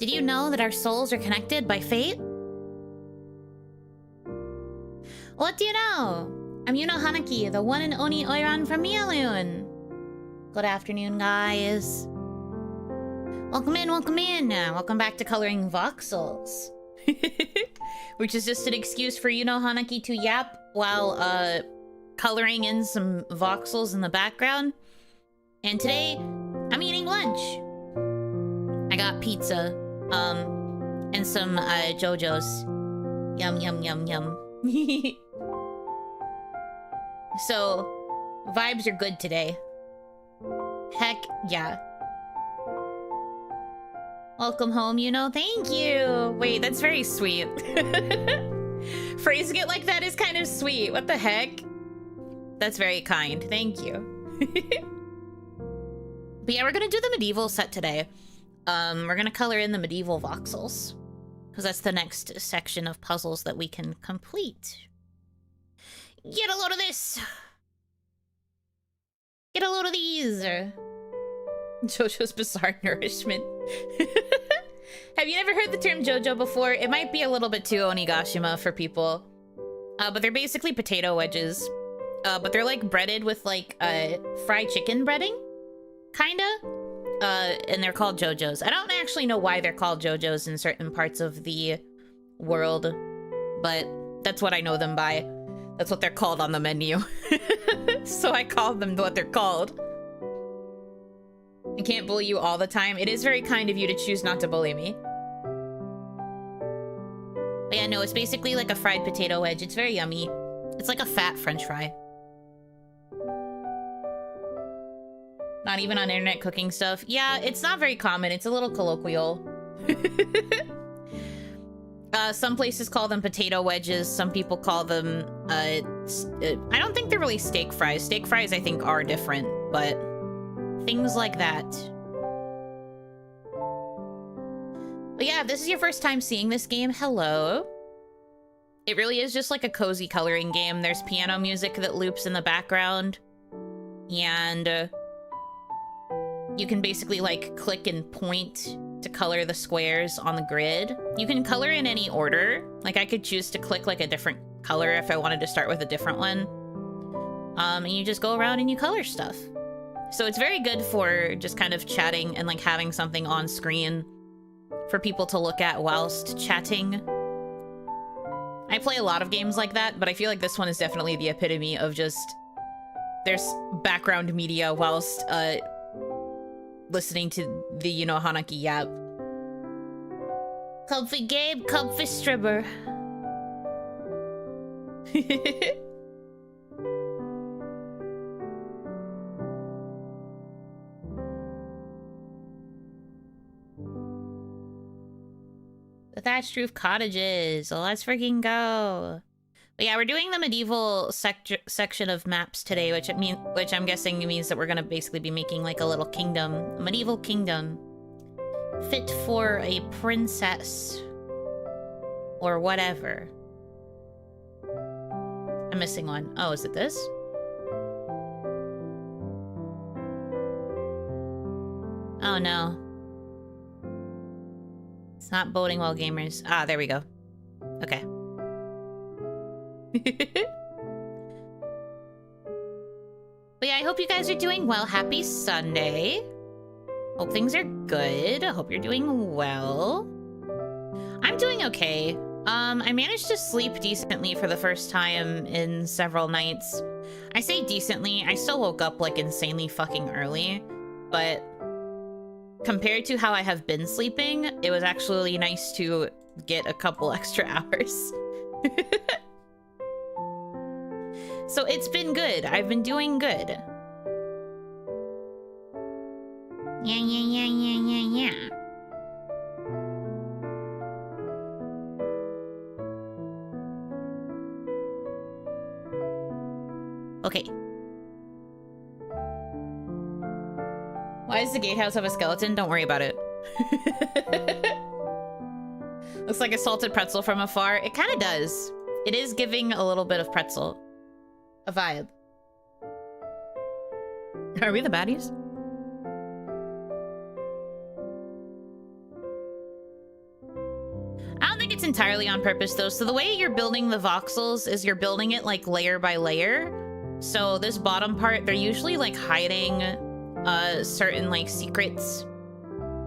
Did you know that our souls are connected by fate? What do you know? I'm Yuno Hanaki, the one and only Oiran from Mialoon. Good afternoon, guys. Welcome in, welcome in. Welcome back to Coloring Voxels. Which is just an excuse for Yuno Hanaki to yap while coloring in some voxels in the background. And today, I'm eating lunch. I got pizza, and some JoJo's. Yum, yum, yum, yum. So, vibes are good today. Heck yeah. Welcome home, Yuno. Thank you. Wait, that's very sweet. Phrasing it like that is kind of sweet. What the heck? That's very kind. Thank you. But yeah, we're gonna do the medieval set today. We're gonna color in the medieval voxels, because that's the next section of puzzles that we can complete. Get a load of this! Get a load of these! JoJo's Bizarre Nourishment. Have you never heard the term JoJo before? It might be a little bit too onigashima for people. But they're basically potato wedges. But they're like breaded with like fried chicken breading, kinda. And they're called JoJo's. I don't actually know why they're called JoJo's in certain parts of the world, but that's what I know them by. That's what they're called on the menu. So I call them what they're called. I can't bully you all the time. It is very kind of you to choose not to bully me. But yeah, no, it's basically like a fried potato wedge. It's very yummy. It's like a fat French fry. Not even on internet cooking stuff. Yeah, it's not very common. It's a little colloquial. Some places call them potato wedges. Some people call them, I don't think they're really steak fries. Steak fries, I think, are different, but things like that. But yeah, if this is your first time seeing this game, hello. It really is just like a cozy coloring game. There's piano music that loops in the background. And you can basically like click and point to color the squares on the grid. You can color in any order. Like I could choose to click like a different color if I wanted to start with a different one. And you just go around and you color stuff. So it's very good for just kind of chatting and like having something on screen for people to look at whilst chatting. I play a lot of games like that, but I feel like this one is definitely the epitome of just there's background media whilst listening to the Yuno Hanaki yap. Comfy Gabe, comfy stripper. The thatched roof cottages. So let's freaking go. But yeah, we're doing the medieval section of maps today, which I'm guessing means that we're gonna basically be making like a little kingdom, a medieval kingdom, fit for a princess or whatever. I'm missing one. Oh, is it this? Oh no. It's not boding well, gamers. Ah, there we go. Okay. But yeah, I hope you guys are doing well. Happy Sunday. Hope things are good. I hope you're doing well. I'm doing okay. I managed to sleep decently for the first time in several nights. I say decently, I still woke up like insanely fucking early, but compared to how I have been sleeping, it was actually nice to get a couple extra hours. So it's been good. I've been doing good. Yeah. Okay. Why does the gatehouse have a skeleton? Don't worry about it. Looks like a salted pretzel from afar. It kind of does. It is giving a little bit of pretzel. A vibe. Are we the baddies? it's entirely on purpose though. So the way you're building the voxels is you're building it like layer by layer. So this bottom part, they're usually like hiding certain like secrets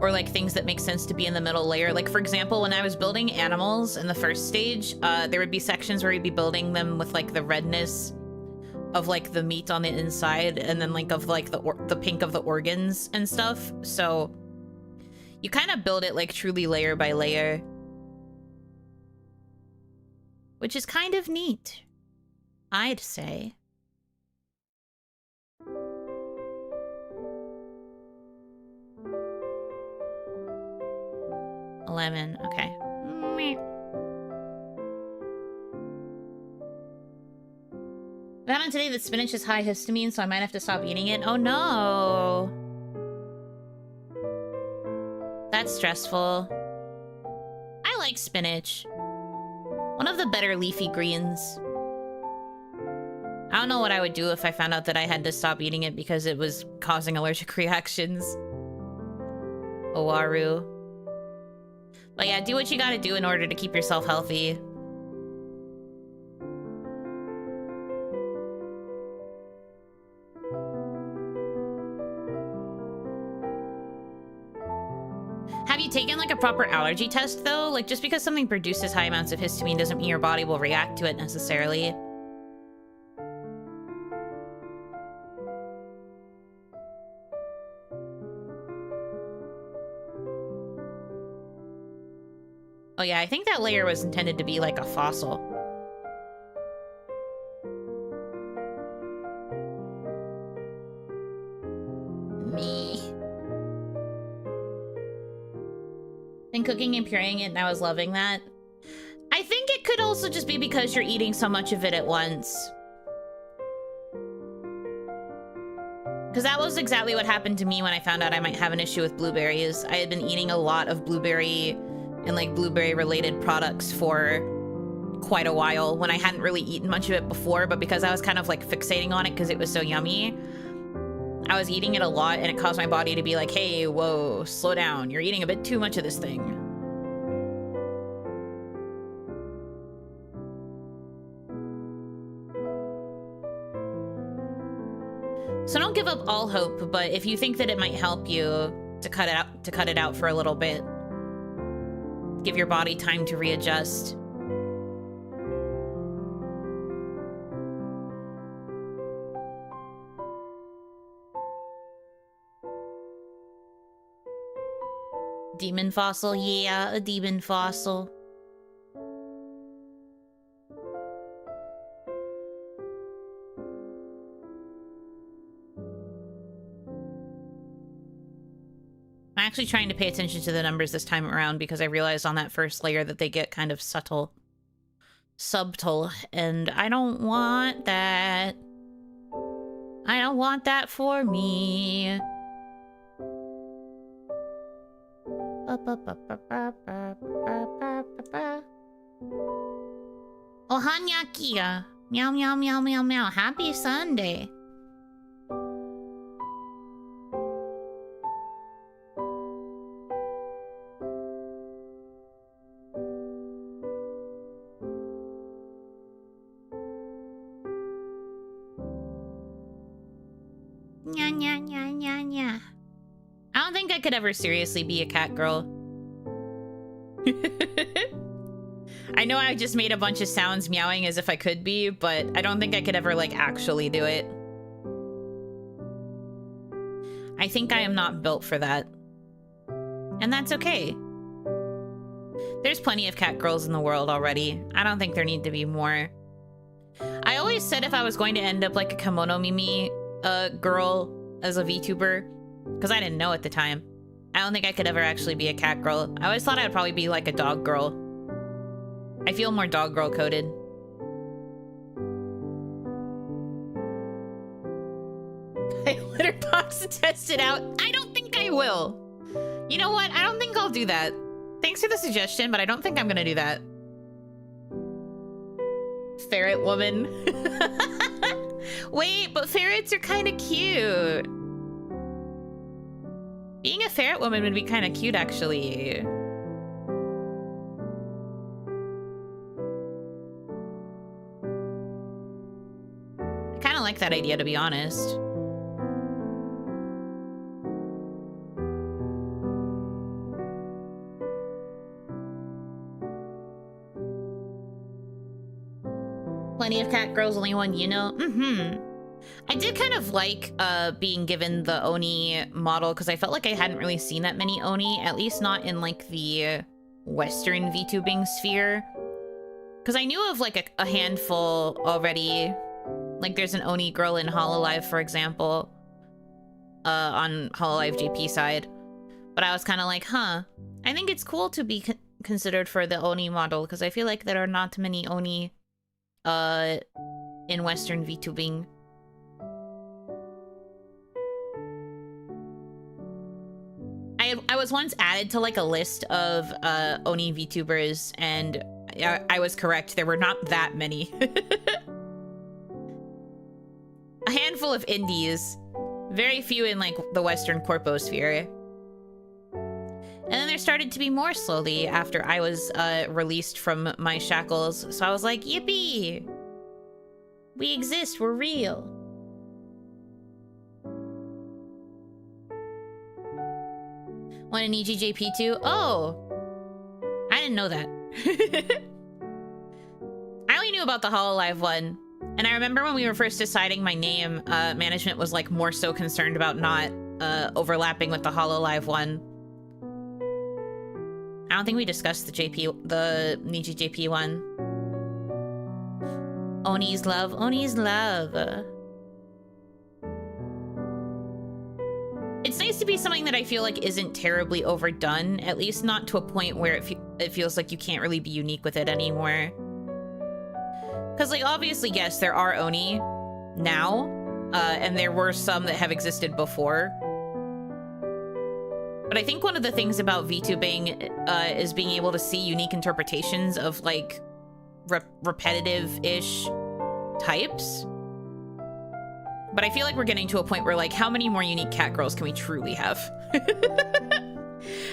or like things that make sense to be in the middle layer. Like for example, when I was building animals in the first stage, there would be sections where you'd be building them with like the redness of like the meat on the inside and then like of like the pink of the organs and stuff. So you kind of build it like truly layer by layer, which is kind of neat, I'd say. $11, okay. Found out today that spinach is high histamine, so I might have to stop eating it. Oh no! That's stressful. I like spinach. One of the better leafy greens. I don't know what I would do if I found out that I had to stop eating it because it was causing allergic reactions. Owaru. But yeah, do what you gotta do in order to keep yourself healthy. Have you taken like a proper allergy test though? Like just because something produces high amounts of histamine doesn't mean your body will react to it necessarily. Oh yeah, I think that layer was intended to be like a fossil. Me. Been cooking and pureeing it and I was loving that. I think it could also just be because you're eating so much of it at once. Because that was exactly what happened to me when I found out I might have an issue with blueberries. I had been eating a lot of blueberry and like blueberry related products for quite a while when I hadn't really eaten much of it before, but because I was kind of like fixating on it because it was so yummy, I was eating it a lot and it caused my body to be like, hey, whoa, slow down. You're eating a bit too much of this thing. So don't give up all hope, but if you think that it might help you to cut it out for a little bit, give your body time to readjust. Demon fossil, yeah, a demon fossil. I'm actually trying to pay attention to the numbers this time around because I realized on that first layer that they get kind of subtle, and I don't want that. I don't want that for me. Oh, Hanaki. Meow, meow, meow, meow, meow. Happy Sunday. Nya, nya, nya, nya, nya. I don't think I could ever seriously be a cat girl. I know I just made a bunch of sounds meowing as if I could be, but I don't think I could ever, like, actually do it. I think I am not built for that. And that's okay. There's plenty of cat girls in the world already. I don't think there need to be more. I always said if I was going to end up like a kimono mimi girl as a VTuber, because I didn't know at the time. I don't think I could ever actually be a cat girl. I always thought I'd probably be like a dog girl. I feel more dog girl coded. I litter box to test it out. I don't think I will. You know what? I don't think I'll do that. Thanks for the suggestion, but I don't think I'm gonna do that. Ferret woman. Wait, but ferrets are kind of cute. Being a ferret woman would be kind of cute, actually. that idea, to be honest. Plenty of cat girls, only one Yuno. I did kind of like being given the Oni model because I felt like I hadn't really seen that many Oni, at least not in like the Western VTubing sphere. Because I knew of like a handful already. Like there's an Oni girl in Hololive, for example, on Hololive JP side. But I was kind of like, huh, I think it's cool to be considered for the Oni model because I feel like there are not many Oni in Western VTubing. I was once added to like a list of Oni VTubers, and I was correct. There were not that many. A handful of indies, very few in like the Western corposphere. And then there started to be more slowly after I was released from my shackles. So I was like, yippee! We exist, we're real. Want an EGJP too? Oh! I didn't know that. I only knew about the Hololive one. And I remember when we were first deciding my name, management was like more so concerned about not overlapping with the Hololive one. I don't think we discussed the Niji JP one. Oni's love, Oni's love. It's nice to be something that I feel like isn't terribly overdone, at least not to a point where it feels like you can't really be unique with it anymore. Because, like, obviously, yes, there are Oni now, and there were some that have existed before. But I think one of the things about VTubing is being able to see unique interpretations of, like, repetitive-ish types. But I feel like we're getting to a point where, like, how many more unique cat girls can we truly have?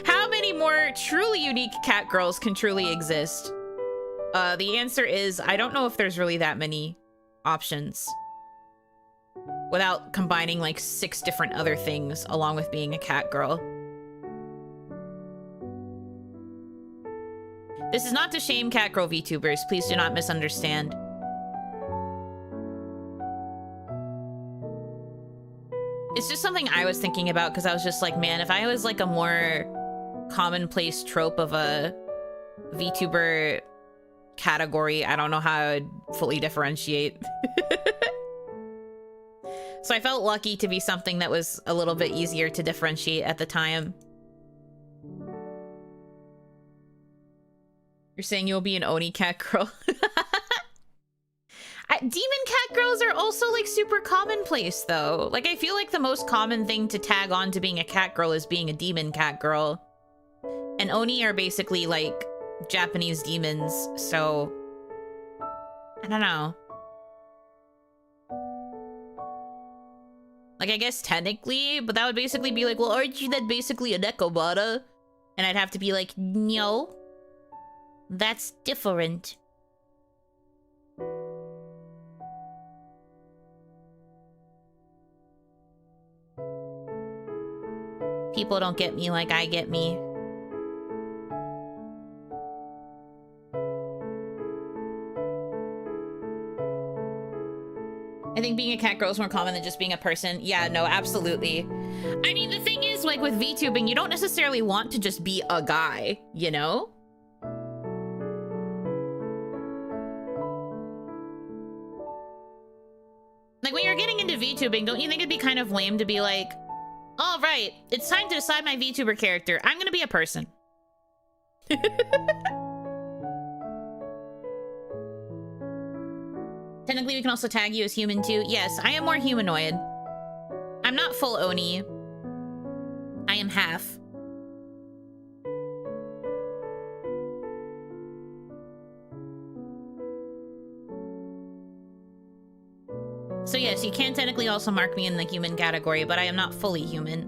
How many more truly unique cat girls can truly exist? The answer is, I don't know if there's really that many options. Without combining, like, 6 different other things along with being a cat girl. This is not to shame cat girl VTubers. Please do not misunderstand. It's just something I was thinking about because I was just like, man, if I was like a more commonplace trope of a VTuber category, I don't know how I would fully differentiate. So I felt lucky to be something that was a little bit easier to differentiate at the time. You're saying you'll be an Oni cat girl? Demon cat girls are also, like, super commonplace, though. Like, I feel like the most common thing to tag on to being a cat girl is being a demon cat girl. And Oni are basically, like, Japanese demons, so... I don't know. Like, I guess technically, but that would basically be like, well, aren't you then basically a Nekobata? And I'd have to be like, no. That's different. People don't get me like I get me. I think being a cat girl is more common than just being a person. Yeah, no, absolutely. I mean, the thing is, like, with VTubing, you don't necessarily want to just be a guy, you know? Like, when you're getting into VTubing, don't you think it'd be kind of lame to be like, all right, it's time to decide my VTuber character. I'm gonna be a person. Technically, we can also tag you as human, too. Yes, I am more humanoid. I'm not full Oni. I am half. So yes, you can technically also mark me in the human category, but I am not fully human.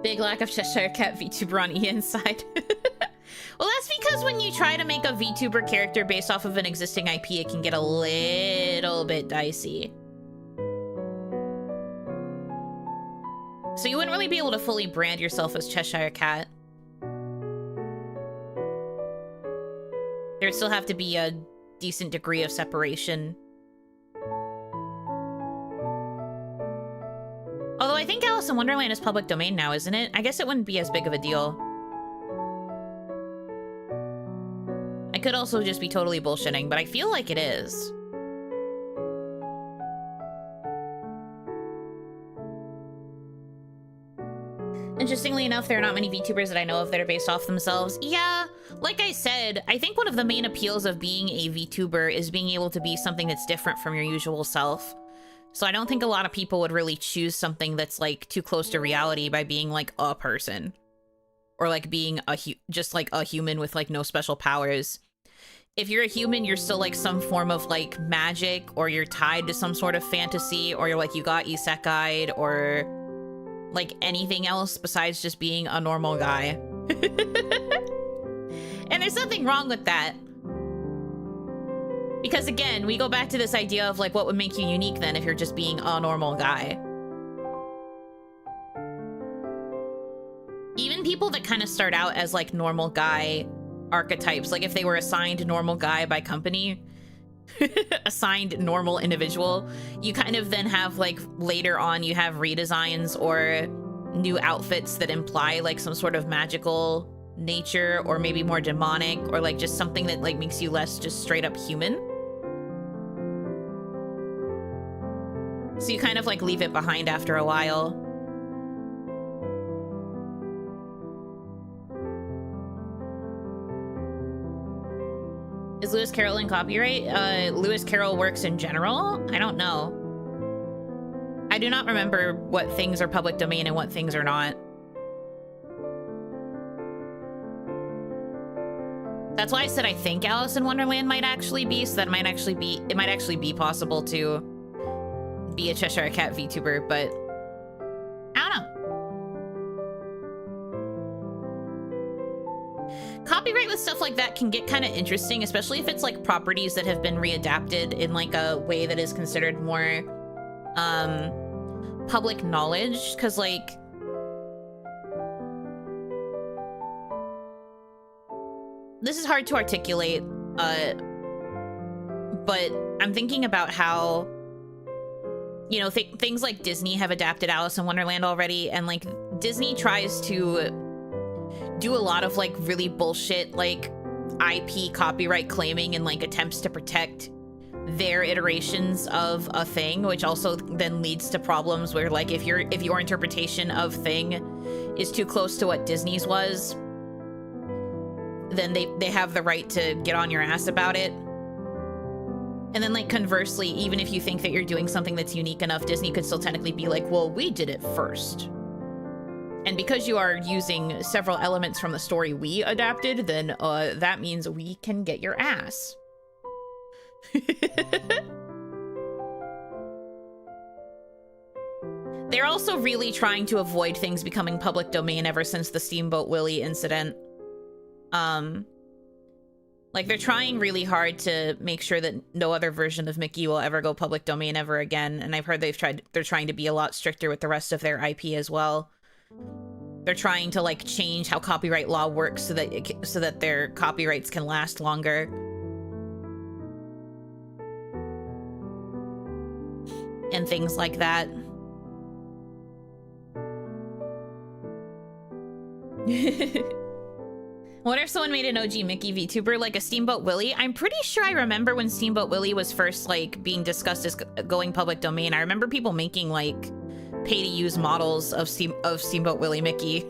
Big lack of Cheshire Cat VTuber on E inside. Well, that's because when you try to make a VTuber character based off of an existing IP, it can get a little bit dicey. So you wouldn't really be able to fully brand yourself as Cheshire Cat. There'd still have to be a decent degree of separation. Although I think Alice in Wonderland is public domain now, isn't it? I guess it wouldn't be as big of a deal. I could also just be totally bullshitting, but I feel like it is. Interestingly enough, there are not many VTubers that I know of that are based off themselves. Yeah, like I said, I think one of the main appeals of being a VTuber is being able to be something that's different from your usual self. So I don't think a lot of people would really choose something that's like too close to reality by being like a person. Or like being just like a human with like no special powers. If you're a human, you're still like some form of like magic, or you're tied to some sort of fantasy, or you're like you got isekai'd, or like anything else besides just being a normal guy. And there's nothing wrong with that. Because again, we go back to this idea of like what would make you unique then if you're just being a normal guy. Even people that kind of start out as like normal guy archetypes, like if they were assigned normal guy by company, assigned normal individual, you kind of then have like later on you have redesigns or new outfits that imply like some sort of magical nature, or maybe more demonic, or like just something that like makes you less just straight up human. So you kind of like leave it behind after a while. Is Lewis Carroll in copyright? Lewis Carroll works in general? I don't know. I do not remember what things are public domain and what things are not. That's why I said I think Alice in Wonderland might actually be, so that it might actually be possible to be a Cheshire Cat VTuber, but I don't know. Copyright with stuff like that can get kind of interesting, especially if it's like properties that have been readapted in like a way that is considered more public knowledge, because like this is hard to articulate, but I'm thinking about how, you know, things like Disney have adapted Alice in Wonderland already, and like Disney tries to do a lot of like really bullshit like IP copyright claiming and like attempts to protect their iterations of a thing, which also then leads to problems where like if your interpretation of thing is too close to what Disney's was, then they have the right to get on your ass about it. And then like conversely, even if you think that you're doing something that's unique enough, Disney could still technically be like, well, we did it first. And because you are using several elements from the story we adapted, then that means we can get your ass. They're also really trying to avoid things becoming public domain ever since the Steamboat Willie incident. Like they're trying really hard to make sure that no other version of Mickey will ever go public domain ever again. And I've heard they're trying to be a lot stricter with the rest of their IP as well. They're trying to like change how copyright law works so that their copyrights can last longer. And things like that. What if someone made an OG Mickey VTuber like a Steamboat Willie? I'm pretty sure I remember when Steamboat Willie was first like being discussed as going public domain. I remember people making like pay-to-use models of Steamboat Willie Mickey.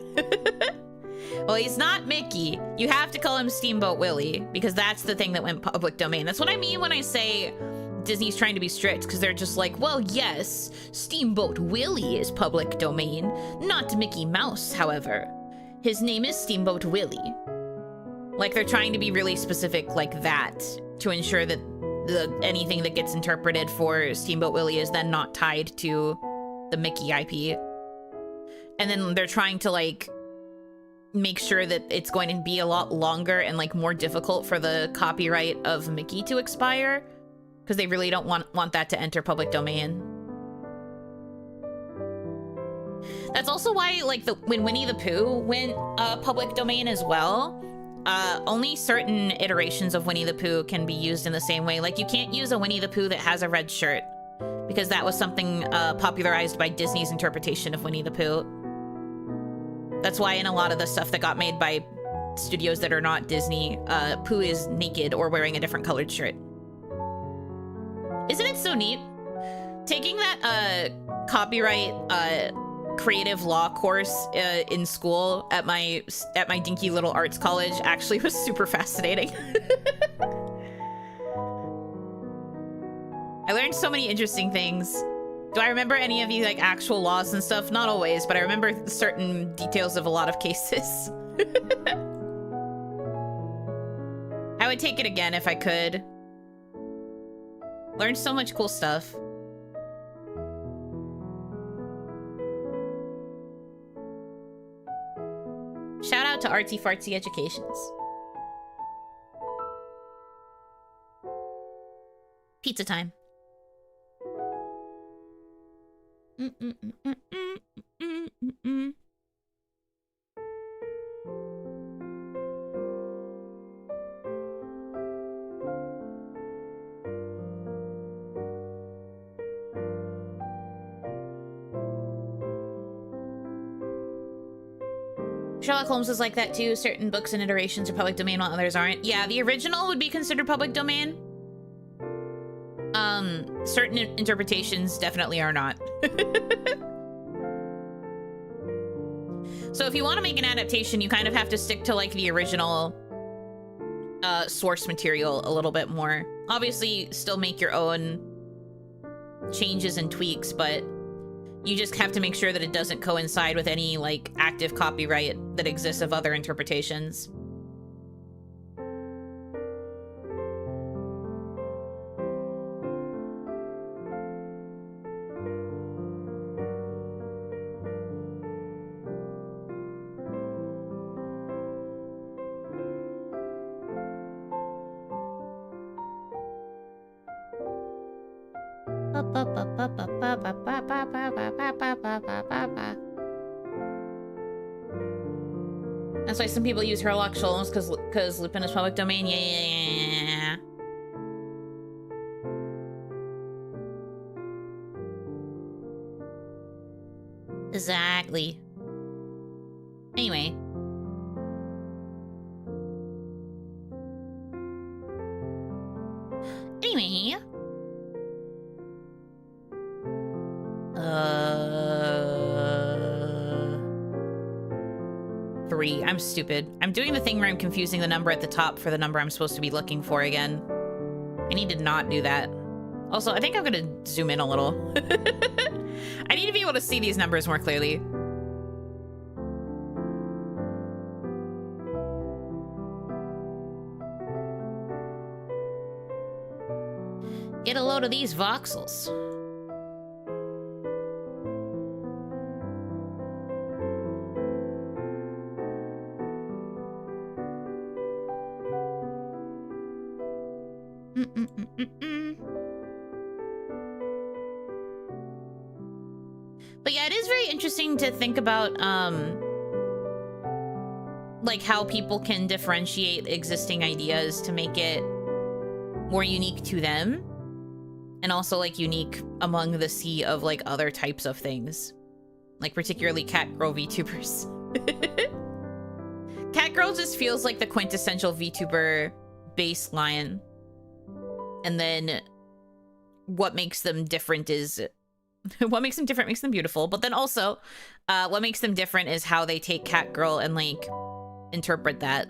Well, he's not Mickey. You have to call him Steamboat Willie because that's the thing that went public domain. That's what I mean when I say Disney's trying to be strict, because they're just like, well, yes, Steamboat Willie is public domain, not Mickey Mouse, however. His name is Steamboat Willie. Like, they're trying to be really specific like that to ensure that anything that gets interpreted for Steamboat Willie is then not tied to the Mickey IP. And then they're trying to, like, make sure that it's going to be a lot longer and like more difficult for the copyright of Mickey to expire, because they really don't want that to enter public domain. That's also why, like, when Winnie the Pooh went public domain as well, only certain iterations of Winnie the Pooh can be used in the same way. Like, you can't use a Winnie the Pooh that has a red shirt, because that was something popularized by Disney's interpretation of Winnie the Pooh. That's why in a lot of the stuff that got made by studios that are not Disney, Pooh is naked or wearing a different colored shirt. Isn't it so neat? Taking that copyright creative law course in school at my dinky little arts college actually was super fascinating. I learned so many interesting things. Do I remember any of the like actual laws and stuff? Not always, but I remember certain details of a lot of cases. I would take it again if I could. Learned so much cool stuff. Shout out to Artsy Fartsy Educations. Pizza time. Sherlock Holmes is like that too. Certain books and iterations are public domain while others aren't. Yeah, the original would be considered public domain. Certain interpretations definitely are not. So if you want to make an adaptation, you kind of have to stick to like the original source material a little bit more. Obviously, still make your own changes and tweaks, but you just have to make sure that it doesn't coincide with any like active copyright that exists of other interpretations. That's why some people use Sherlock Holmes, because Lupin is public domain. Yeah. Exactly. Anyway. Anyway. 3. I'm stupid. I'm doing the thing where I'm confusing the number at the top for the number I'm supposed to be looking for again. I need to not do that. Also, I think I'm gonna zoom in a little. I need to be able to see these numbers more clearly. Get a load of these voxels. But yeah, it is very interesting to think about, like how people can differentiate existing ideas to make it more unique to them, and also like unique among the sea of like other types of things, like particularly Catgirl VTubers. Catgirl just feels like the quintessential VTuber baseline. And then what makes them different is what makes them different makes them beautiful. But then also what makes them different is how they take Catgirl and like interpret that.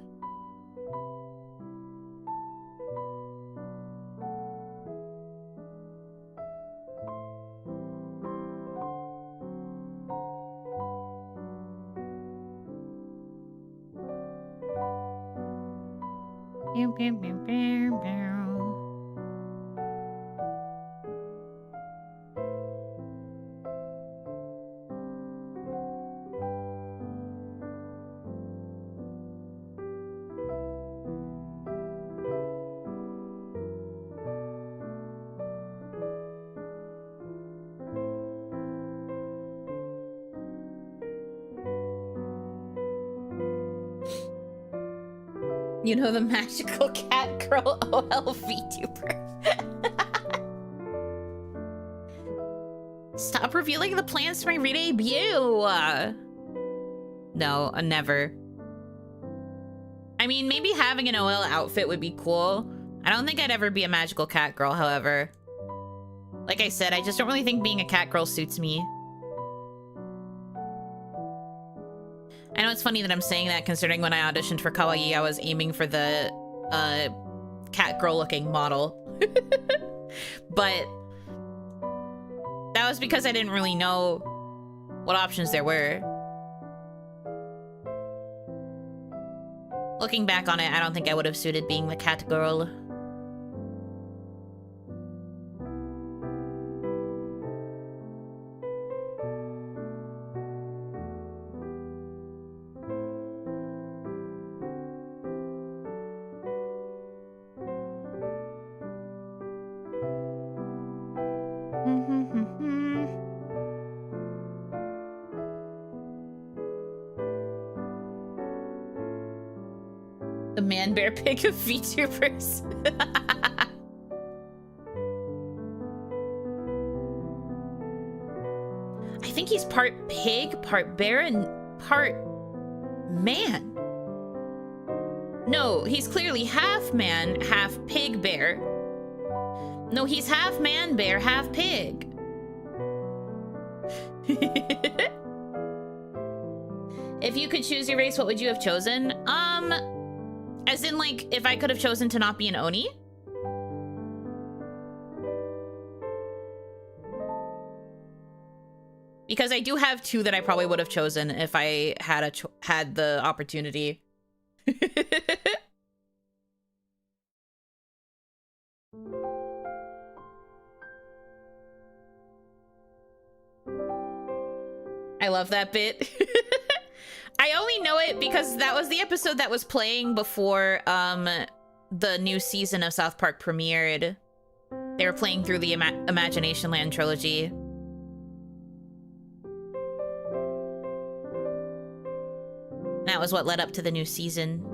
You know, the magical cat girl OL VTuber. Stop revealing the plans for my re-debut. No, never. I mean, maybe having an OL outfit would be cool. I don't think I'd ever be a magical cat girl, however. Like I said, I just don't really think being a cat girl suits me. I know it's funny that I'm saying that, considering when I auditioned for Kawaii, I was aiming for the cat girl looking model. But that was because I didn't really know what options there were. Looking back on it, I don't think I would have suited being the cat girl. The man bear pig of VTubers. I think he's part pig, part bear, and part man. No, he's clearly half man, half pig bear. No, he's half man bear, half pig. If you could choose your race, what would you have chosen? As in, like, if I could have chosen to not be an Oni? Because I do have two that I probably would have chosen if I had had the opportunity. I love that bit. I only know it because that was the episode that was playing before the new season of South Park premiered. They were playing through the Imagination Land trilogy. That was what led up to the new season.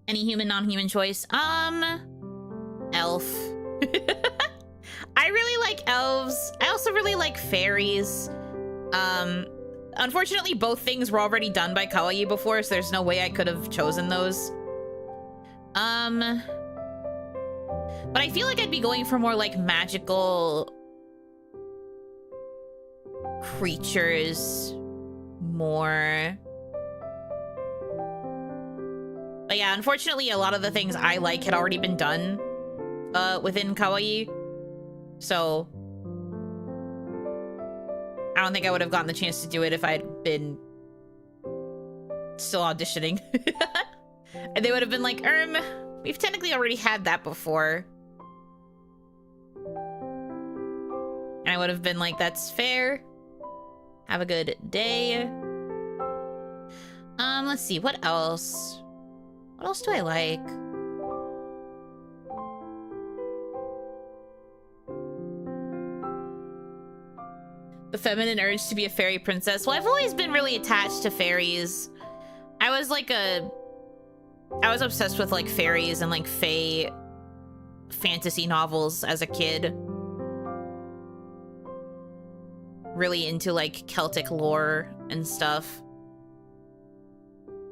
Any human, non-human choice? Elf. I really like elves. I also really like fairies. Unfortunately, both things were already done by Kawaii before, so there's no way I could have chosen those. But I feel like I'd be going for more like magical creatures more. But yeah, unfortunately, a lot of the things I like had already been done within Kawaii. So I don't think I would have gotten the chance to do it if I'd been still auditioning. And they would have been like, we've technically already had that before. And I would have been like, that's fair. Have a good day. Let's see, what else? What else do I like? The feminine urge to be a fairy princess. Well, I've always been really attached to fairies. I was obsessed with like fairies and like fae fantasy novels as a kid. Really into like Celtic lore and stuff.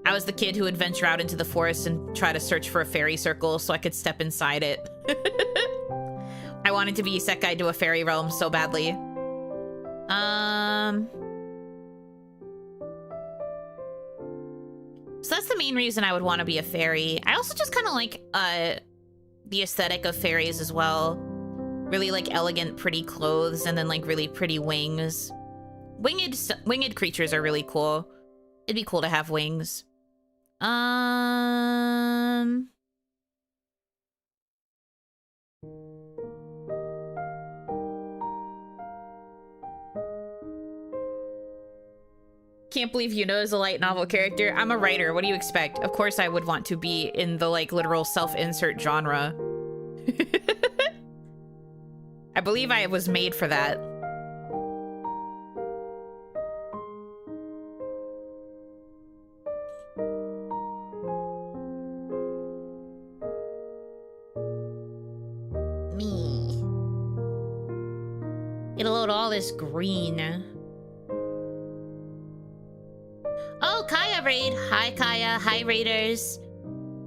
I was the kid who would venture out into the forest and try to search for a fairy circle so I could step inside it. I wanted to be isekai to a fairy realm so badly. So that's the main reason I would want to be a fairy. I also just kind of like the aesthetic of fairies as well. Really like elegant, pretty clothes and then like really pretty wings. Winged creatures are really cool. It'd be cool to have wings. Can't believe Yuno is a light novel character. I'm a writer. What do you expect? Of course I would want to be in the like literal self-insert genre. I believe I was made for that. Get a load of all this green. Oh, Kaya raid. Hi, Kaya. Hi, raiders.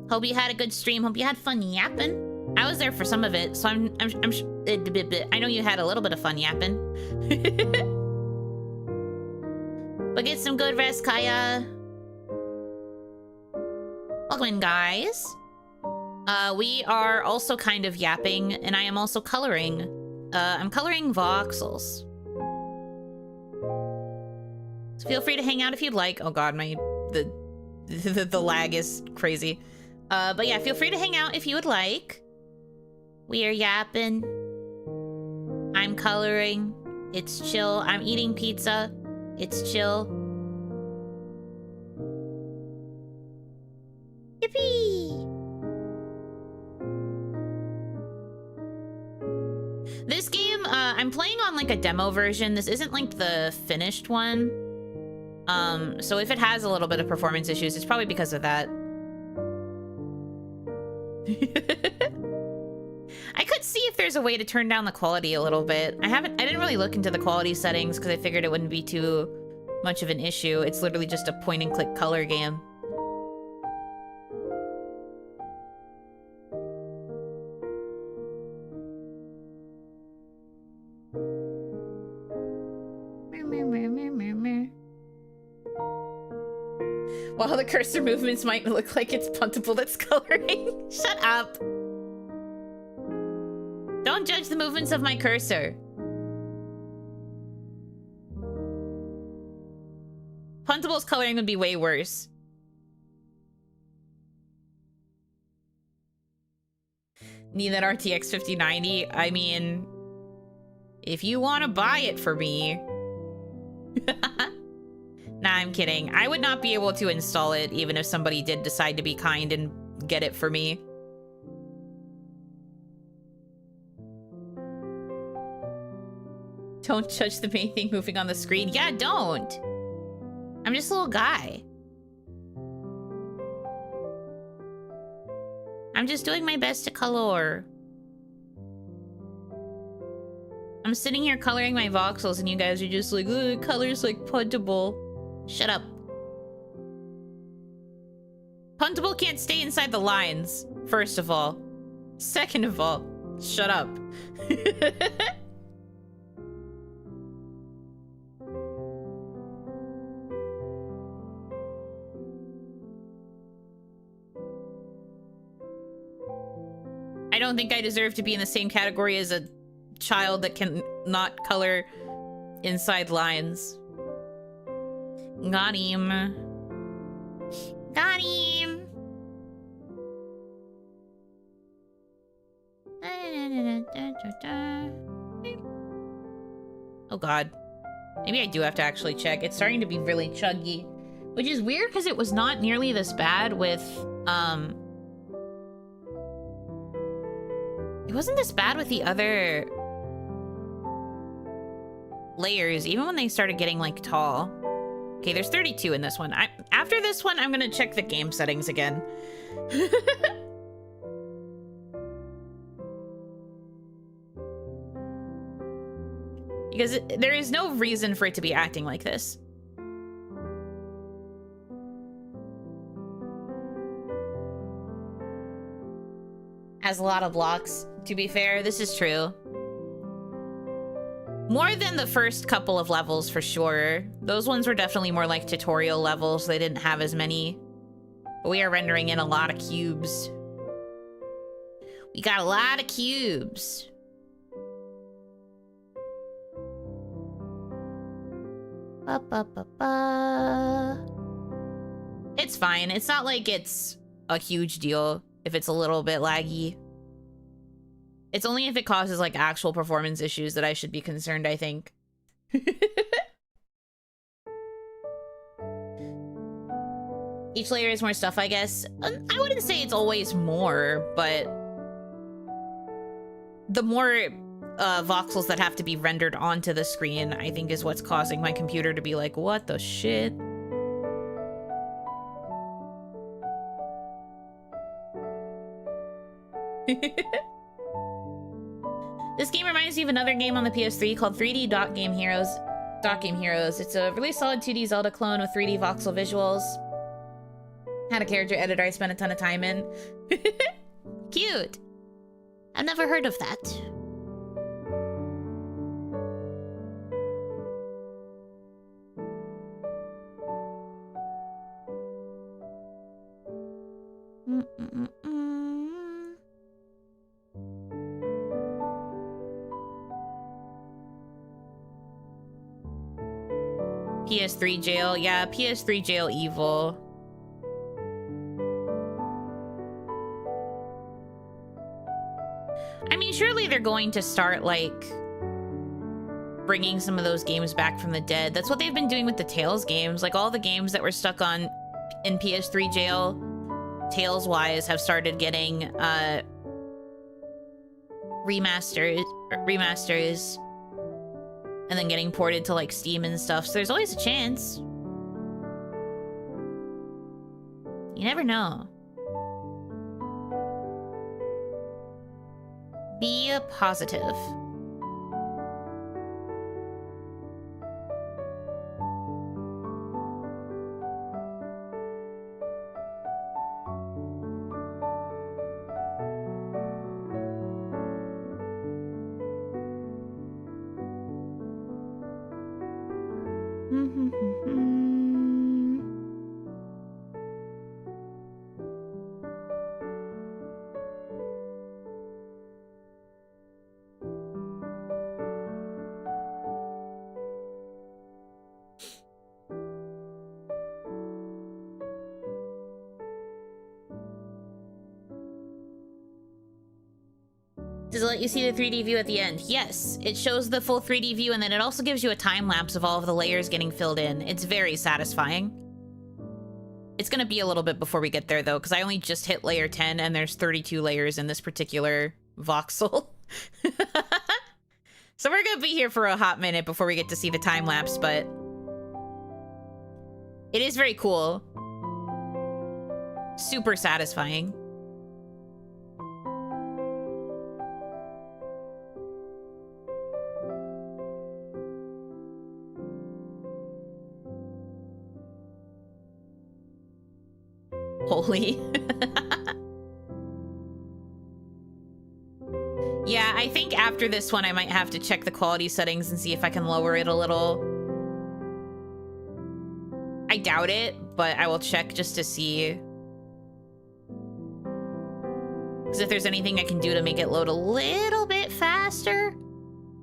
Hope you had a good stream. Hope you had fun yapping. I was there for some of it, so I know you had a little bit of fun yapping. But get some good rest, Kaya. Welcome in, guys. We are also kind of yapping, and I am also coloring. I'm coloring voxels. So feel free to hang out if you'd like. Oh god, the lag is crazy. But yeah, feel free to hang out if you would like. We are yapping. I'm coloring. It's chill. I'm eating pizza. It's chill. Yippee! This game, I'm playing on like a demo version. This isn't like the finished one. So if it has a little bit of performance issues, it's probably because of that. I could see if there's a way to turn down the quality a little bit. I didn't really look into the quality settings because I figured it wouldn't be too much of an issue. It's literally just a point and click color game. While the cursor movements might look like it's Puntable that's coloring. Shut up. Don't judge the movements of my cursor. Puntable's coloring would be way worse. Need that RTX 5090? I mean, if you want to buy it for me. Nah, I'm kidding. I would not be able to install it even if somebody did decide to be kind and get it for me. Don't judge the main thing moving on the screen. Yeah, don't. I'm just a little guy. I'm just doing my best to color. I'm sitting here coloring my voxels and you guys are just like, ugh, colors like Puntable. Shut up. Puntable can't stay inside the lines, first of all. Second of all, shut up. I don't think I deserve to be in the same category as a child that can not color inside lines. Got him. Got him. Oh god. Maybe I do have to actually check. It's starting to be really chuggy. Which is weird because it was not nearly this bad with, it wasn't this bad with the other layers, even when they started getting, like, tall. Okay, there's 32 in this one. After this one, I'm gonna check the game settings again. Because there is no reason for it to be acting like this. Has a lot of blocks. To be fair, this is true. More than the first couple of levels, for sure. Those ones were definitely more like tutorial levels. They didn't have as many. But we are rendering in a lot of cubes. We got a lot of cubes. Ba, ba, ba, ba. It's fine. It's not like it's a huge deal if it's a little bit laggy. It's only if it causes, like, actual performance issues that I should be concerned, I think. Each layer is more stuff, I guess. I wouldn't say it's always more, but the more voxels that have to be rendered onto the screen, I think is what's causing my computer to be like, what the shit? This game reminds reminds me of another game on the PS3 called 3D Dot Game Heroes. It's a really solid 2D Zelda clone with 3D voxel visuals. Had a character editor I spent a ton of time in. Cute. I've never heard of that. PS3 jail. Yeah, PS3 jail evil. I mean, surely they're going to start, like, bringing some of those games back from the dead. That's what they've been doing with the Tales games. Like, all the games that were stuck in PS3 jail, Tales-wise, have started getting, remasters, and then getting ported to, like, Steam and stuff. So there's always a chance. You never know. Be positive. Does it let you see the 3D view at the end? Yes, it shows the full 3D view, and then it also gives you a time lapse of all of the layers getting filled in. It's very satisfying. It's gonna be a little bit before we get there, though, because I only just hit layer 10, and there's 32 layers in this particular voxel. So we're gonna be here for a hot minute before we get to see the time lapse, but it is very cool. Super satisfying. Holy. Yeah, I think after this one I might have to check the quality settings and see if I can lower it a little. I doubt it, but I will check just to see. Because if there's anything I can do to make it load a little bit faster,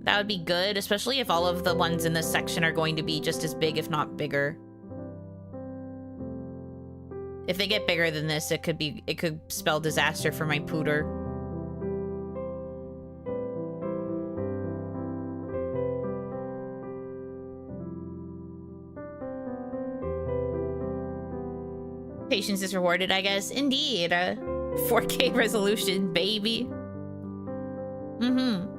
that would be good, especially if all of the ones in this section are going to be just as big, if not bigger. If they get bigger than this, it could spell disaster for my pooter. Patience is rewarded, I guess. Indeed. 4K resolution, baby. Mm-hmm.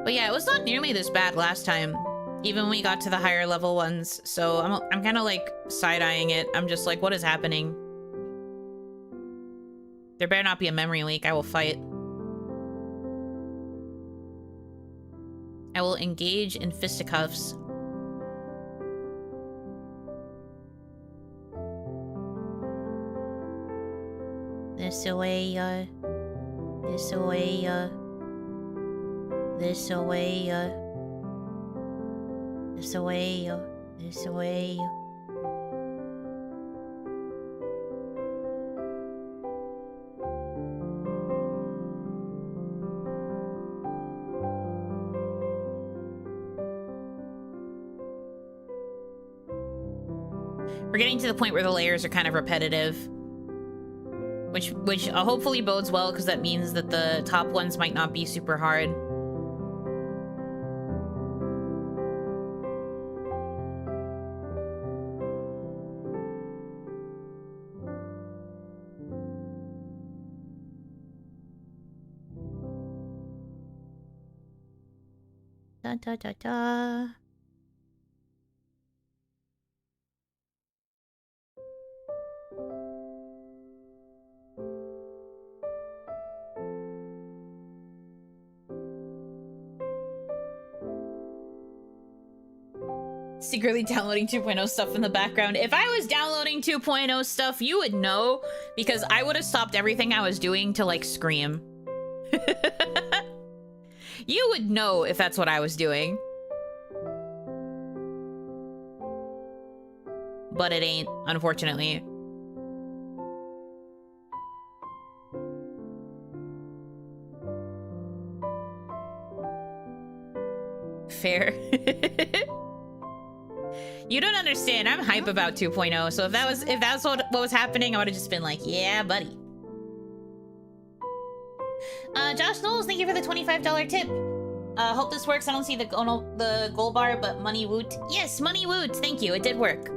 But yeah, it was not nearly this bad last time, even when we got to the higher level ones. So I'm kind of like side-eyeing it. I'm just like, what is happening? There better not be a memory leak. I will fight. I will engage in fisticuffs. This away, this away, this away, this away, this away. We're getting to the point where the layers are kind of repetitive, which hopefully bodes well, because that means that the top ones might not be super hard. Da da da da. Secretly downloading 2.0 stuff in the background. If I was downloading 2.0 stuff, you would know, because I would have stopped everything I was doing to, like, scream. You would know if that's what I was doing. But it ain't, unfortunately. Fair. You don't understand. I'm hype about 2.0. So if that's what was happening, I would have just been like, yeah, buddy. Josh Knowles, thank you for the $25 tip. Hope this works. I don't see the goal bar, but money woot. Yes, money woot. Thank you. It did work.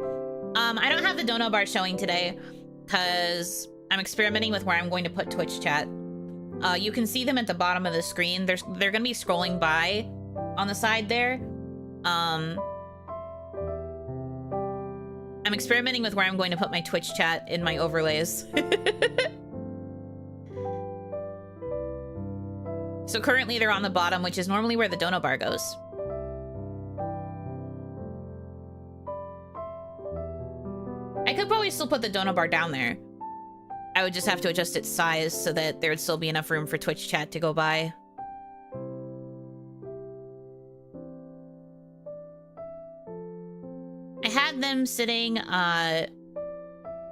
I don't have the dono bar showing today because I'm experimenting with where I'm going to put Twitch chat. You can see them at the bottom of the screen. They're going to be scrolling by on the side there. I'm experimenting with where I'm going to put my Twitch chat in my overlays. So currently they're on the bottom, which is normally where the dono bar goes. I could probably still put the dono bar down there. I would just have to adjust its size so that there would still be enough room for Twitch chat to go by. I had them sitting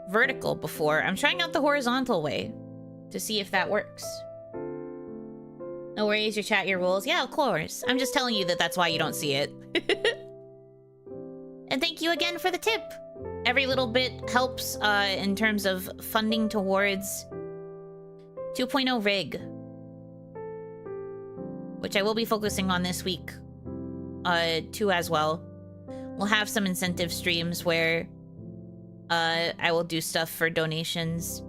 vertical before. I'm trying out the horizontal way to see if that works. No worries, your chat, your rules. Yeah, of course. I'm just telling you that that's why you don't see it. And thank you again for the tip. Every little bit helps in terms of funding towards 2.0 rig, which I will be focusing on this week too as well. We'll have some incentive streams where I will do stuff for donations,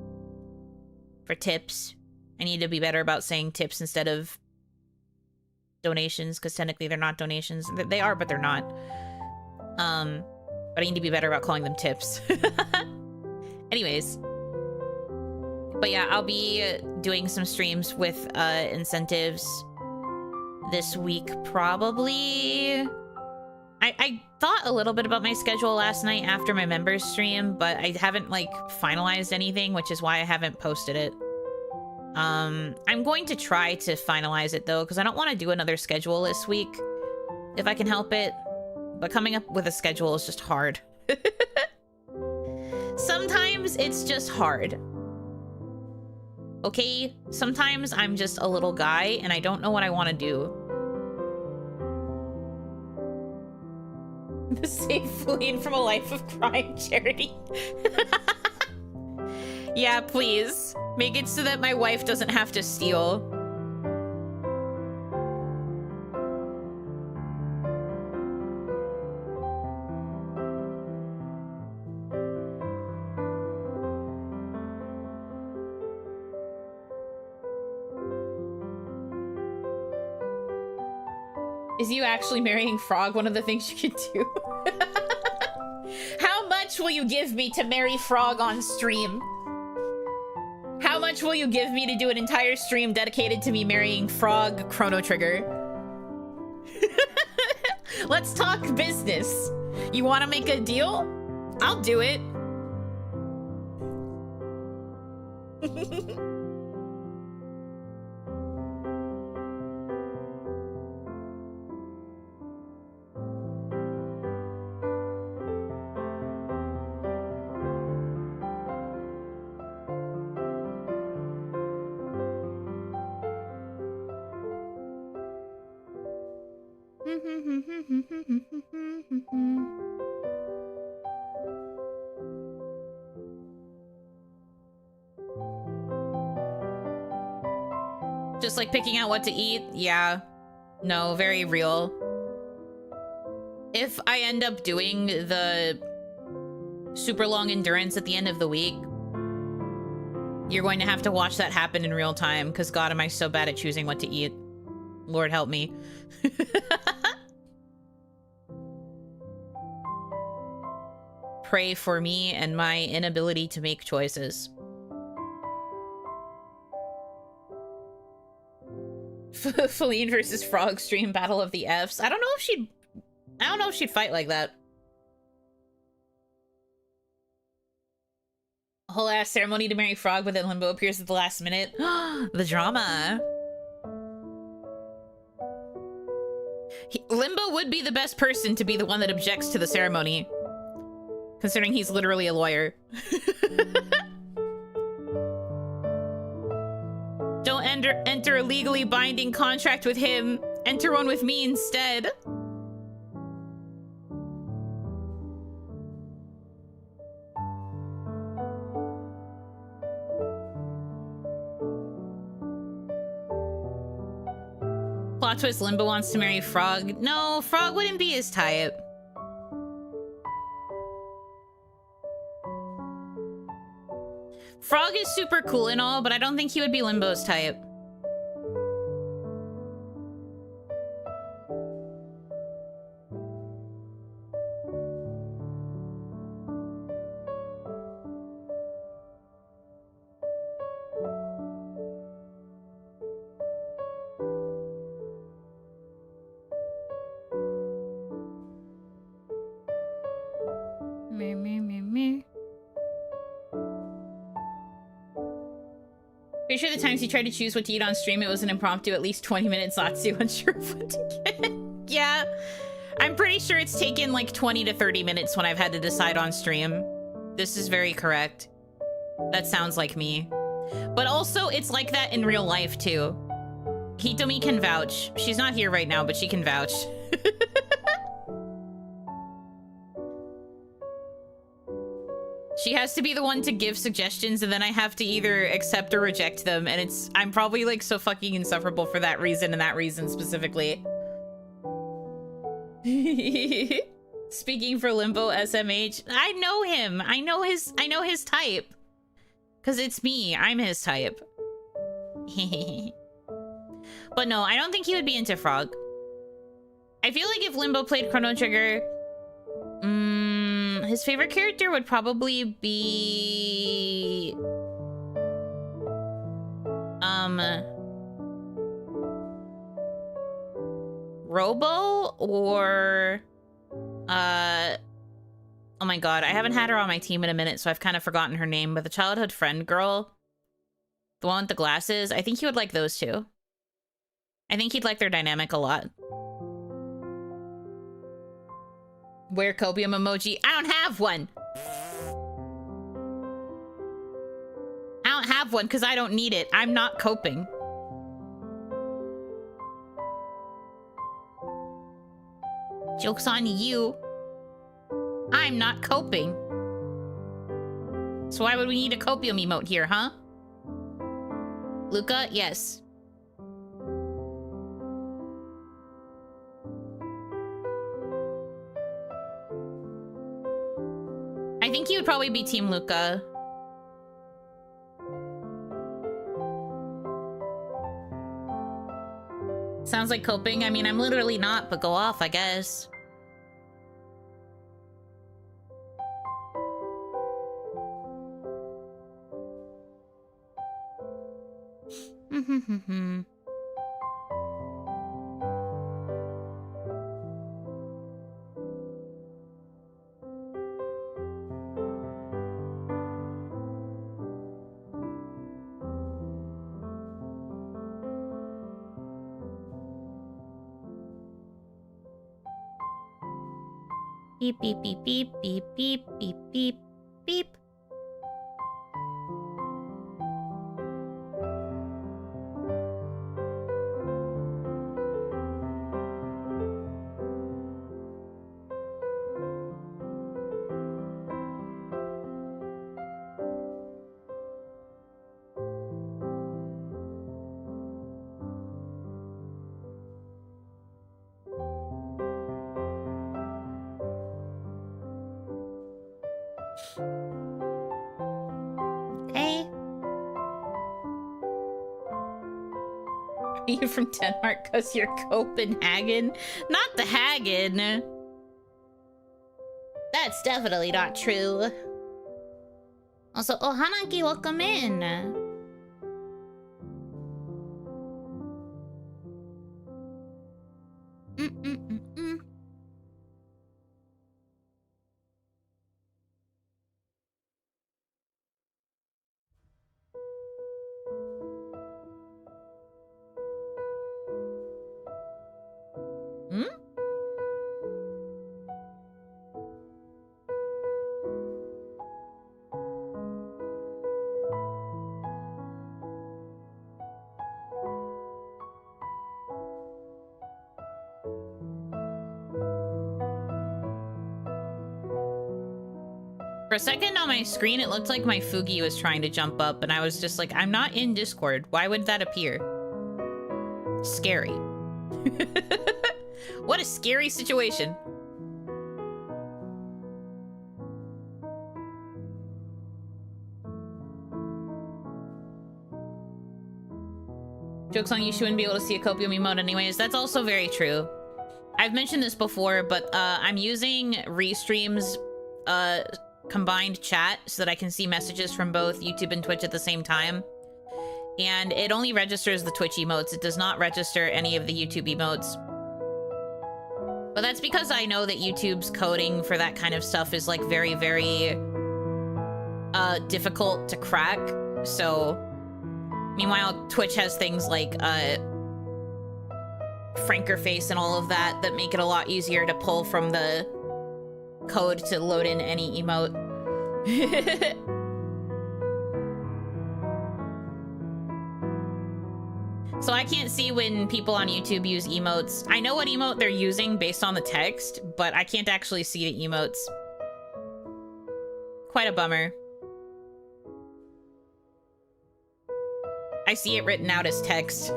for tips. I need to be better about saying tips instead of donations, because technically they're not donations. They are, but they're not. But I need to be better about calling them tips. Anyways. But yeah, I'll be doing some streams with incentives this week, probably. I thought a little bit about my schedule last night after my members stream, but I haven't, like, finalized anything, which is why I haven't posted it. I'm going to try to finalize it, though, because I don't want to do another schedule this week, if I can help it. But coming up with a schedule is just hard. Sometimes it's just hard. Okay? Sometimes I'm just a little guy, and I don't know what I want to do. The safe fleeing from a life of crime charity. Yeah, please. Make it so that my wife doesn't have to steal. Is you actually marrying Frog one of the things you can do? How much will you give me to marry Frog on stream? How much will you give me to do an entire stream dedicated to me marrying Frog Chrono Trigger? Let's talk business. You want to make a deal? I'll do it. Just like picking out what to eat? Yeah. No, very real. If I end up doing the super long endurance at the end of the week, you're going to have to watch that happen in real time, because God, am I so bad at choosing what to eat. Lord help me. pray for me and my inability to make choices. Feline versus Frog stream battle of the Fs. I don't know if she'd fight like that. A whole ass ceremony to marry Frog, but then Limbo appears at the last minute. The drama. Limbo would be the best person to be the one that objects to the ceremony, considering he's literally a lawyer. Don't enter a legally binding contract with him. Enter one with me instead. Plot twist, Limbo wants to marry Frog. No, Frog wouldn't be his type. Frog is super cool and all, but I don't think he would be Limbo's type. Pretty sure the times you tried to choose what to eat on stream, it was an impromptu, at least 20 minutes Zatsu, unsure of what to get. Yeah, I'm pretty sure it's taken like 20 to 30 minutes when I've had to decide on stream. This is very correct. That sounds like me. But also, it's like that in real life, too. Hitomi can vouch. She's not here right now, but she can vouch. She has to be the one to give suggestions, and then I have to either accept or reject them, and I'm probably like so fucking insufferable for that reason and that reason specifically. Speaking for Limbo SMH, I know him. I know his type. Cause it's me. I'm his type. But no, I don't think he would be into Frog. I feel like if Limbo played Chrono Trigger, his favorite character would probably be Robo or oh my god, I haven't had her on my team in a minute, so I've kind of forgotten her name, but the childhood friend girl, the one with the glasses, I think he would like those two. I think he'd like their dynamic a lot. Wear copium emoji. I don't have one. I don't have one because I don't need it. I'm not coping. Joke's on you. I'm not coping. So why would we need a copium emote here, huh? Luca, yes. I think he would probably be Team Luca. Sounds like coping. I mean, I'm literally not, but go off, I guess. Beep, beep, beep, beep, beep, beep, beep, beep, beep. You from Denmark because you're Copenhagen? Not the Hagen. That's definitely not true. Also, oh, Hanaki, welcome in. Mm-mm-mm-mm. Hmm? For a second on my screen, it looked like my Fugi was trying to jump up, and I was just like, I'm not in Discord. Why would that appear? Scary. What a scary situation. Joke's on you, she wouldn't be able to see a copium emote anyways. That's also very true. I've mentioned this before, but I'm using Restream's combined chat so that I can see messages from both YouTube and Twitch at the same time. And it only registers the Twitch emotes. It does not register any of the YouTube emotes. But that's because I know that YouTube's coding for that kind of stuff is like very, very difficult to crack. So, meanwhile, Twitch has things like Frankerface and all of that that make it a lot easier to pull from the code to load in any emote. So I can't see when people on YouTube use emotes. I know what emote they're using based on the text, but I can't actually see the emotes. Quite a bummer. I see it written out as text.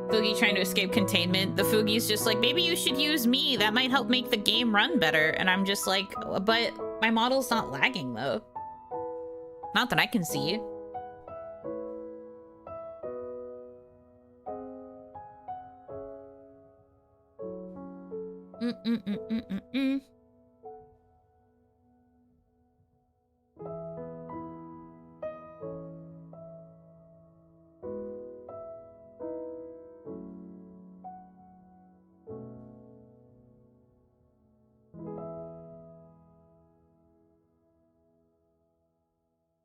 Fugi trying to escape containment. The Fugi's just like, maybe you should use me. That might help make the game run better. And I'm just like, but my model's not lagging though. Not that I can see. Mm-mm-mm-mm-mm-mm.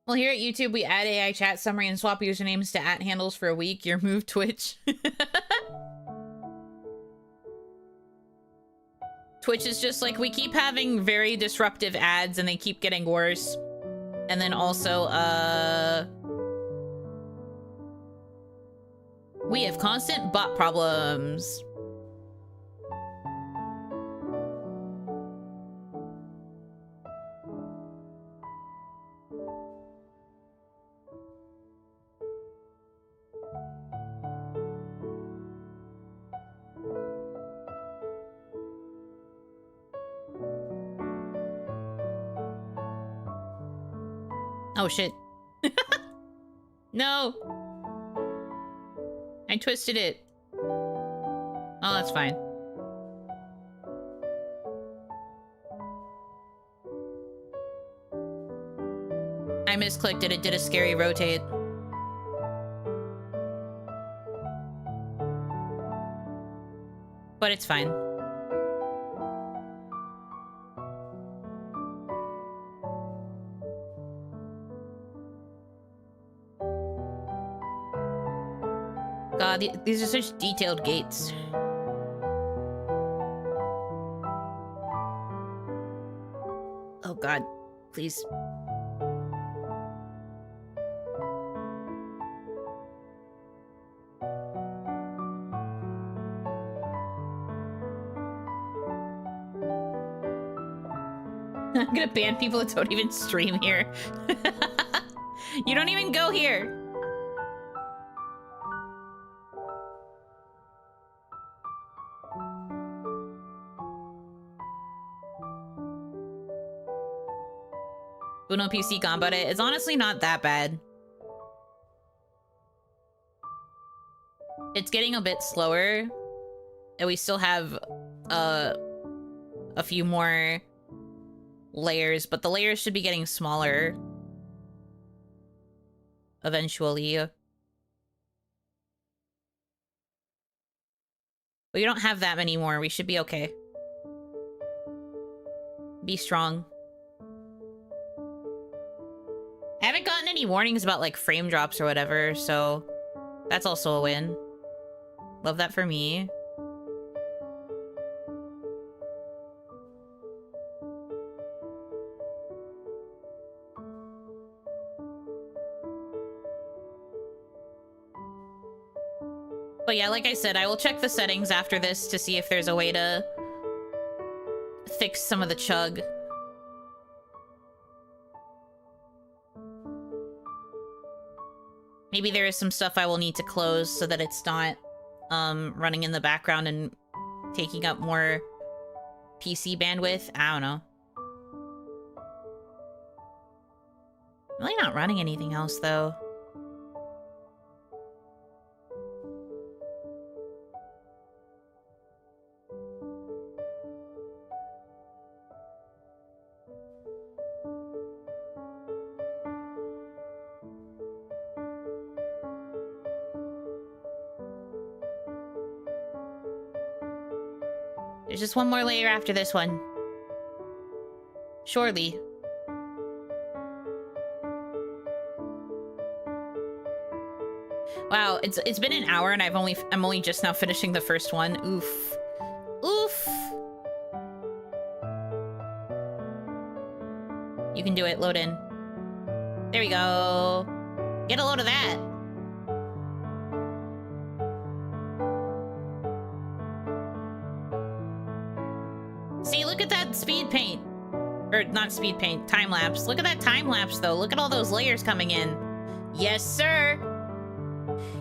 Well, here at YouTube, we add AI chat summary and swap usernames to @handles for a week. Your move, Twitch. Twitch is just like, we keep having very disruptive ads and they keep getting worse. And then also, we have constant bot problems. Oh, shit. No. I twisted it. Oh, that's fine. I misclicked it. It did a scary rotate. But it's fine. God, these are such detailed gates. Oh God, please. I'm gonna ban people that don't even stream here. You don't even go here. Uno PC Gambare. It's honestly not that bad. It's getting a bit slower. And we still have a few more layers, but the layers should be getting smaller eventually. But you don't have that many more. We should be okay. Be strong. I haven't gotten any warnings about like frame drops or whatever, so that's also a win. Love that for me. But yeah, like I said, I will check the settings after this to see if there's a way to fix some of the chug. Maybe there is some stuff I will need to close so that it's not running in the background and taking up more PC bandwidth. I don't know. Really not running anything else though. There's just one more layer after this one. Surely. Wow, it's been an hour and I'm only just now finishing the first one. Oof. Oof. You can do it, load in. There we go. Get a load of that. See, look at that speed paint. Or not speed paint, time lapse. Look at that time lapse though. Look at all those layers coming in. Yes, sir.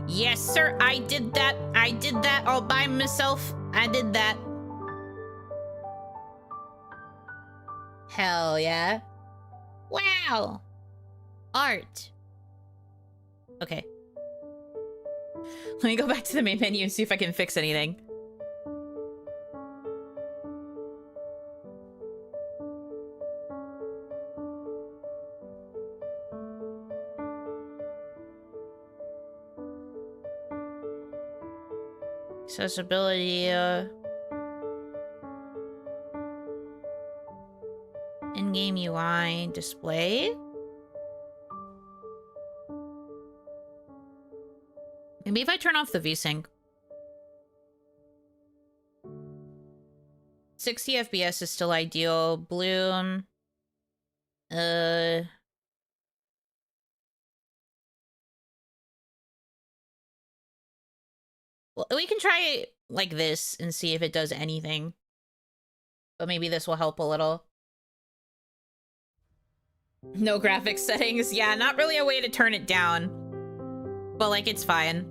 Yes, sir. I did that. I did that all by myself. I did that. Hell yeah. Wow. Art. Okay. Let me go back to the main menu and see if I can fix anything. Accessibility, in-game UI display. Maybe if I turn off the VSync. 60 FPS is still ideal. Bloom. Well, we can try it like this and see if it does anything. But maybe this will help a little. No graphics settings. Yeah, not really a way to turn it down. But, like, it's fine.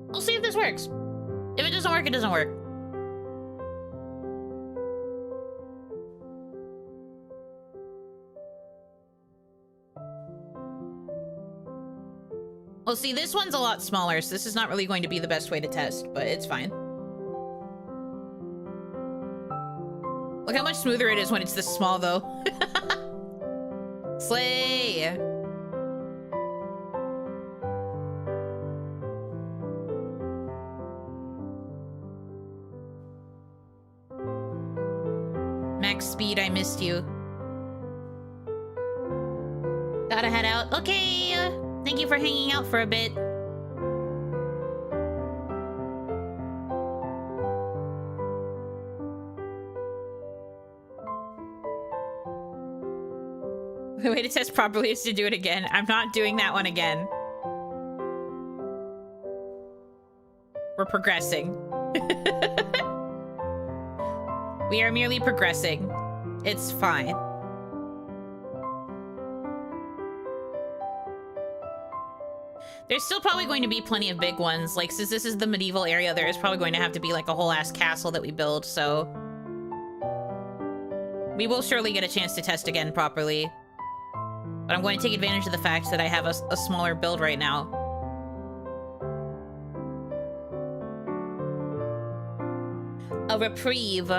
We'll see if this works. If it doesn't work, it doesn't work. Well, see, this one's a lot smaller, so this is not really going to be the best way to test, but it's fine. Look how much smoother it is when it's this small, though. Slay! Max speed, I missed you. Gotta head out. Okay! Thank you for hanging out for a bit. The way to test properly is to do it again. I'm not doing that one again. We're progressing. We are merely progressing. It's fine. There's still probably going to be plenty of big ones. Like, since this is the medieval area, there is probably going to have to be, like, a whole-ass castle that we build, so... we will surely get a chance to test again properly. But I'm going to take advantage of the fact that I have a smaller build right now. A reprieve.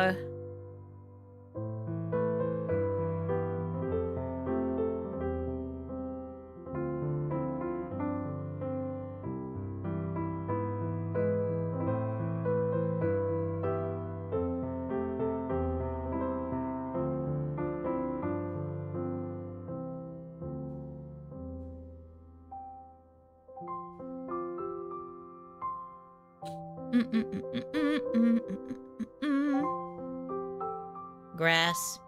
Grass.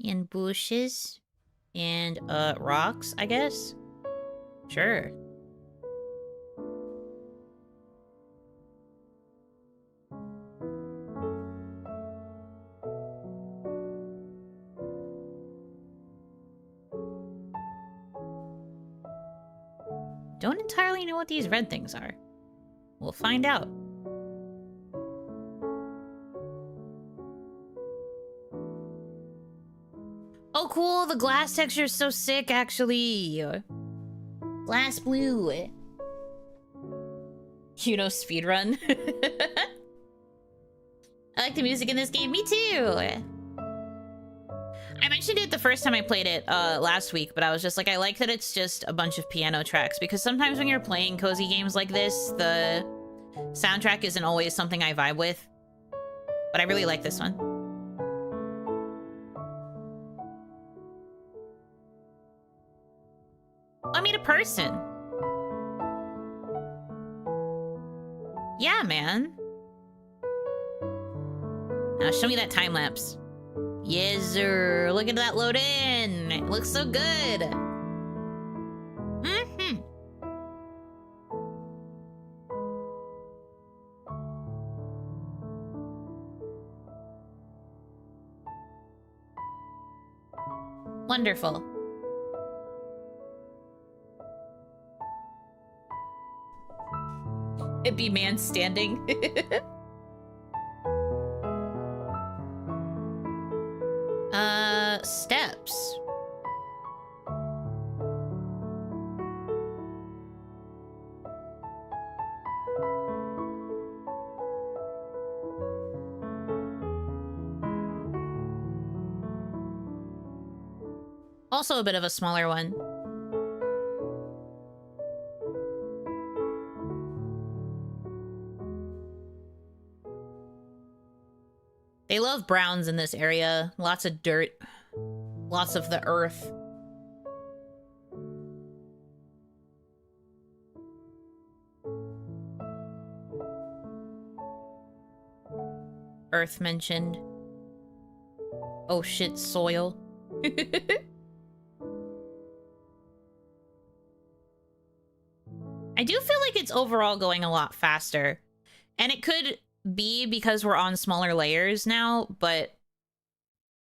And bushes. And, rocks, I guess? Sure. Don't entirely know what these red things are. We'll find out. Oh, cool! The glass texture is so sick, actually! Glass blue. Yuno speedrun. I like the music in this game. Me too! I mentioned it the first time I played it last week, but I was just like, I like that it's just a bunch of piano tracks, because sometimes when you're playing cozy games like this, the soundtrack isn't always something I vibe with. But I really like this one. I mean, a person. Yeah, man. Now show me that time lapse. Yes, sir. Look at that load in. It looks so good. Mm-hmm. Wonderful. It'd be man standing. Steps. Also a bit of a smaller one. They love browns in this area. Lots of dirt. Lots of the earth. Earth mentioned. Oh shit, soil. I do feel like it's overall going a lot faster. And it could be because we're on smaller layers now, but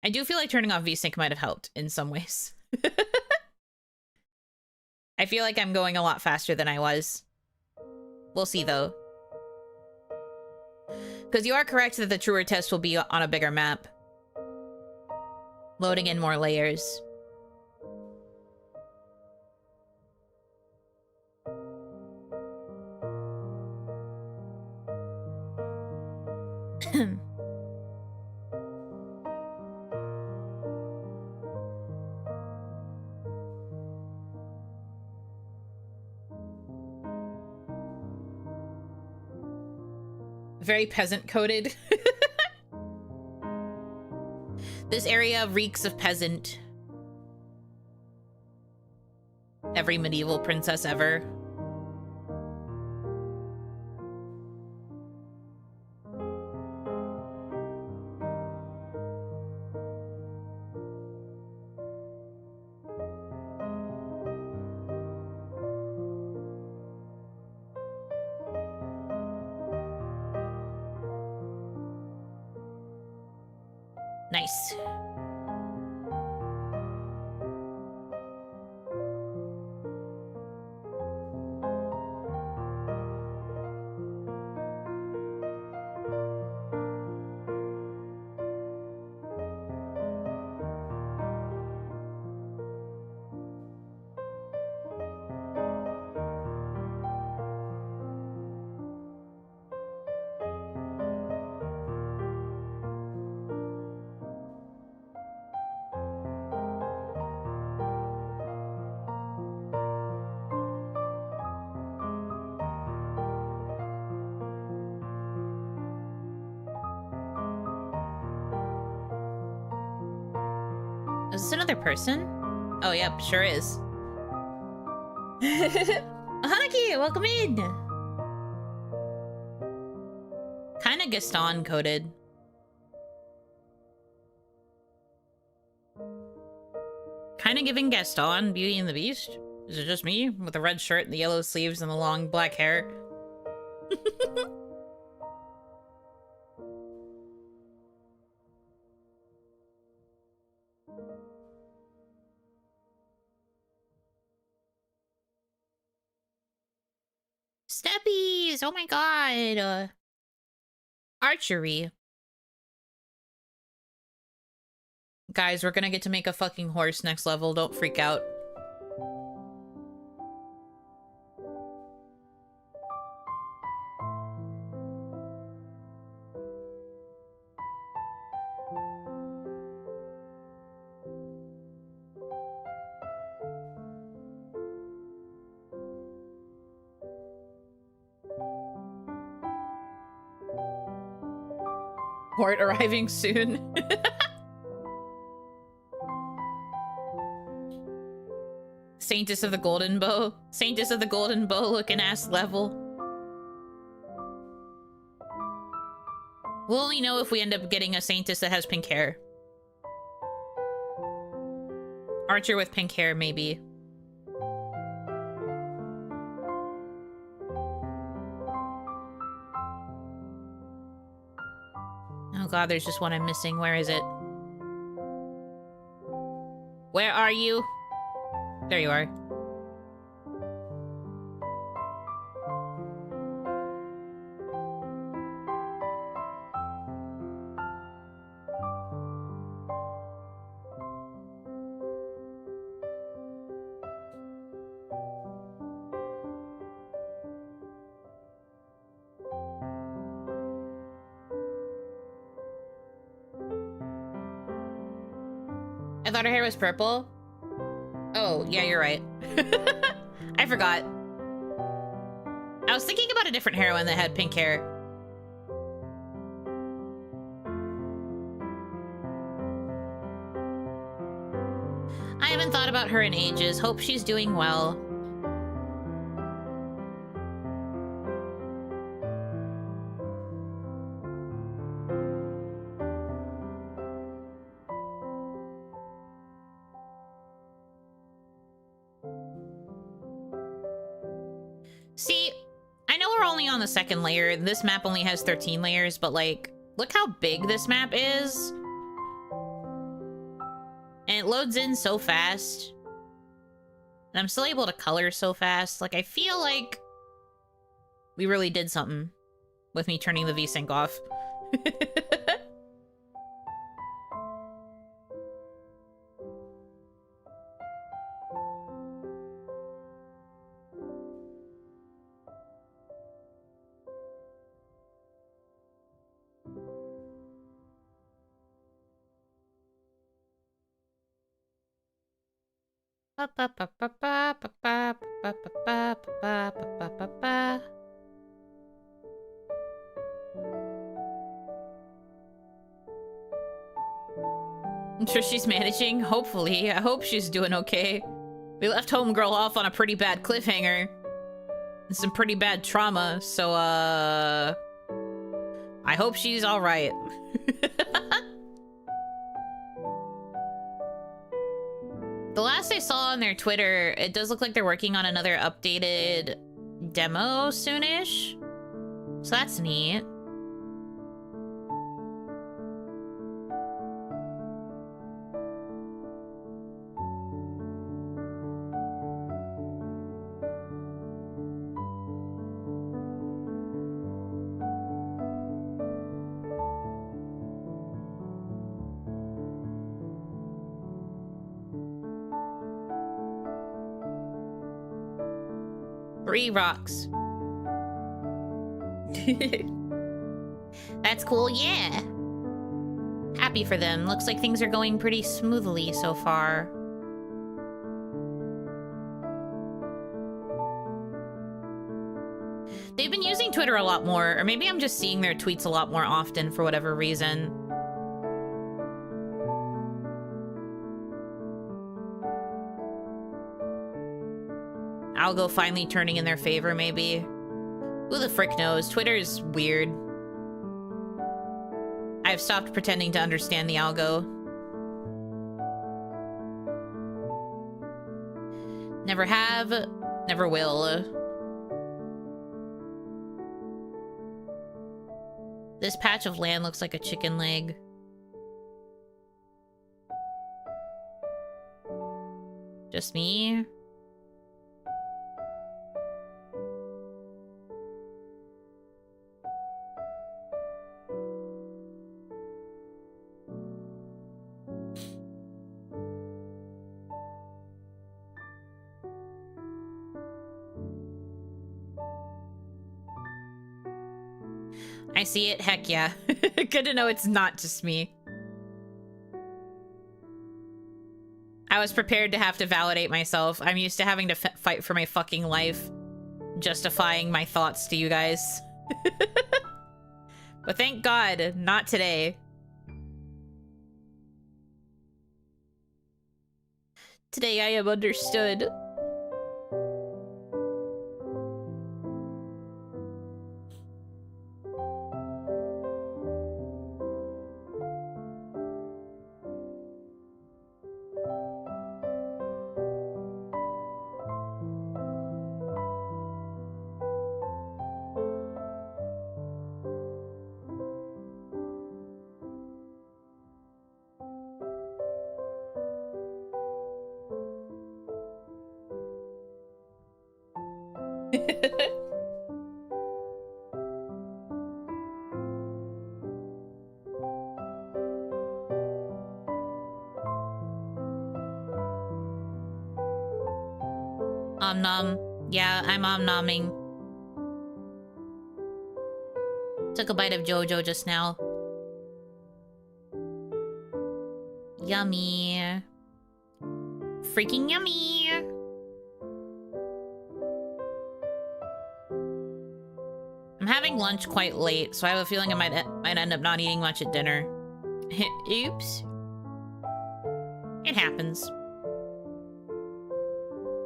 I do feel like turning off VSync might have helped in some ways. I feel like I'm going a lot faster than I was. We'll see, though. Because you are correct that the truer test will be on a bigger map. Loading in more layers. Very peasant coded. This area reeks of peasant. Every medieval princess ever. Nice. Is this another person? Oh, yep, sure is. Hanaki, welcome in! Kinda Gaston coded. Kinda giving Gaston Beauty and the Beast? Is it just me? With the red shirt and the yellow sleeves and the long black hair? Steppies! Oh my god! Archery. Guys, we're gonna get to make a fucking horse next level. Don't freak out. Hort arriving soon. Saintess of the Golden Bow. Saintess of the Golden Bow looking ass level. We'll only know if we end up getting a Saintess that has pink hair. Archer with pink hair, maybe. Oh god, there's just one I'm missing. Where is it? Where are you? There you are. I thought her hair was purple. Oh, yeah, you're right. I forgot. I was thinking about a different heroine that had pink hair. I haven't thought about her in ages. Hope she's doing well. See, I know we're only on the second layer. This map only has 13 layers, but like, look how big this map is. And it loads in so fast. And I'm still able to color so fast. Like, I feel like we really did something with me turning the VSync off. I'm sure she's managing. Hopefully. I hope she's doing okay. We left Homegirl off on a pretty bad cliffhanger. And some pretty bad trauma, so, I hope she's alright. The last I saw on their Twitter, it does look like they're working on another updated demo soonish. So that's neat. 3 rocks. That's cool, yeah. Happy for them. Looks like things are going pretty smoothly so far. They've been using Twitter a lot more, or maybe I'm just seeing their tweets a lot more often for whatever reason. Algo finally turning in their favor, maybe. Who the frick knows? Twitter's weird. I've stopped pretending to understand the algo. Never have, never will. This patch of land looks like a chicken leg. Just me? I see it. Heck yeah. Good to know it's not just me. I was prepared to have to validate myself. I'm used to having to fight for my fucking life, justifying my thoughts to you guys. But thank God, not today. Today I am understood. Nom. Yeah, I'm nomming. Took a bite of Jojo just now. Yummy. Freaking yummy. I'm having lunch quite late, so I have a feeling I might end up not eating much at dinner. Oops. It happens.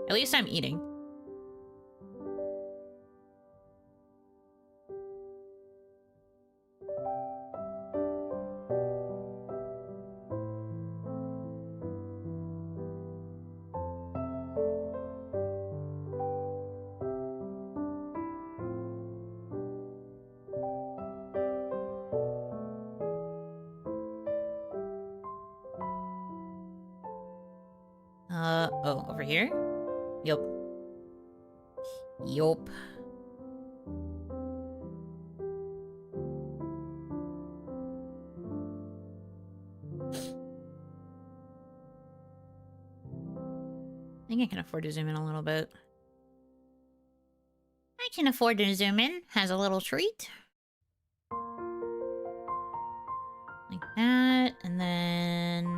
At least I'm eating. Oh, over here? Yup. Yup. I think I can afford to zoom in a little bit. I can afford to zoom in. Has a little treat. Like that, and then...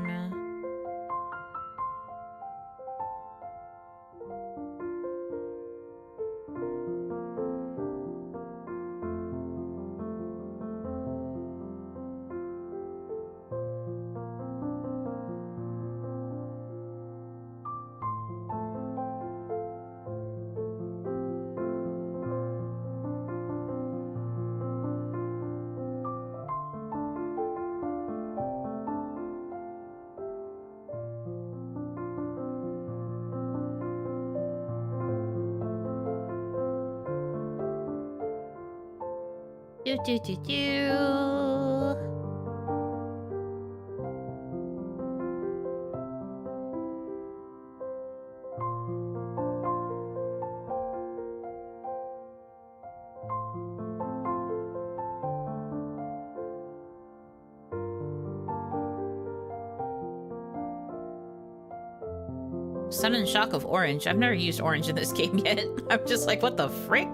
Sudden shock of orange. I've never used orange in this game yet. I'm just like, what the frick?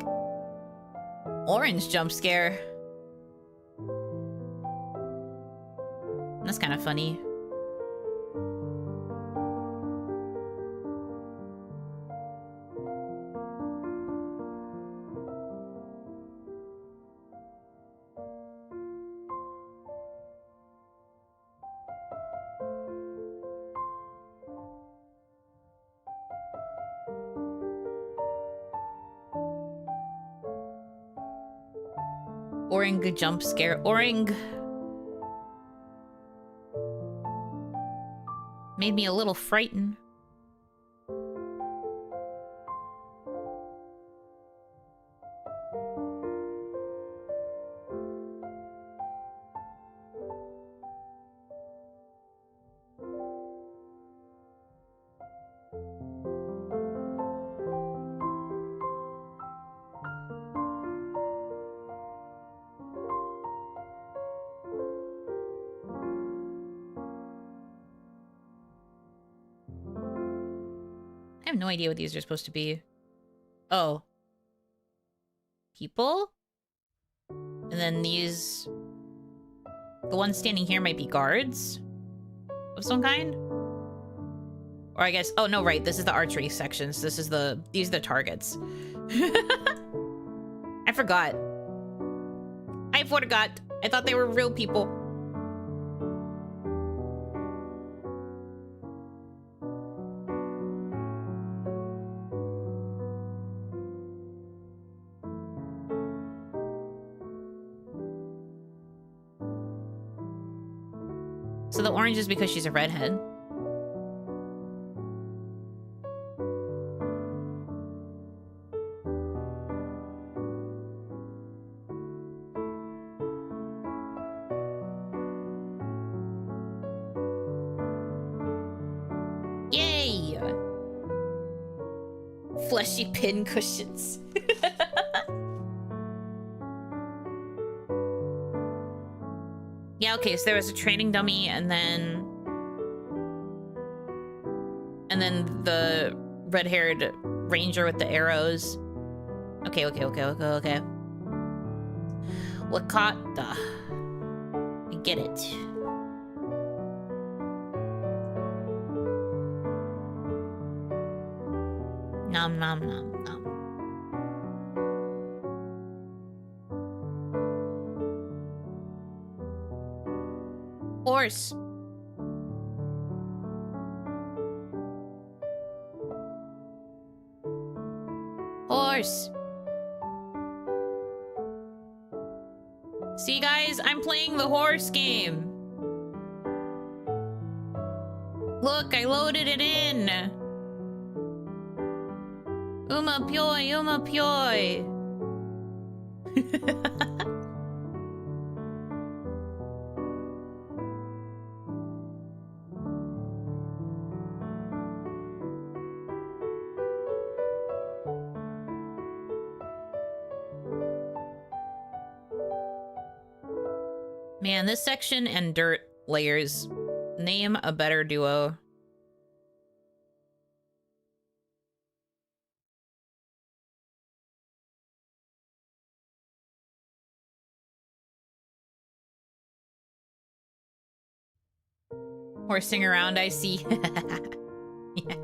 Orange jump scare. That's kind of funny. Oring jump scare. Oring made me a little frightened. I have no idea what these are supposed to be. Oh. People? And then these... The ones standing here might be guards? Of some kind? Or I guess... Oh, no, right. This is the archery sections. This is the... These are the targets. I forgot. I forgot. I thought they were real people. So the orange is because she's a redhead. Yay! Fleshy pin cushions. Yeah, okay, so there was a training dummy and then the red-haired ranger with the arrows. Okay. Wakata. I get it. Nom nom nom nom. Horse. Horse. See, guys, I'm playing the horse game. Look, I loaded it in. Uma Pyoy. Man, this section and dirt layers. Name a better duo. Horsing around, I see. Yeah.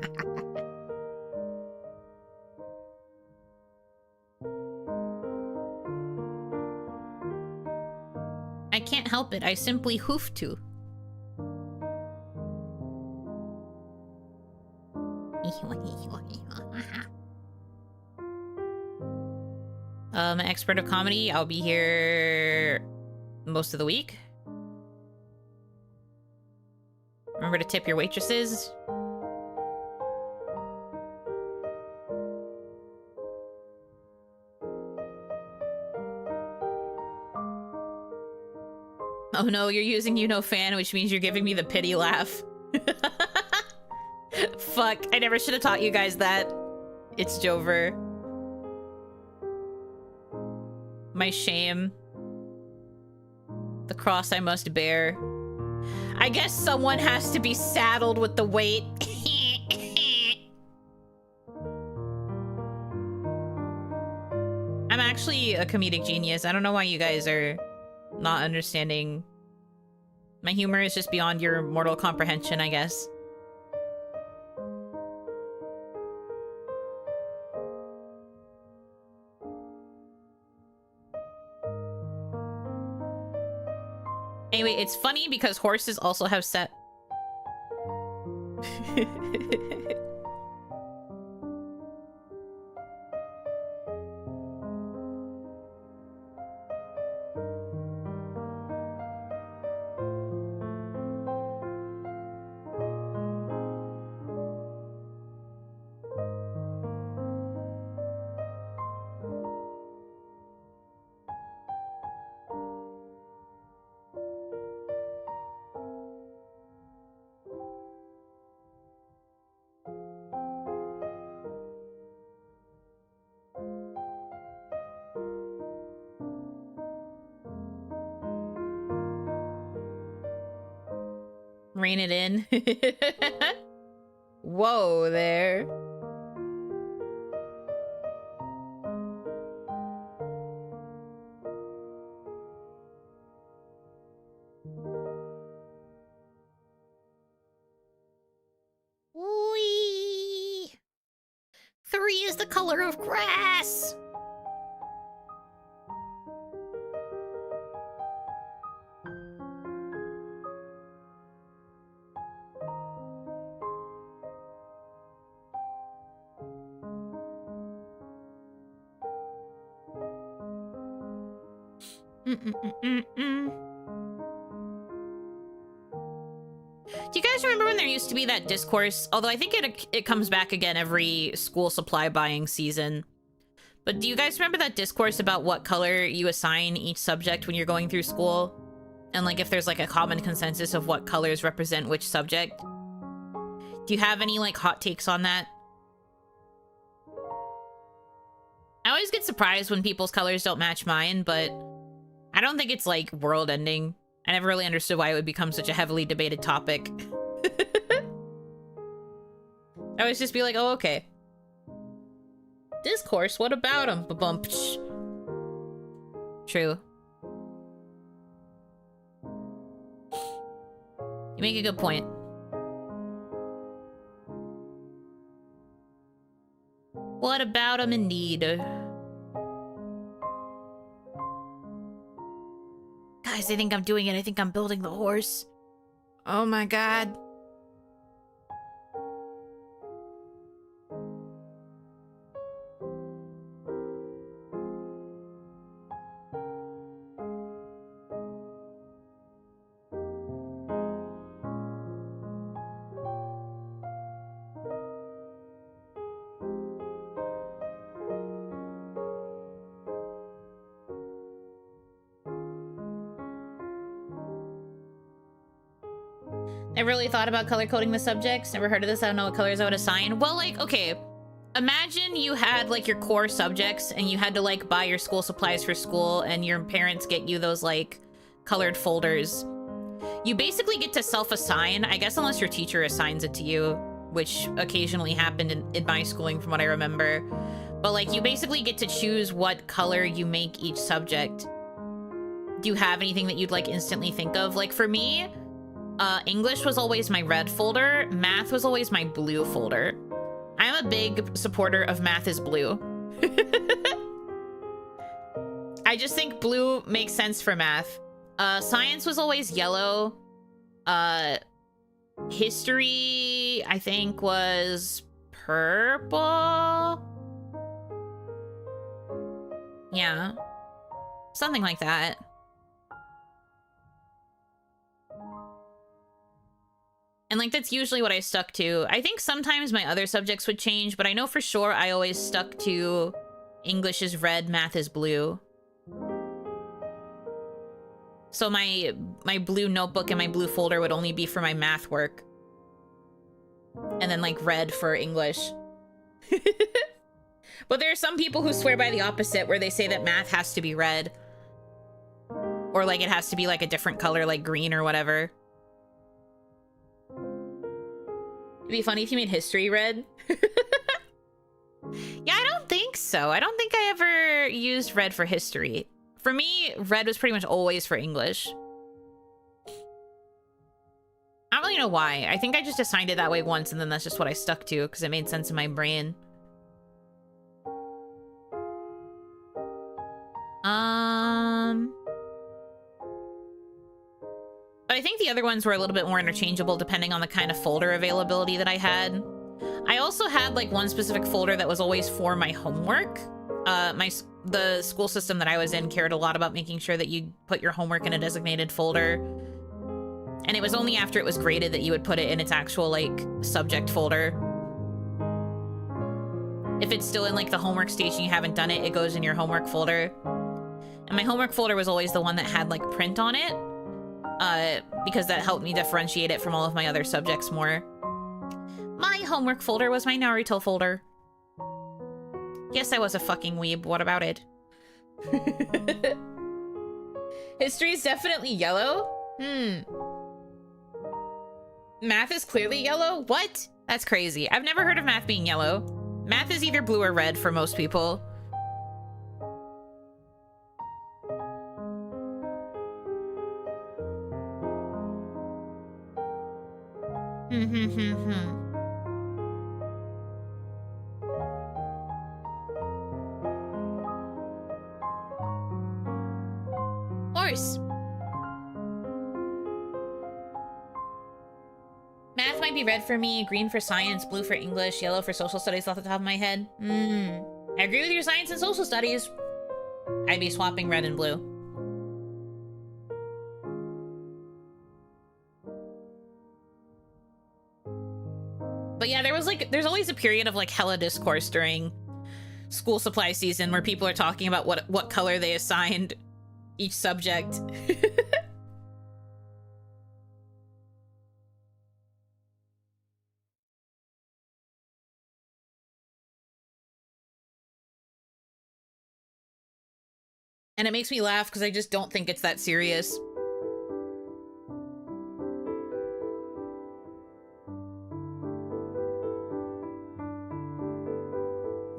I can't help it. I simply hoof to. Expert of comedy. I'll be here most of the week. Remember to tip your waitresses. Oh no, you're using Yuno fan, which means you're giving me the pity laugh. Fuck, I never should have taught you guys that. It's Jover. My shame. The cross I must bear. I guess someone has to be saddled with the weight. actually a comedic genius. I don't know why you guys are not understanding. My humor is just beyond your mortal comprehension, I guess. Anyway, it's funny because horses also have set. Rein it in. Whoa there. Whee! 3 is the color of grass. Do you guys remember when there used to be that discourse? Although I think it comes back again every school supply buying season. But do you guys remember that discourse about what color you assign each subject when you're going through school? And like if there's like a common consensus of what colors represent which subject? Do you have any like hot takes on that? I always get surprised when people's colors don't match mine, but I don't think it's like world ending. I never really understood why it would become such a heavily debated topic. I always just be like, oh, okay. Discourse, what about him? Ba-bump. True. You make a good point. What about him indeed? Guys, I think I'm doing it. I think I'm building the horse. Oh my god. I really thought about color coding the subjects. Never heard of this. I don't know what colors I would assign. Well, like, okay. Imagine you had, like, your core subjects and you had to, like, buy your school supplies for school and your parents get you those, like, colored folders. You basically get to self-assign, I guess unless your teacher assigns it to you, which occasionally happened in my schooling from what I remember. But, like, you basically get to choose what color you make each subject. Do you have anything that you'd, like, instantly think of? Like, for me... English was always my red folder. Math was always my blue folder. I'm a big supporter of math is blue. I just think blue makes sense for math. Science was always yellow. History, I think, was purple. Yeah. Something like that. And, like, that's usually what I stuck to. I think sometimes my other subjects would change, but I know for sure I always stuck to English is red, math is blue. So my blue notebook and my blue folder would only be for my math work. And then, like, red for English. But there are some people who swear by the opposite, where they say that math has to be red. Or, like, it has to be, like, a different color, like green or whatever. It'd be funny if you made history red. Yeah, I don't think so. I don't think I ever used red for history. For me, red was pretty much always for English. I don't really know why. I think I just assigned it that way once, and then that's just what I stuck to, because it made sense in my brain. But I think the other ones were a little bit more interchangeable depending on the kind of folder availability that I had. I also had like one specific folder that was always for my homework. The school system that I was in cared a lot about making sure that you put your homework in a designated folder. And it was only after it was graded that you would put it in its actual like subject folder. If it's still in like the homework station, you haven't done it, it goes in your homework folder. And my homework folder was always the one that had like print on it. Because that helped me differentiate it from all of my other subjects more. My homework folder was my Naruto folder. Yes, I was a fucking weeb. What about it? History is definitely yellow. Math is clearly yellow? What? That's crazy. I've never heard of math being yellow. Math is either blue or red for most people. Horse. Math might be red for me, green for science, blue for English, yellow for social studies off the top of my head. I agree with your science and social studies. I'd be swapping red and blue. But yeah, there's always a period of like hella discourse during school supply season where people are talking about what color they assigned each subject. And it makes me laugh because I just don't think it's that serious.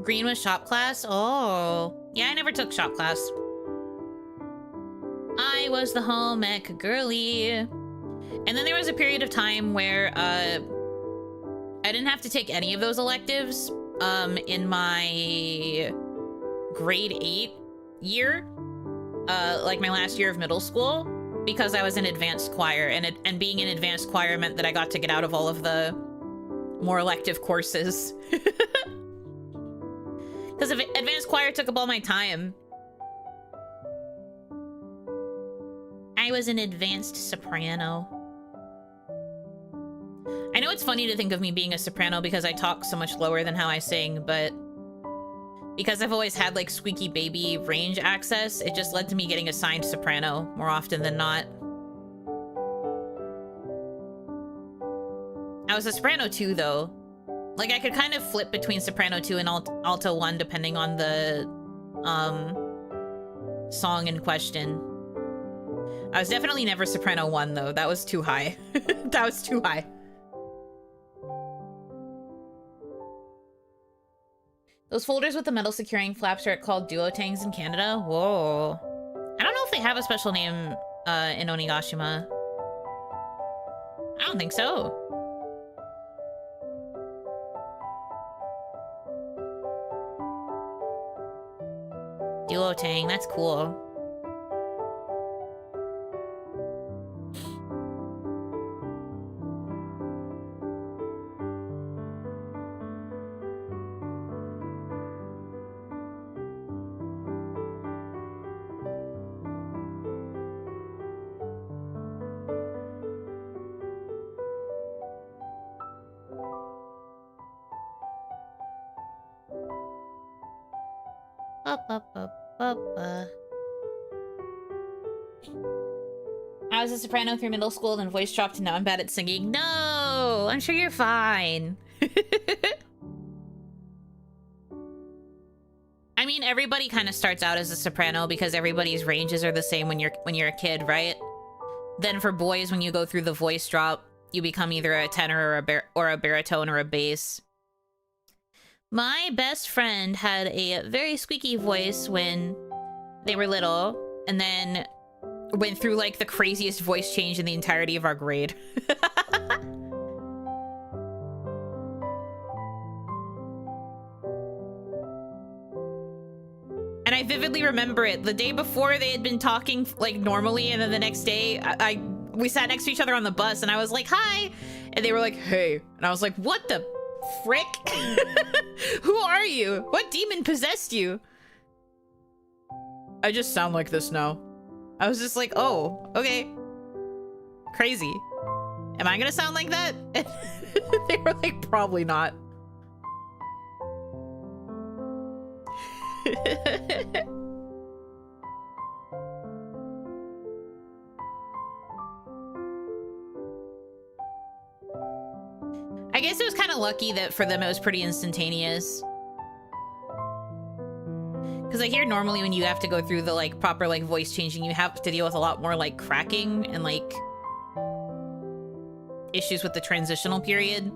Green was shop class? Oh. Yeah, I never took shop class. I was the home ec girly. And then there was a period of time where I didn't have to take any of those electives in my grade 8 year. Like my last year of middle school, because I was in advanced choir, and being in advanced choir meant that I got to get out of all of the more elective courses. Because advanced choir took up all my time. I was an advanced soprano. I know it's funny to think of me being a soprano because I talk so much lower than how I sing, but because I've always had like squeaky baby range access, it just led to me getting assigned soprano more often than not. I was a soprano 2 though. Like I could kind of flip between soprano 2 and alto 1 depending on the song in question. I was definitely never soprano 1 though. That was too high. That was too high. Those folders with the metal securing flaps are called duotangs in Canada? Whoa. I don't know if they have a special name in Onigashima. I don't think so. Duotang, that's cool. I was a soprano through middle school, then voice dropped, and now I'm bad at singing. No, I'm sure you're fine. I mean, everybody kind of starts out as a soprano because everybody's ranges are the same when you're a kid, right? Then for boys, when you go through the voice drop, you become either a tenor or a baritone or a bass. My best friend had a very squeaky voice when they were little, and then went through like the craziest voice change in the entirety of our grade. And I vividly remember it. The day before, they had been talking like normally, and then the next day, we sat next to each other on the bus, and I was like, "Hi," and they were like, "Hey," and I was like, "What the frick? Who are you? What demon possessed you?" I just sound like this now. I was just like, "Oh, okay, crazy. Am I gonna sound like that?" They were like, "Probably not." I guess it was kind of lucky that for them it was pretty instantaneous. Because I hear normally when you have to go through the like proper like voice changing, you have to deal with a lot more like cracking and like issues with the transitional period.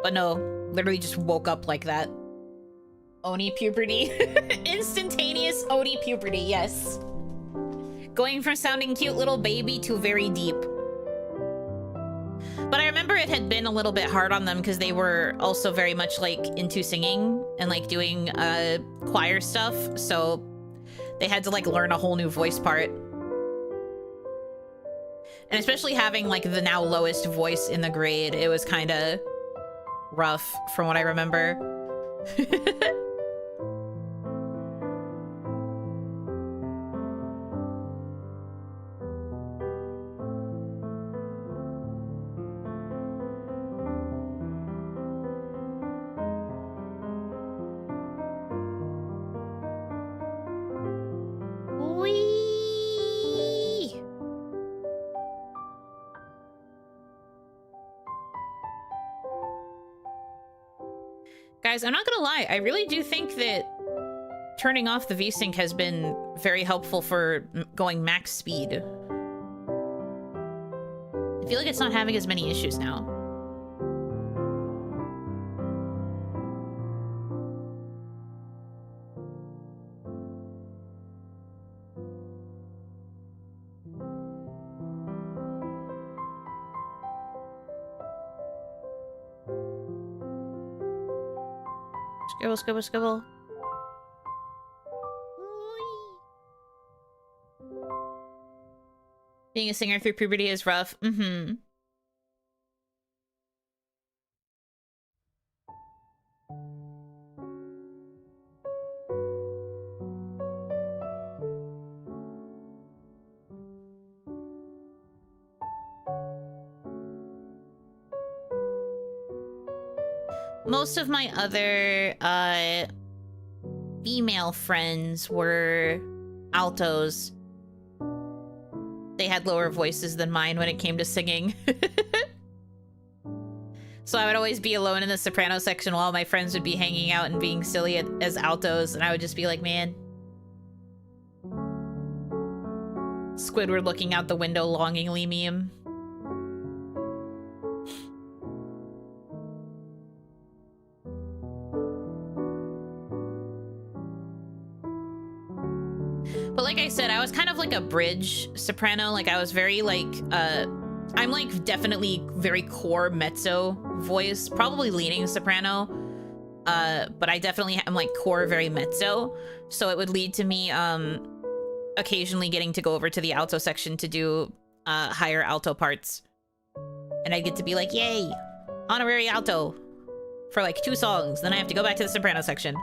But no, literally just woke up like that. Oni puberty. Instantaneous Oni puberty, yes. Going from sounding cute little baby to very deep. But I remember it had been a little bit hard on them because they were also very much like into singing and like doing choir stuff. So they had to like learn a whole new voice part. And especially having like the now lowest voice in the grade, it was kind of rough from what I remember. Guys, I'm not gonna lie, I really do think that turning off the VSync has been very helpful for going max speed. I feel like it's not having as many issues now. Scribble, scribble, scribble. Being a singer through puberty is rough. Mm-hmm. Most of my other female friends were altos. They had lower voices than mine when it came to singing. So I would always be alone in the soprano section while my friends would be hanging out and being silly as altos, and I would just be like, man. Squidward looking out the window longingly meme. But like I said, I was kind of like a bridge soprano. Like I was very like, I'm like definitely very core mezzo voice, probably leaning soprano. But I definitely am like core very mezzo. So it would lead to me occasionally getting to go over to the alto section to do higher alto parts. And I get to be like, yay, honorary alto for like 2 songs. Then I have to go back to the soprano section.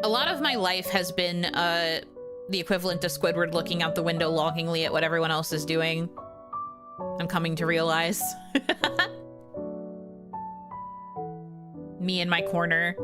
A lot of my life has been the equivalent to Squidward looking out the window longingly at what everyone else is doing. I'm coming to realize. Me in my corner.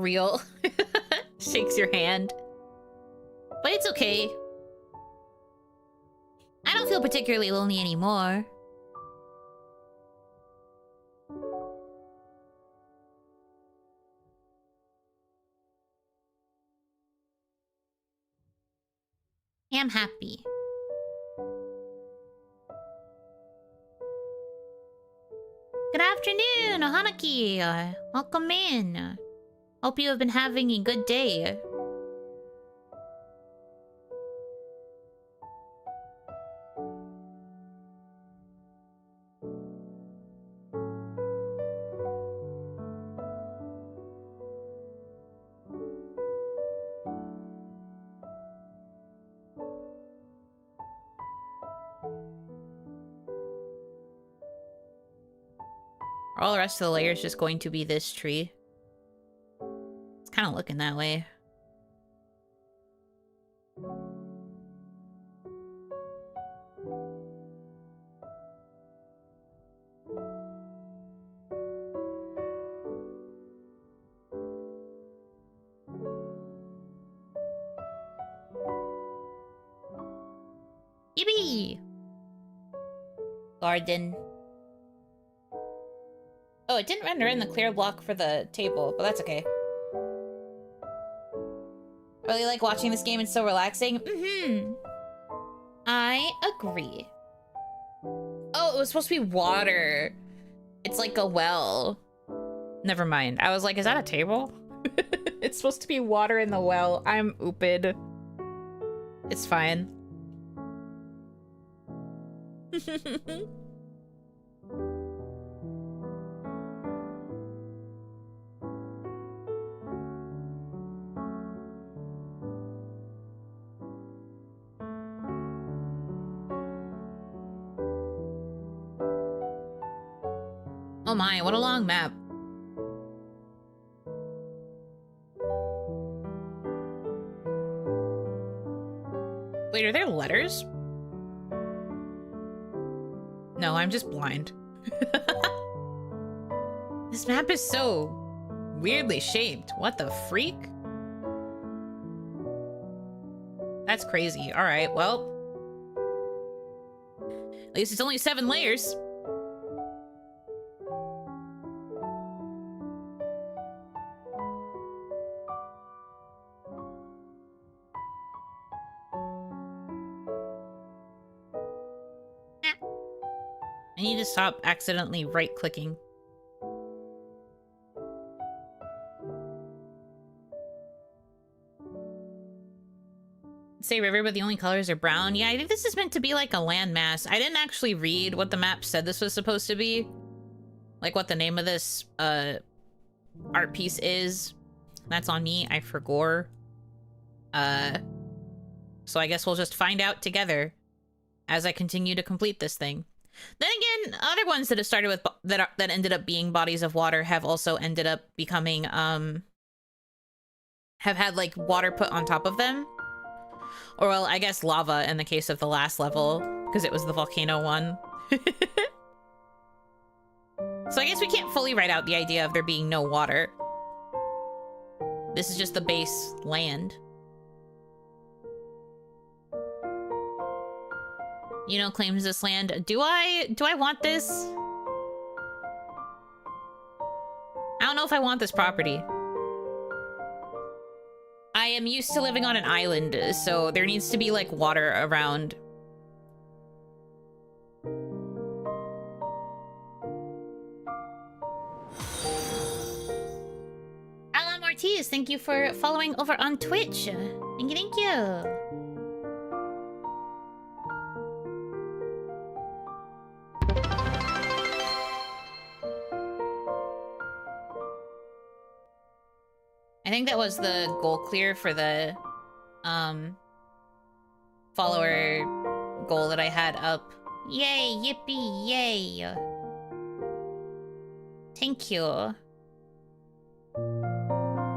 real. Shakes your hand. But it's okay. I don't feel particularly lonely anymore. I'm happy. Good afternoon, Hanaki. Welcome in. Hope you have been having a good day. Are all the rest of the layers just going to be this tree? It's kind of looking that way. Yippee! Garden. Oh, it didn't render in the clear block for the table, but that's okay. I really like watching this game. It's so relaxing. I agree. Oh, it was supposed to be water. It's like a well. Never mind. I was like, is that a table? It's supposed to be water in the well. I'm ooped. It's fine. Oh my, what a long map. Wait, are there letters? No, I'm just blind. This map is so weirdly shaped. What the freak? That's crazy. All right, well. At least it's only 7 layers. I need to stop accidentally right-clicking. Say river, but the only colors are brown. Yeah, I think this is meant to be like a landmass. I didn't actually read what the map said this was supposed to be. Like what the name of this art piece is. That's on me. I forgot. So I guess we'll just find out together as I continue to complete this thing. Then again, other ones that have started with that ended up being bodies of water have also ended up becoming have had like water put on top of them. Or well, I guess lava in the case of the last level, because it was the volcano one. So I guess we can't fully write out the idea of there being no water. This is just the base land. Yuno claims this land. Do I want this? I don't know if I want this property. I am used to living on an island, so there needs to be like water around. Alan Ortiz, thank you for following over on Twitch. Thank you, thank you. I think that was the goal clear for the follower goal that I had up. Yay, yippee, yay. Thank you.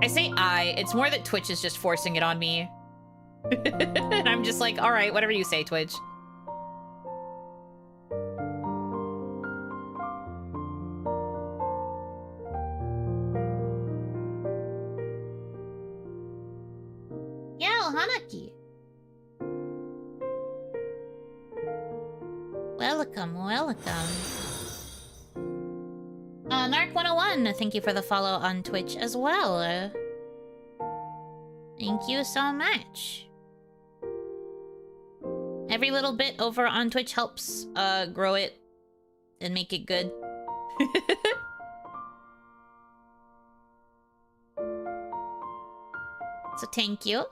I say it's more that Twitch is just forcing it on me. And I'm just like, all right, whatever you say, Twitch. Hanaki. Welcome, welcome. Narc101, thank you for the follow on Twitch as well. Thank you so much. Every little bit over on Twitch helps grow it and make it good. So thank you.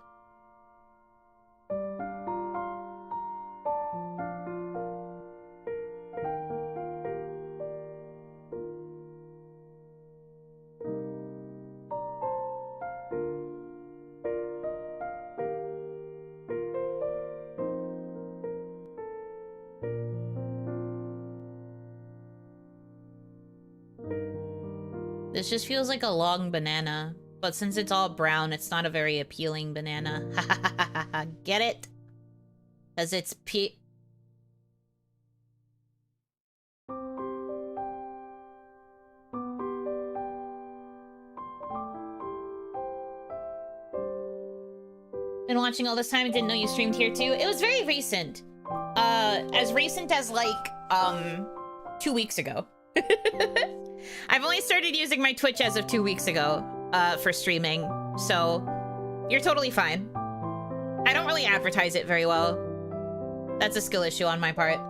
This just feels like a long banana. But since it's all brown, it's not a very appealing banana. Get it? Because it's Been watching all this time and didn't know you streamed here too. It was very recent. As recent as like, 2 weeks ago. I've only started using my Twitch as of 2 weeks ago, for streaming, so you're totally fine. I don't really advertise it very well. That's a skill issue on my part.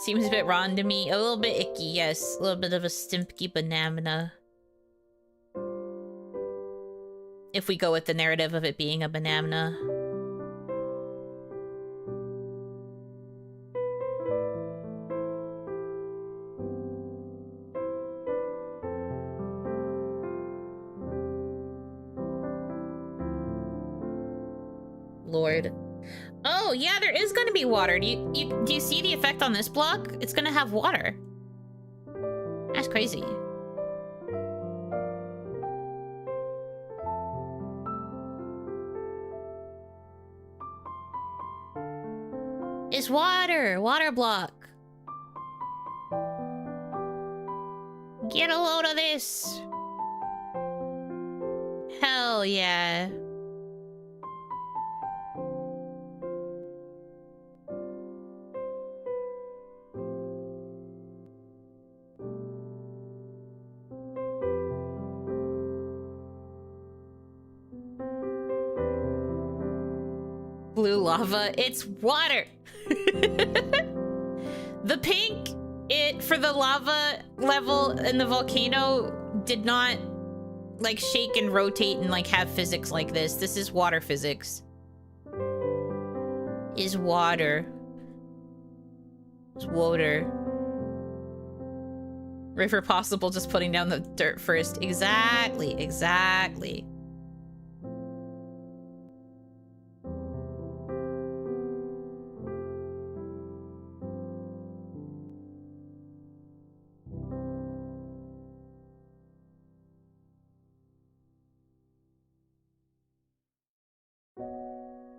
Seems a bit wrong to me. A little bit icky, yes. A little bit of a stimpy banana. If we go with the narrative of it being a banana. Lord. Oh, yeah, there is gonna be water. Do you see the effect on this block? It's gonna have water. That's crazy. It's water! Water block. Get a load of this. Hell yeah. Blue lava, it's water. The pink, for the lava level in the volcano did not like shake and rotate and like have physics like this. This is water physics. Is water. It's water. River possible, just putting down the dirt first. Exactly, exactly.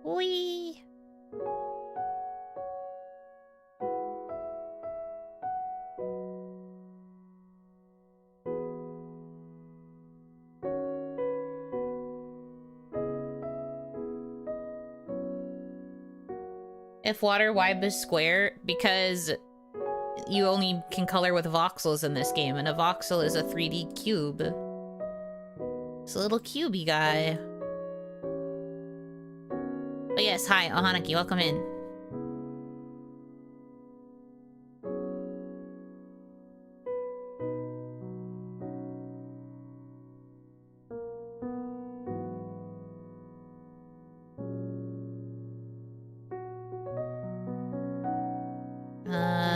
Whee! If water wipe is square, because you only can color with voxels in this game, and a voxel is a 3D cube. It's a little cubey guy. But yes, hi, Hanaki, welcome in.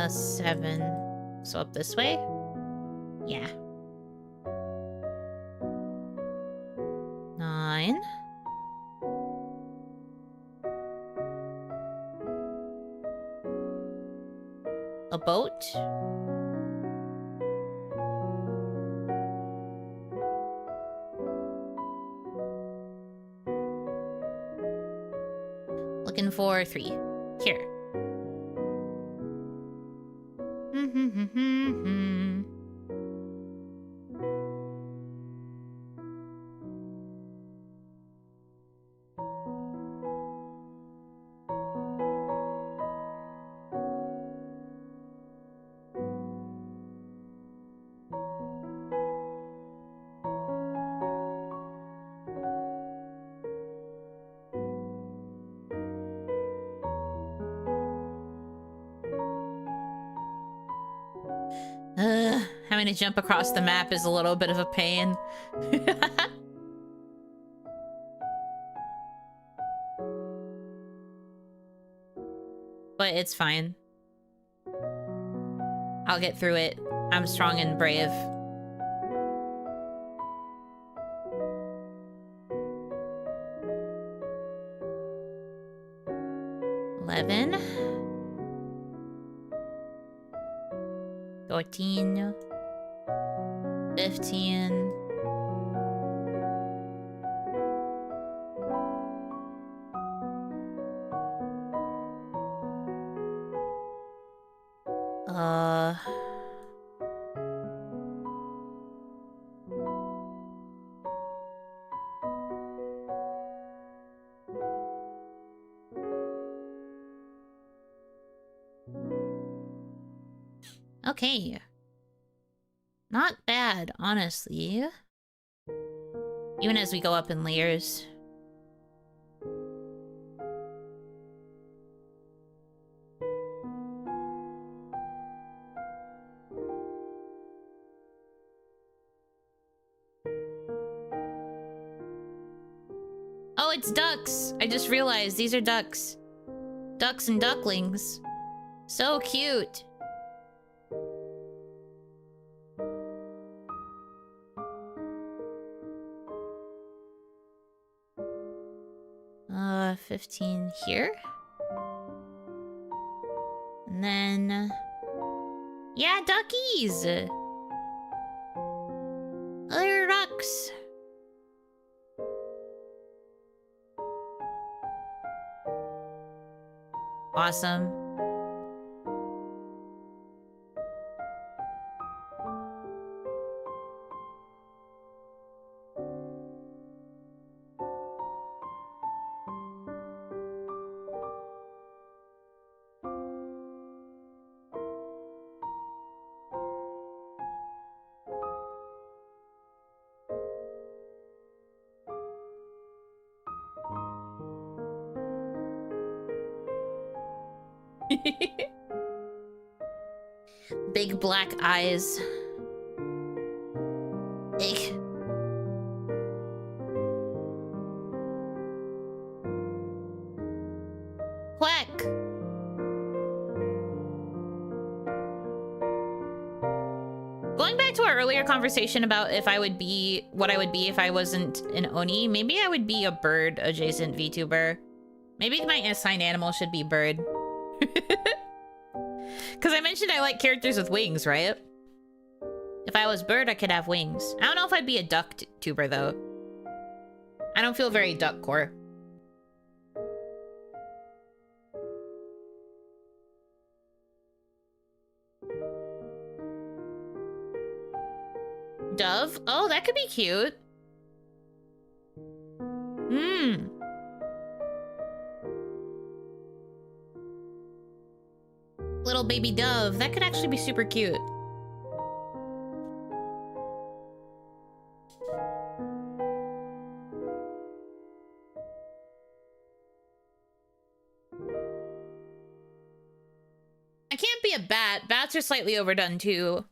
Seven. So up this way? Yeah. 9. A boat? or 3? Here. Having to jump across the map is a little bit of a pain. But it's fine. I'll get through it. I'm strong and brave. $11. 14. 15. Okay. Not bad, honestly. Even as we go up in layers. Oh, it's ducks! I just realized these are ducks. Ducks and ducklings. So cute. Uh, 15 here. And then... yeah, duckies! Other ducks. Awesome. Big black eyes. Eek. Quack. Going back to our earlier conversation about if I would be what I would be if I wasn't an Oni, maybe I would be a bird adjacent VTuber. Maybe my assigned animal should be bird. Because I mentioned I like characters with wings, right? If I was bird, I could have wings. I don't know if I'd be a duck tuber, though. I don't feel very duck core. Dove? Oh, that could be cute. Hmm. Little baby dove. That could actually be super cute. I can't be a bat. Bats are slightly overdone too.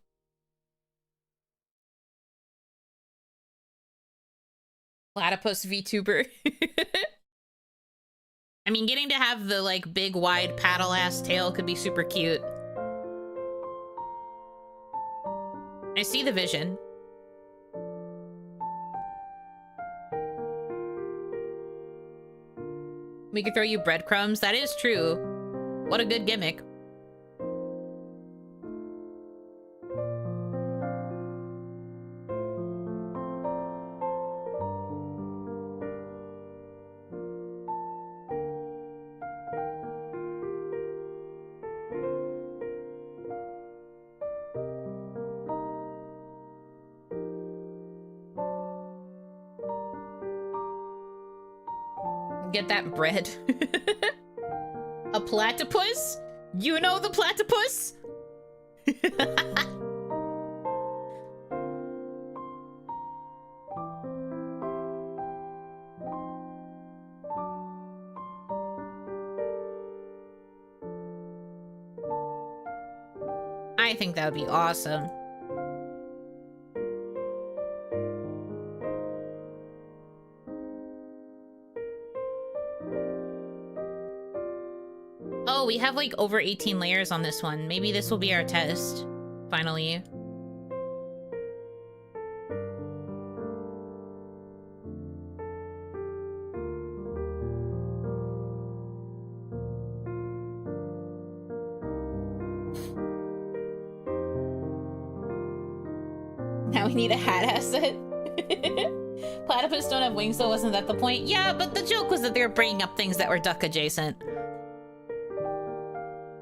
Platypus VTuber. I mean, getting to have the, like, big, wide, paddle-ass tail could be super cute. I see the vision. We could throw you breadcrumbs. That is true. What a good gimmick. Get that bread. A platypus? You know the platypus? I think that would be awesome. Oh, we have like over 18 layers on this one. Maybe this will be our test, finally. Now we need a hat asset. Platypus don't have wings, so wasn't that the point? Yeah, but the joke was that they were bringing up things that were duck adjacent.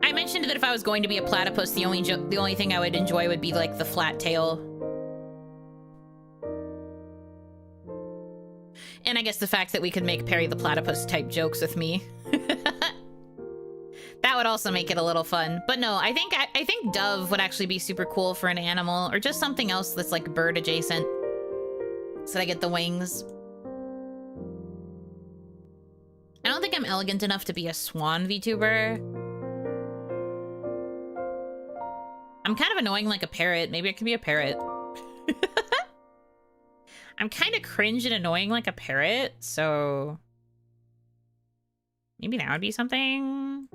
I mentioned that if I was going to be a platypus, the only thing I would enjoy would be like the flat tail. And I guess the fact that we could make Perry the Platypus type jokes with me. That would also make it a little fun. But no, I think dove would actually be super cool for an animal, or just something else that's like bird adjacent. So that I get the wings. I don't think I'm elegant enough to be a swan VTuber. I'm kind of annoying like a parrot. Maybe I could be a parrot. I'm kind of cringe and annoying like a parrot, so maybe that would be something.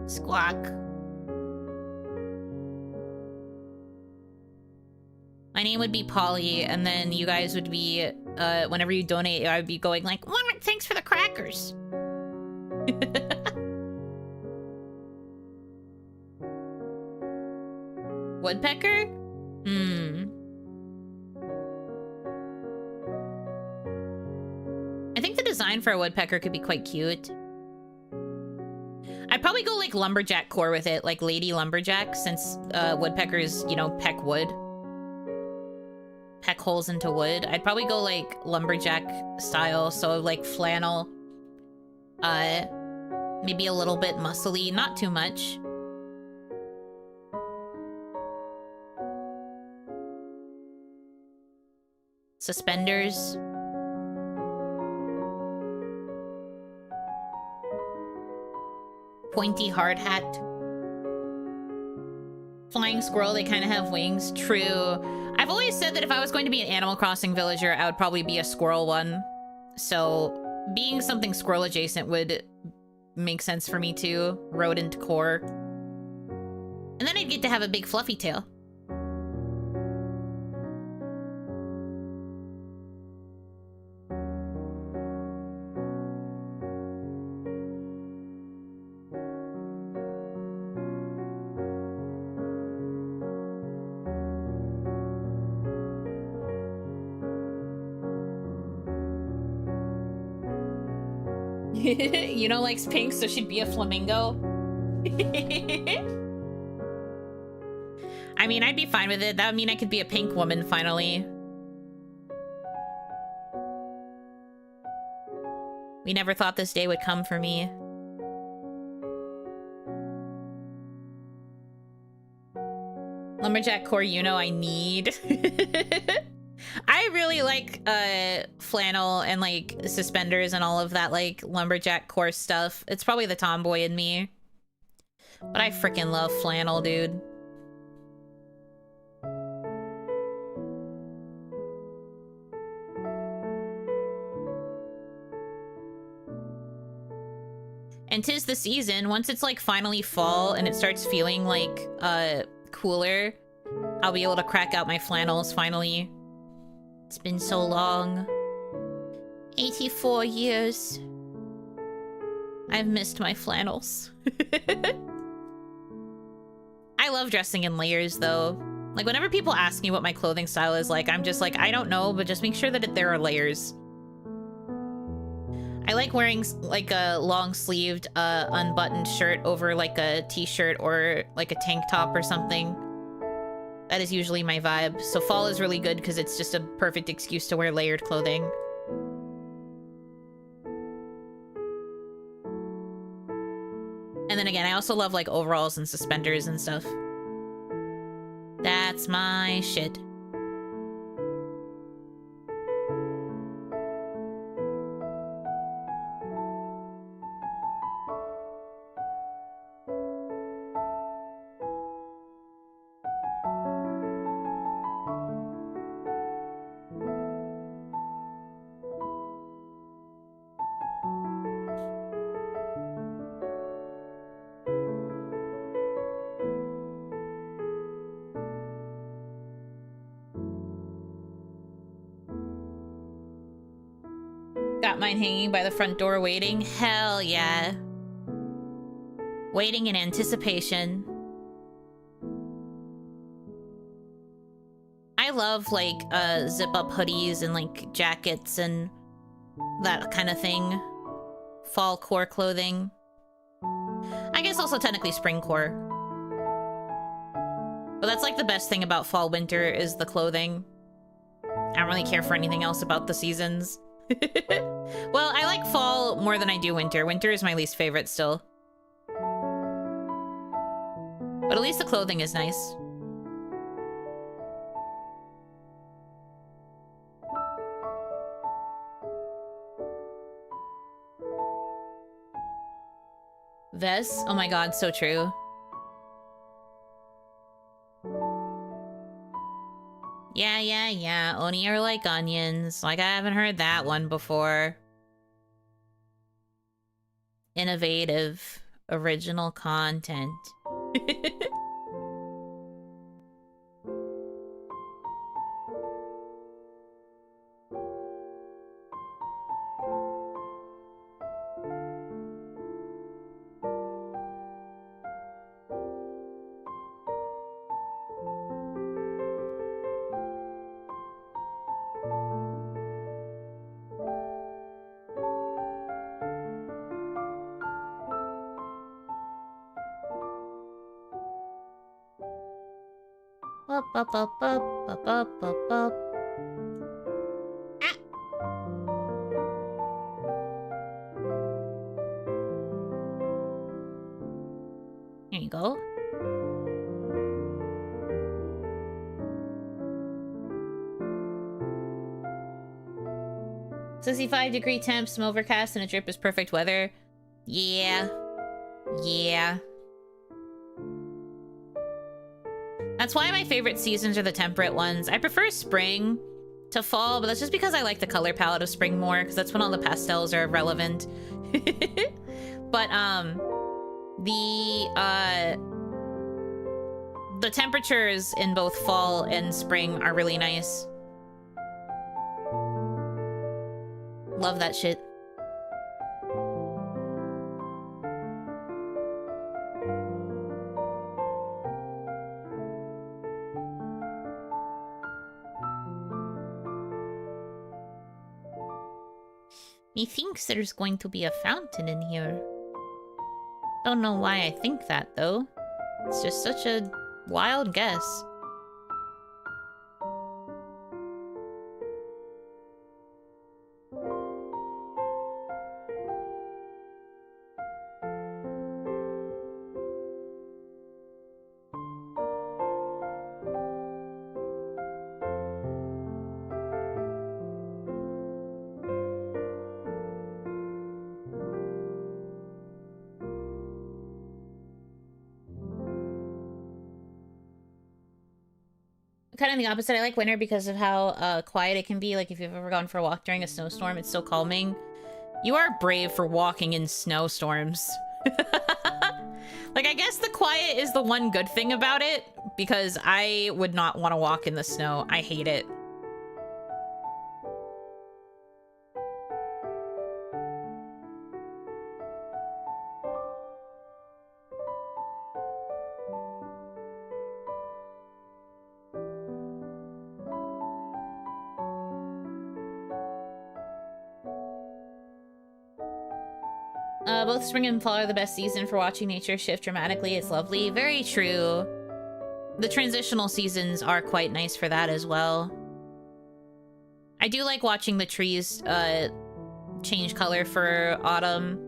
Squawk. My name would be Polly, and then you guys would be, whenever you donate, I would be going like, thanks for the crackers. Woodpecker? I think the design for a woodpecker could be quite cute. I'd probably go like lumberjack core with it, like lady lumberjack, since woodpeckers, you know, peck wood. Peck holes into wood. I'd probably go like lumberjack style, so like flannel. Maybe a little bit muscly, not too much. Suspenders. Pointy hard hat. Flying squirrel, they kind of have wings. True. I've always said that if I was going to be an Animal Crossing villager, I would probably be a squirrel one. So being something squirrel adjacent would make sense for me too. Rodent core. And then I'd get to have a big fluffy tail. Yuno likes pink, so she'd be a flamingo. I mean, I'd be fine with it. That would mean I could be a pink woman, finally. We never thought this day would come for me. Lumberjack core Yuno, I need. I really like flannel and like suspenders and all of that like lumberjack core stuff. It's probably the tomboy in me. But I freaking love flannel, dude. And 'tis the season. Once it's like finally fall and it starts feeling like cooler, I'll be able to crack out my flannels finally. It's been so long. 84 years. I've missed my flannels. I love dressing in layers, though. Like, whenever people ask me what my clothing style is like, I'm just like, I don't know, but just make sure that there are layers. I like wearing like a long-sleeved, unbuttoned shirt over like a t-shirt or like a tank top or something. That is usually my vibe. So fall is really good because it's just a perfect excuse to wear layered clothing. And then again, I also love like overalls and suspenders and stuff. That's my shit. Got mine hanging by the front door waiting. Hell yeah. Waiting in anticipation. I love like zip up hoodies and like jackets and that kind of thing. Fall core clothing. I guess also technically spring core. But that's like the best thing about fall winter is the clothing. I don't really care for anything else about the seasons. Well, I like fall more than I do winter. Winter is my least favorite still. But at least the clothing is nice. Vests? Oh my god, so true. Yeah. Oni are like onions. Like, I haven't heard that one before. Innovative. Original content. Ah. Here you go. "65-degree temps, some overcast, and a drip is perfect weather." Yeah. That's why my favorite seasons are the temperate ones. I prefer spring to fall, but that's just because I like the color palette of spring more, because that's when all the pastels are relevant. But, the temperatures in both fall and spring are really nice. Love that shit. Methinks there's going to be a fountain in here. Don't know why I think that, though. It's just such a wild guess. Kind of the opposite. I like winter because of how quiet it can be. Like, if you've ever gone for a walk during a snowstorm, it's so calming. You are brave for walking in snowstorms. Like, I guess the quiet is the one good thing about it, because I would not want to walk in the snow. I hate it. Both spring and fall are the best season for watching nature shift dramatically. It's lovely. Very true. The transitional seasons are quite nice for that as well. I do like watching the trees change color for autumn.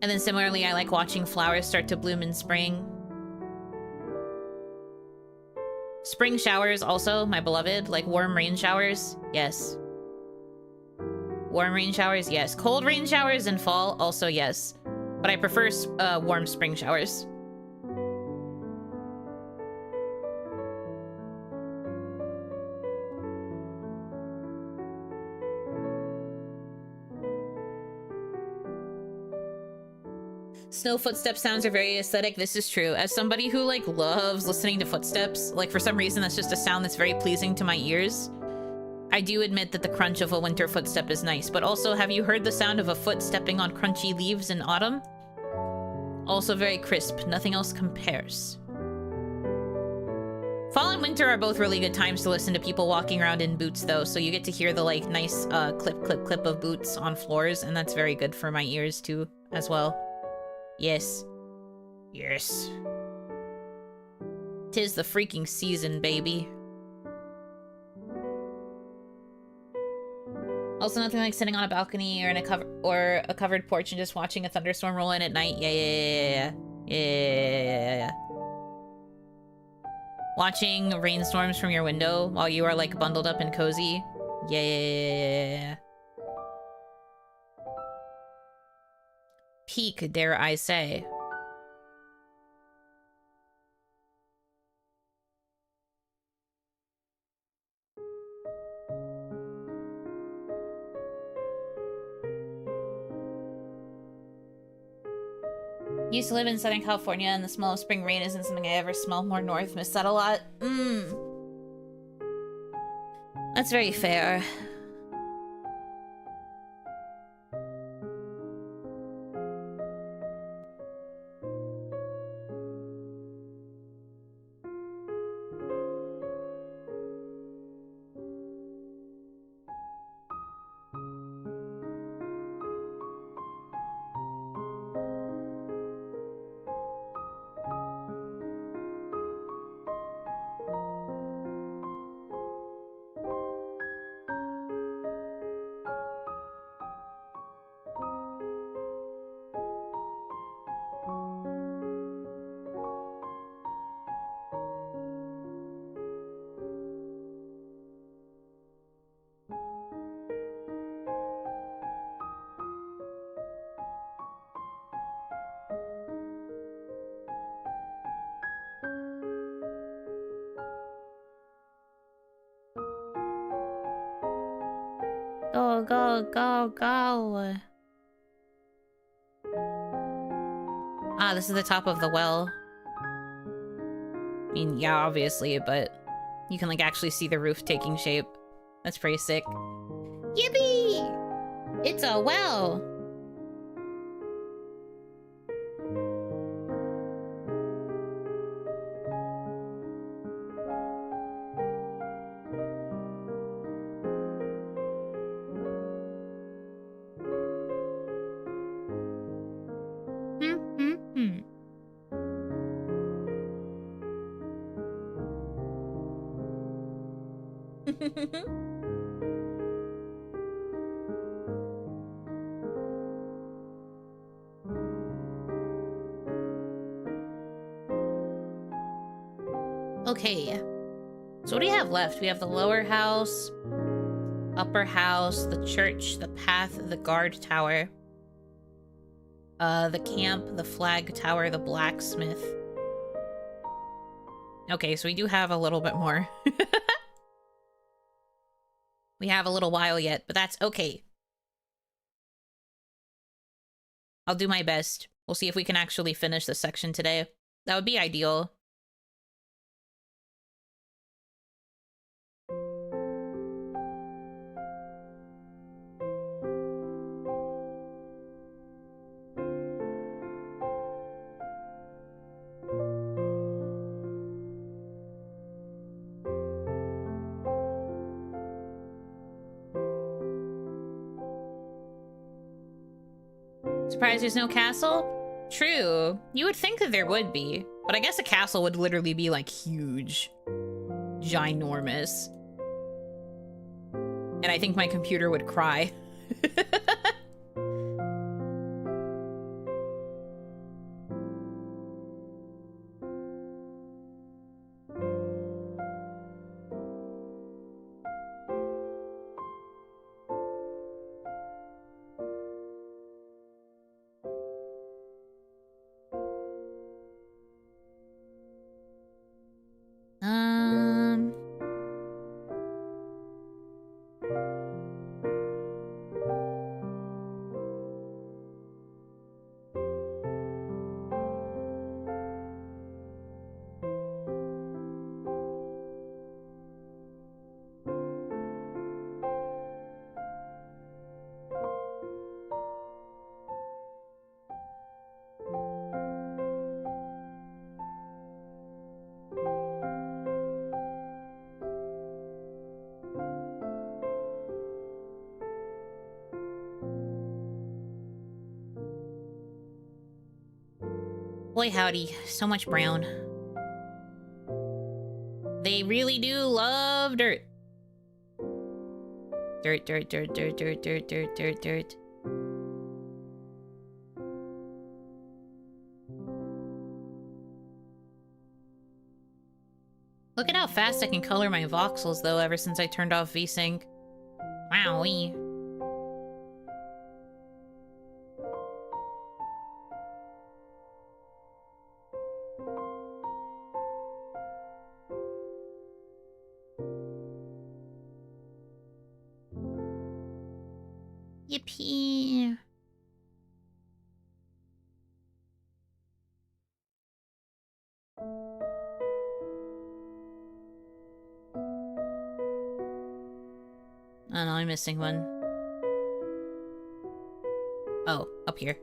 And then similarly, I like watching flowers start to bloom in spring. Spring showers also, my beloved. Like warm rain showers, yes. Warm rain showers, yes. Cold rain showers in fall, also yes. But I prefer warm spring showers. Snow footstep sounds are very aesthetic. This is true. As somebody who like loves listening to footsteps, like for some reason that's just a sound that's very pleasing to my ears. I do admit that the crunch of a winter footstep is nice, but also have you heard the sound of a foot stepping on crunchy leaves in autumn? Also very crisp. Nothing else compares. Fall and winter are both really good times to listen to people walking around in boots though, so you get to hear the like nice clip clip clip of boots on floors, and that's very good for my ears too as well. Yes. Yes. 'Tis the freaking season, baby. Also, nothing like sitting on a balcony or in a covered porch and just watching a thunderstorm roll in at night. Yeah. Watching rainstorms from your window while you are like bundled up and cozy. Yeah. Peak, dare I say. Used to live in Southern California, and the smell of spring rain isn't something I ever smell more north. Miss that a lot. That's very fair. Go. Ah, this is the top of the well. I mean, yeah, obviously, but you can, like, actually see the roof taking shape. That's pretty sick. Yippee! It's a well! Okay, so what do you have left? We have the lower house, upper house, the church, the path, the guard tower, the camp, the flag tower, the blacksmith. Okay, so we do have a little bit more. We have a little while yet, but that's okay. I'll do my best. We'll see if we can actually finish this section today. That would be ideal. Surprised there's no castle? True. You would think that there would be. But I guess a castle would literally be, like, huge. Ginormous. And I think my computer would cry. Boy howdy, so much brown. They really do love dirt. Dirt, dirt, dirt, dirt, dirt, dirt, dirt, dirt, dirt. Look at how fast I can color my voxels, though, ever since I turned off VSync. Wowee. Yippee. Oh no, I'm missing one. Oh, up here.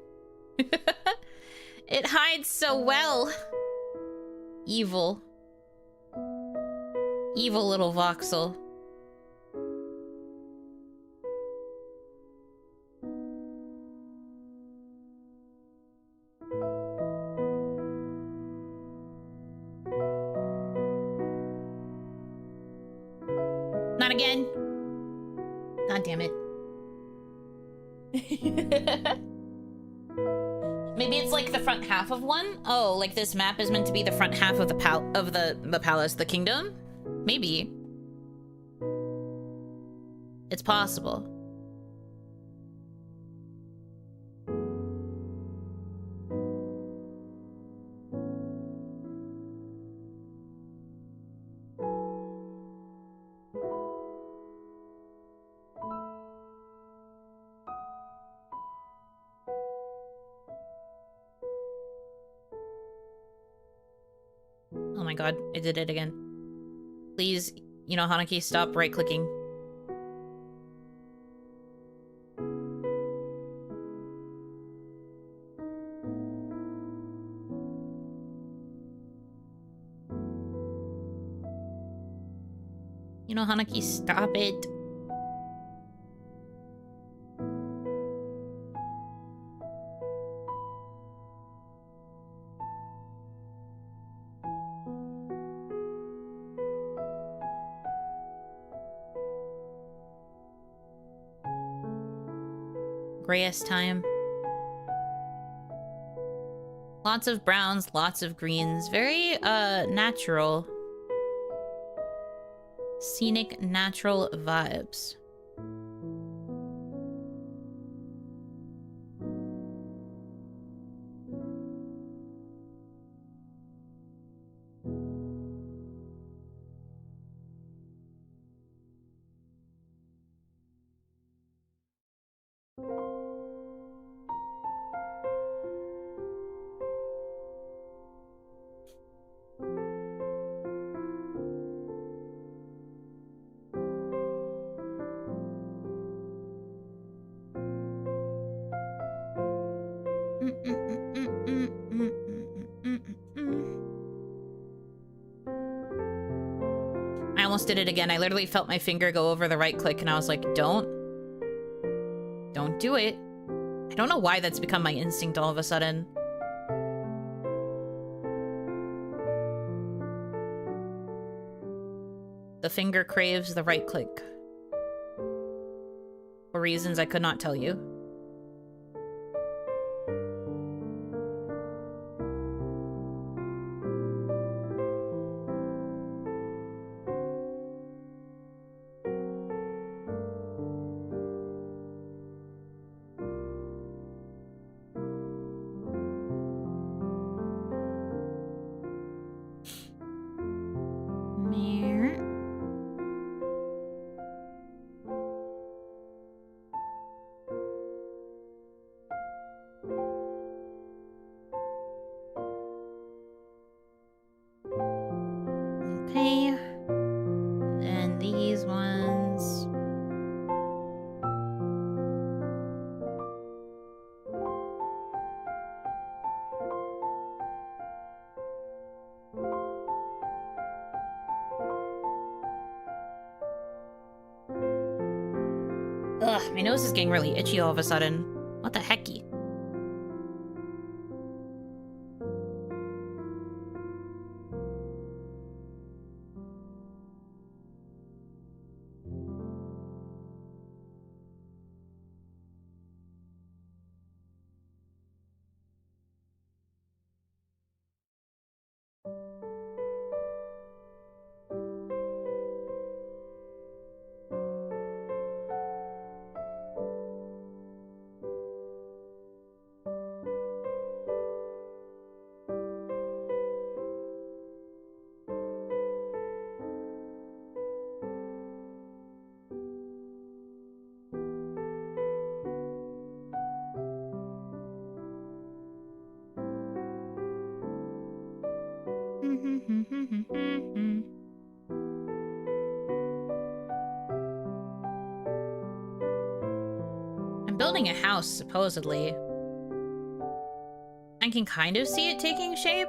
It hides so well. Evil. Evil little voxel. Not again. God damn it. Maybe it's like the front half of one? Oh, like this map is meant to be the front half of the palace, the kingdom? Maybe. It's possible. Oh my god, I did it again. Please, you know, Hanaki, stop right-clicking. You know, Hanaki, stop it. Grayest time. Lots of browns, lots of greens. Very, natural. Scenic, natural vibes. I almost did it again. I literally felt my finger go over the right click and I was like, don't do it. I don't know why that's become my instinct all of a sudden. The finger craves the right click. For reasons I could not tell you. Ugh, my nose is getting really itchy all of a sudden. What the hecky? I'm building a house, supposedly. I can kind of see it taking shape.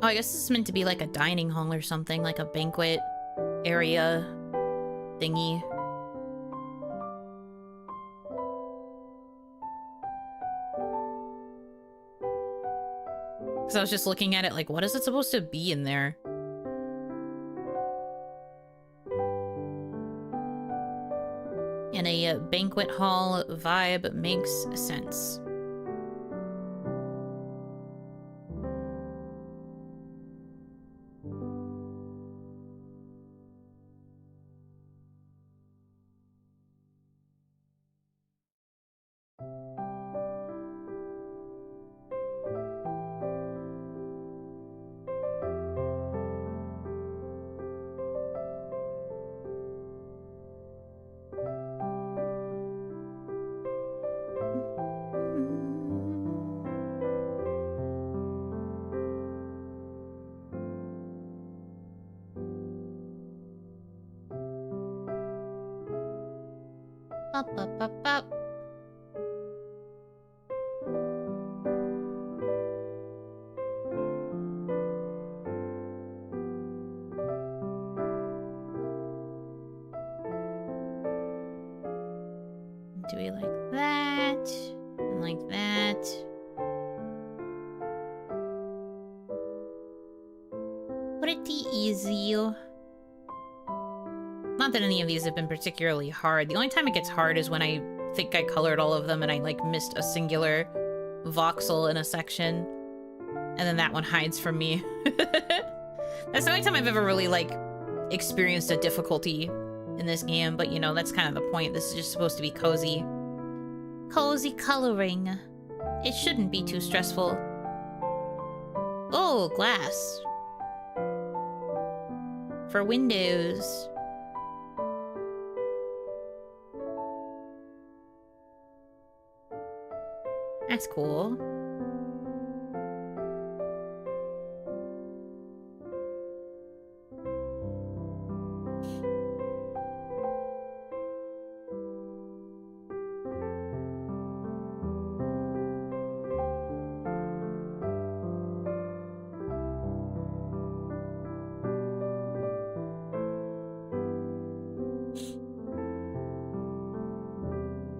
Oh, I guess this is meant to be like a dining hall or something, like a banquet area thingy. Because I was just looking at it like, what is it supposed to be in there? And a banquet hall vibe makes sense. Up, up, up, up. Do we like that? And like that? Pretty easy. Not that any of these have been particularly hard. The only time it gets hard is when I think I colored all of them and I, like, missed a singular voxel in a section. And then that one hides from me. That's the only time I've ever really, like, experienced a difficulty in this game, but you know, that's kind of the point. This is just supposed to be cozy. Cozy coloring. It shouldn't be too stressful. Oh, glass. For windows. That's cool.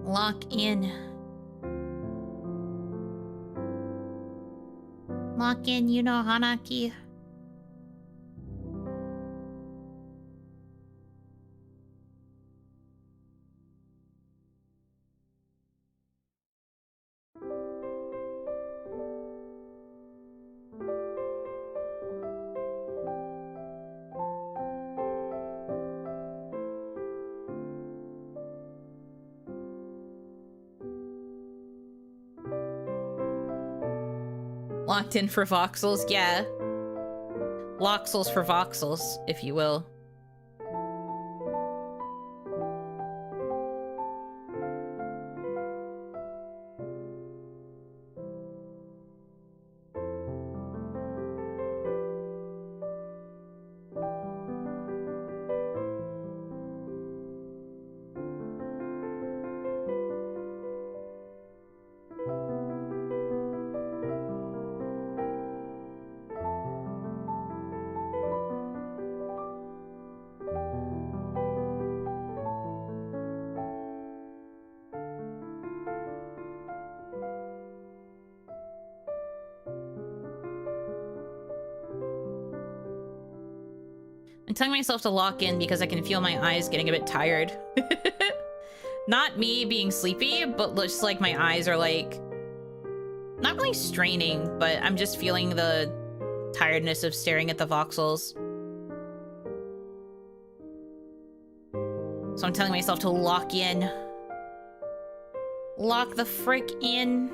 Lock in. Lock in, Yuno Hanaki. Locked in for Voxels, yeah. Voxels for Voxels, if you will. I'm telling myself to lock in because I can feel my eyes getting a bit tired. Not me being sleepy, but just like my eyes are like... not really straining, but I'm just feeling the tiredness of staring at the voxels. So I'm telling myself to lock in. Lock the frick in.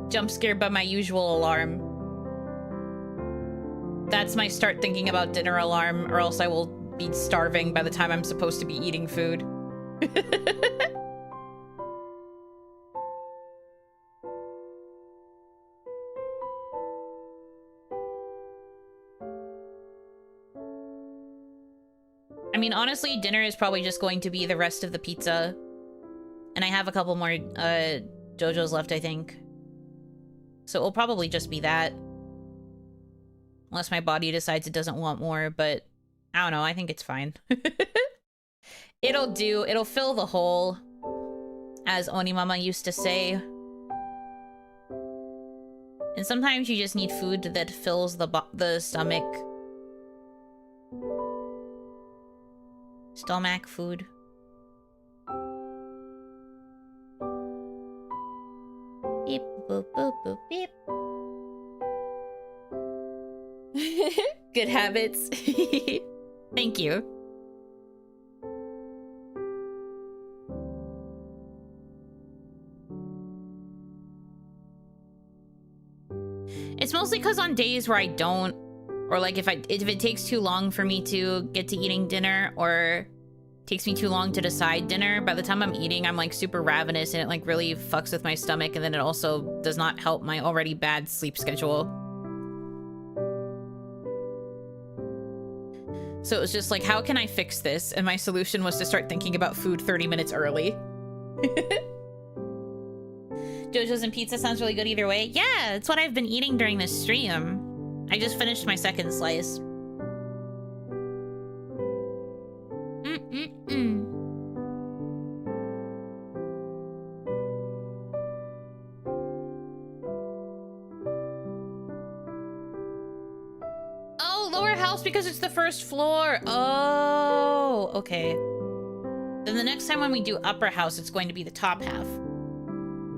Jump scared by my usual alarm. That's my start thinking about dinner alarm, or else I will be starving by the time I'm supposed to be eating food. I mean, honestly, dinner is probably just going to be the rest of the pizza. And I have a couple more JoJo's left, I think. So it will probably just be that. Unless my body decides it doesn't want more, but I don't know, I think it's fine. It'll do, it'll fill the hole, as Onimama used to say. And sometimes you just need food that fills the stomach. Stomach food. Beep, boop, boop, boop, beep. Good habits. Thank you. It's mostly because on days where I don't, or like if it takes too long for me to get to eating dinner, or takes me too long to decide dinner, by the time I'm eating, I'm like super ravenous and it like really fucks with my stomach, and then it also does not help my already bad sleep schedule. So it was just like, how can I fix this? And my solution was to start thinking about food 30 minutes early. JoJo's and pizza sounds really good either way. Yeah, it's what I've been eating during this stream. I just finished my second slice. lower house because it's the first floor. Oh, okay. Then the next time when we do upper house, it's going to be the top half.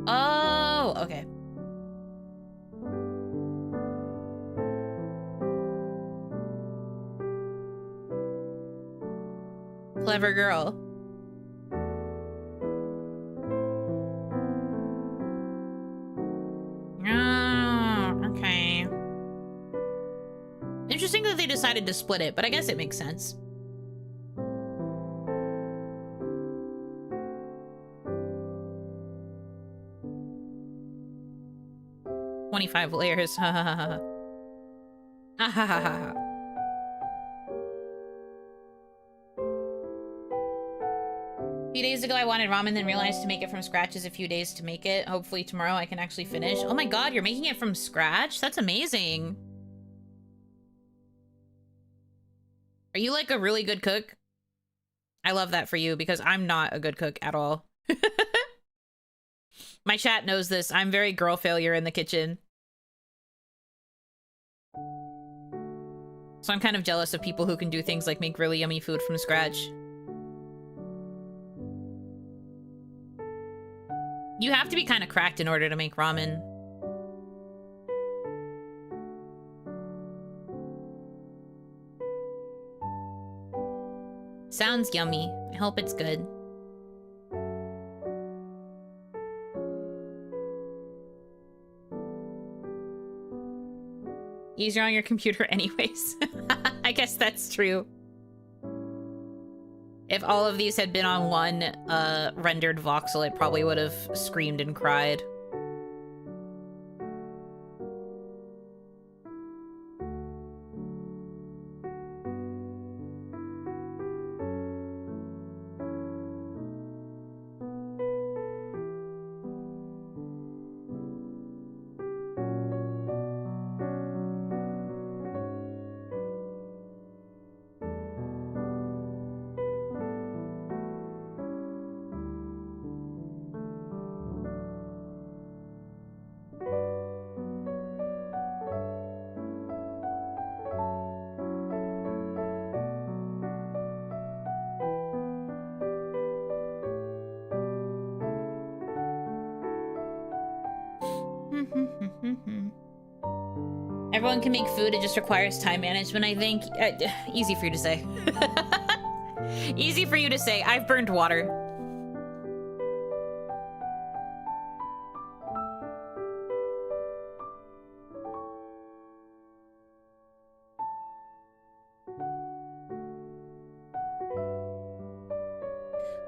Oh, okay. Clever girl. Oh, okay. Interesting that they decided to split it, but I guess it makes sense. "25 layers. Ha ha ha ha. Ah ha ha ha ha. A few days ago, I wanted ramen, then realized to make it from scratch is a few days to make it. Hopefully tomorrow I can actually finish." Oh my god, you're making it from scratch? That's amazing. Are you like a really good cook? I love that for you because I'm not a good cook at all. My chat knows this. I'm very girl failure in the kitchen. So I'm kind of jealous of people who can do things like make really yummy food from scratch. You have to be kind of cracked in order to make ramen. Sounds yummy. I hope it's good. Easier on your computer anyways. I guess that's true. If all of these had been on one rendered voxel, it probably would have screamed and cried. Everyone can make food, it just requires time management, I think. Easy for you to say. Easy for you to say. I've burned water.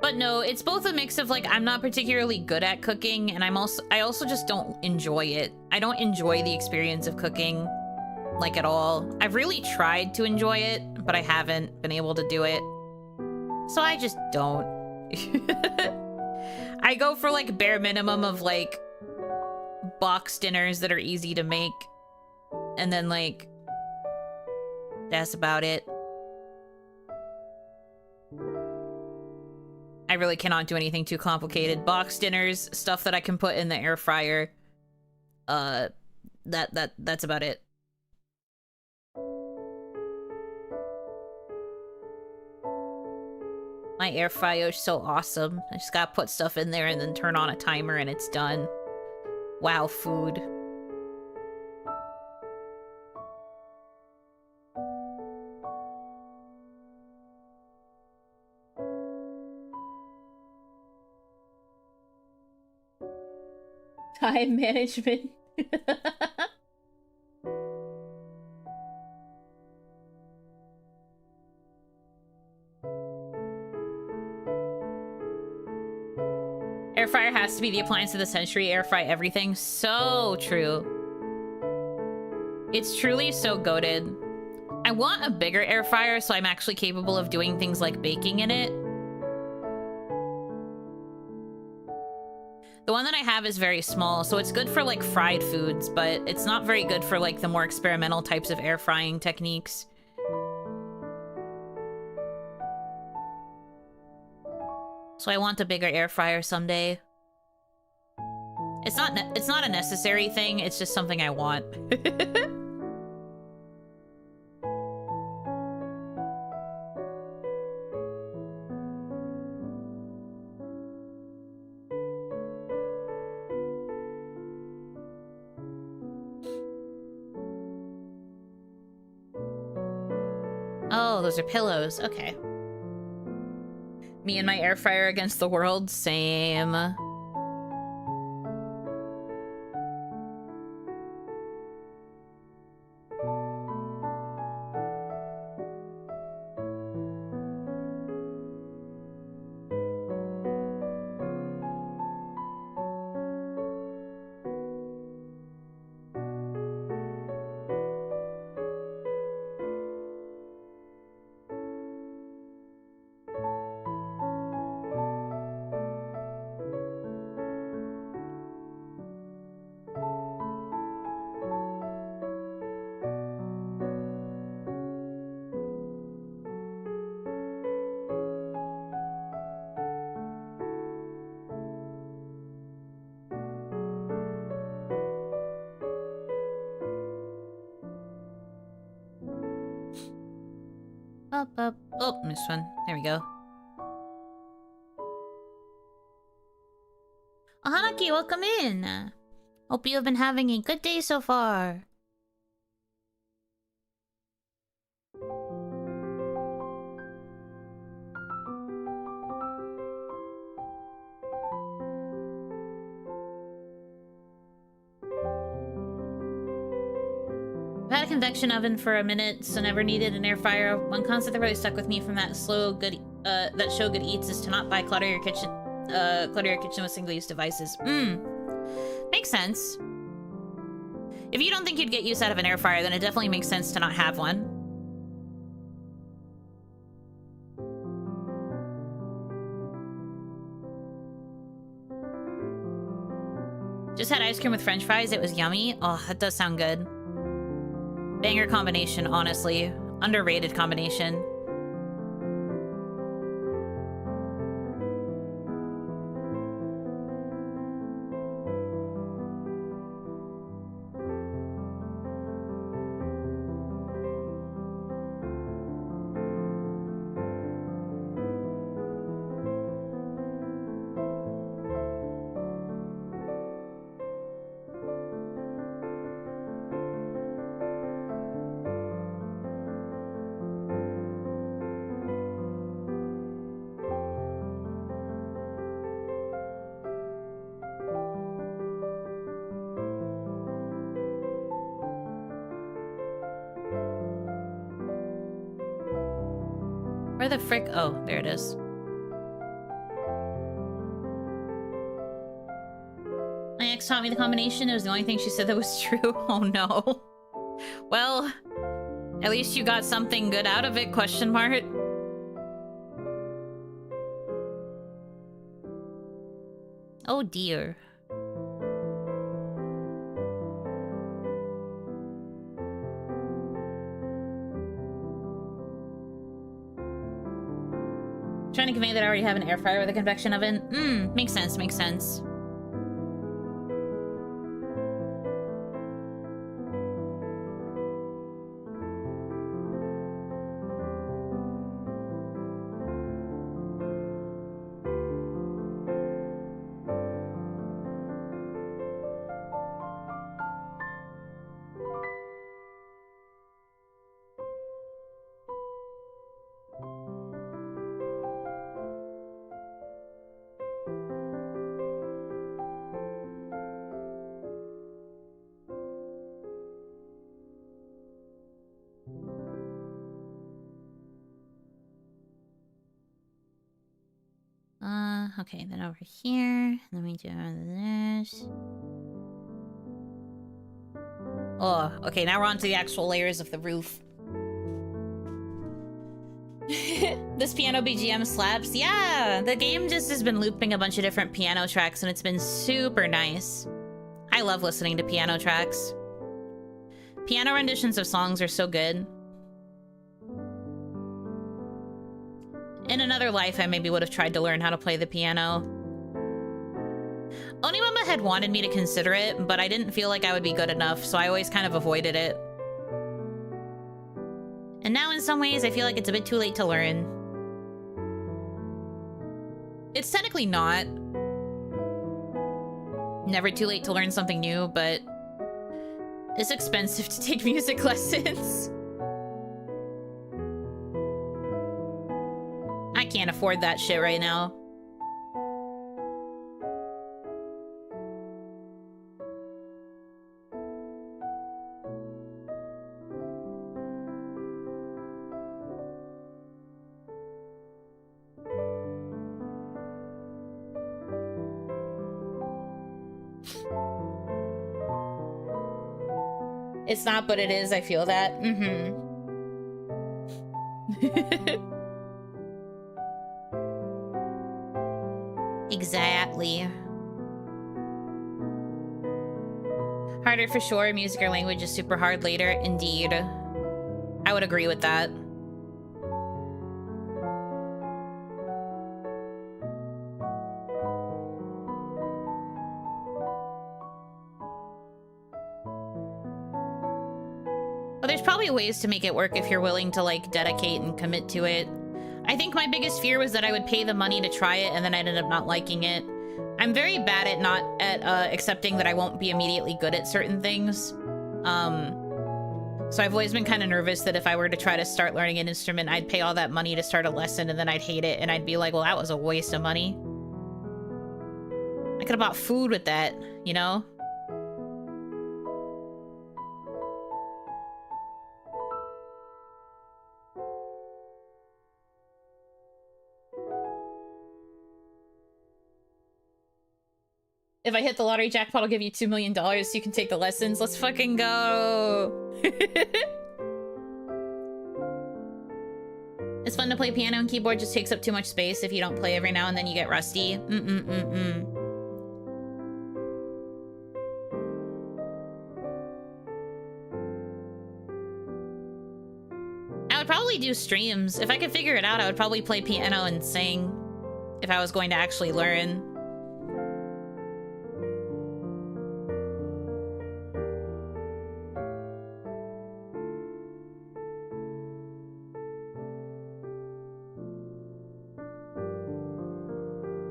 But no, it's both a mix of like, I'm not particularly good at cooking, and I also just don't enjoy it. I don't enjoy the experience of cooking, like, at all. I've really tried to enjoy it, but I haven't been able to do it. So I just don't. I go for like bare minimum of like box dinners that are easy to make, and then like that's about it. I really cannot do anything too complicated. Box dinners, stuff that I can put in the air fryer. That's about it. My air fryer is so awesome. I just gotta put stuff in there and then turn on a timer and it's done. Wow, food. Time management. Air fryer has to be the appliance of the century. Air fry everything. So true. It's truly so goated. I want a bigger air fryer so I'm actually capable of doing things like baking in it. The one that I have is very small, so it's good for like fried foods, but it's not very good for like the more experimental types of air frying techniques. So I want a bigger air fryer someday. It's not a necessary thing, it's just something I want. Oh, those are pillows. Okay. Me and my air fryer against the world. Same. Up. Oh, missed one. There we go. Oh, Hanaki, welcome in. Hope you have been having a good day so far. I've had a convection oven for a minute, so never needed an air fryer. One concept that really stuck with me from that show Good Eats is to not buy clutter your kitchen with single-use devices. Makes sense. If you don't think you'd get use out of an air fryer, then it definitely makes sense to not have one. Just had ice cream with french fries. It was yummy. Oh, that does sound good. Banger combination, honestly. Underrated combination. Where the frick? Oh, there it is. My ex taught me the combination. It was the only thing she said that was true. Oh no. Well, at least you got something good out of it, question mark. Oh dear. Trying to convey that I already have an air fryer with a convection oven. Makes sense, makes sense. Okay, then over here. Let me do this. Oh, okay, now we're on to the actual layers of the roof. This piano BGM slaps. Yeah, the game just has been looping a bunch of different piano tracks, and it's been super nice. I love listening to piano tracks. Piano renditions of songs are so good. In another life, I maybe would have tried to learn how to play the piano. Onimama had wanted me to consider it, but I didn't feel like I would be good enough, so I always kind of avoided it. And now in some ways, I feel like it's a bit too late to learn. It's technically not. Never too late to learn something new, but it's expensive to take music lessons. can't afford that shit right now. It's not, but it is. I feel that. Exactly. Harder for sure. Music or language is super hard later. Indeed. I would agree with that. Well, there's probably ways to make it work if you're willing to, like, dedicate and commit to it. I think my biggest fear was that I would pay the money to try it and then I'd end up not liking it. I'm very bad at accepting that I won't be immediately good at certain things. So I've always been kind of nervous that if I were to try to start learning an instrument, I'd pay all that money to start a lesson and then I'd hate it and I'd be like, well, that was a waste of money. I could have bought food with that, you know? If I hit the lottery jackpot, I'll give you $2 million so you can take the lessons. Let's fucking go. It's fun to play piano and keyboard, just takes up too much space. If you don't play every now and then, you get rusty. I would probably do streams. If I could figure it out, I would probably play piano and sing if I was going to actually learn.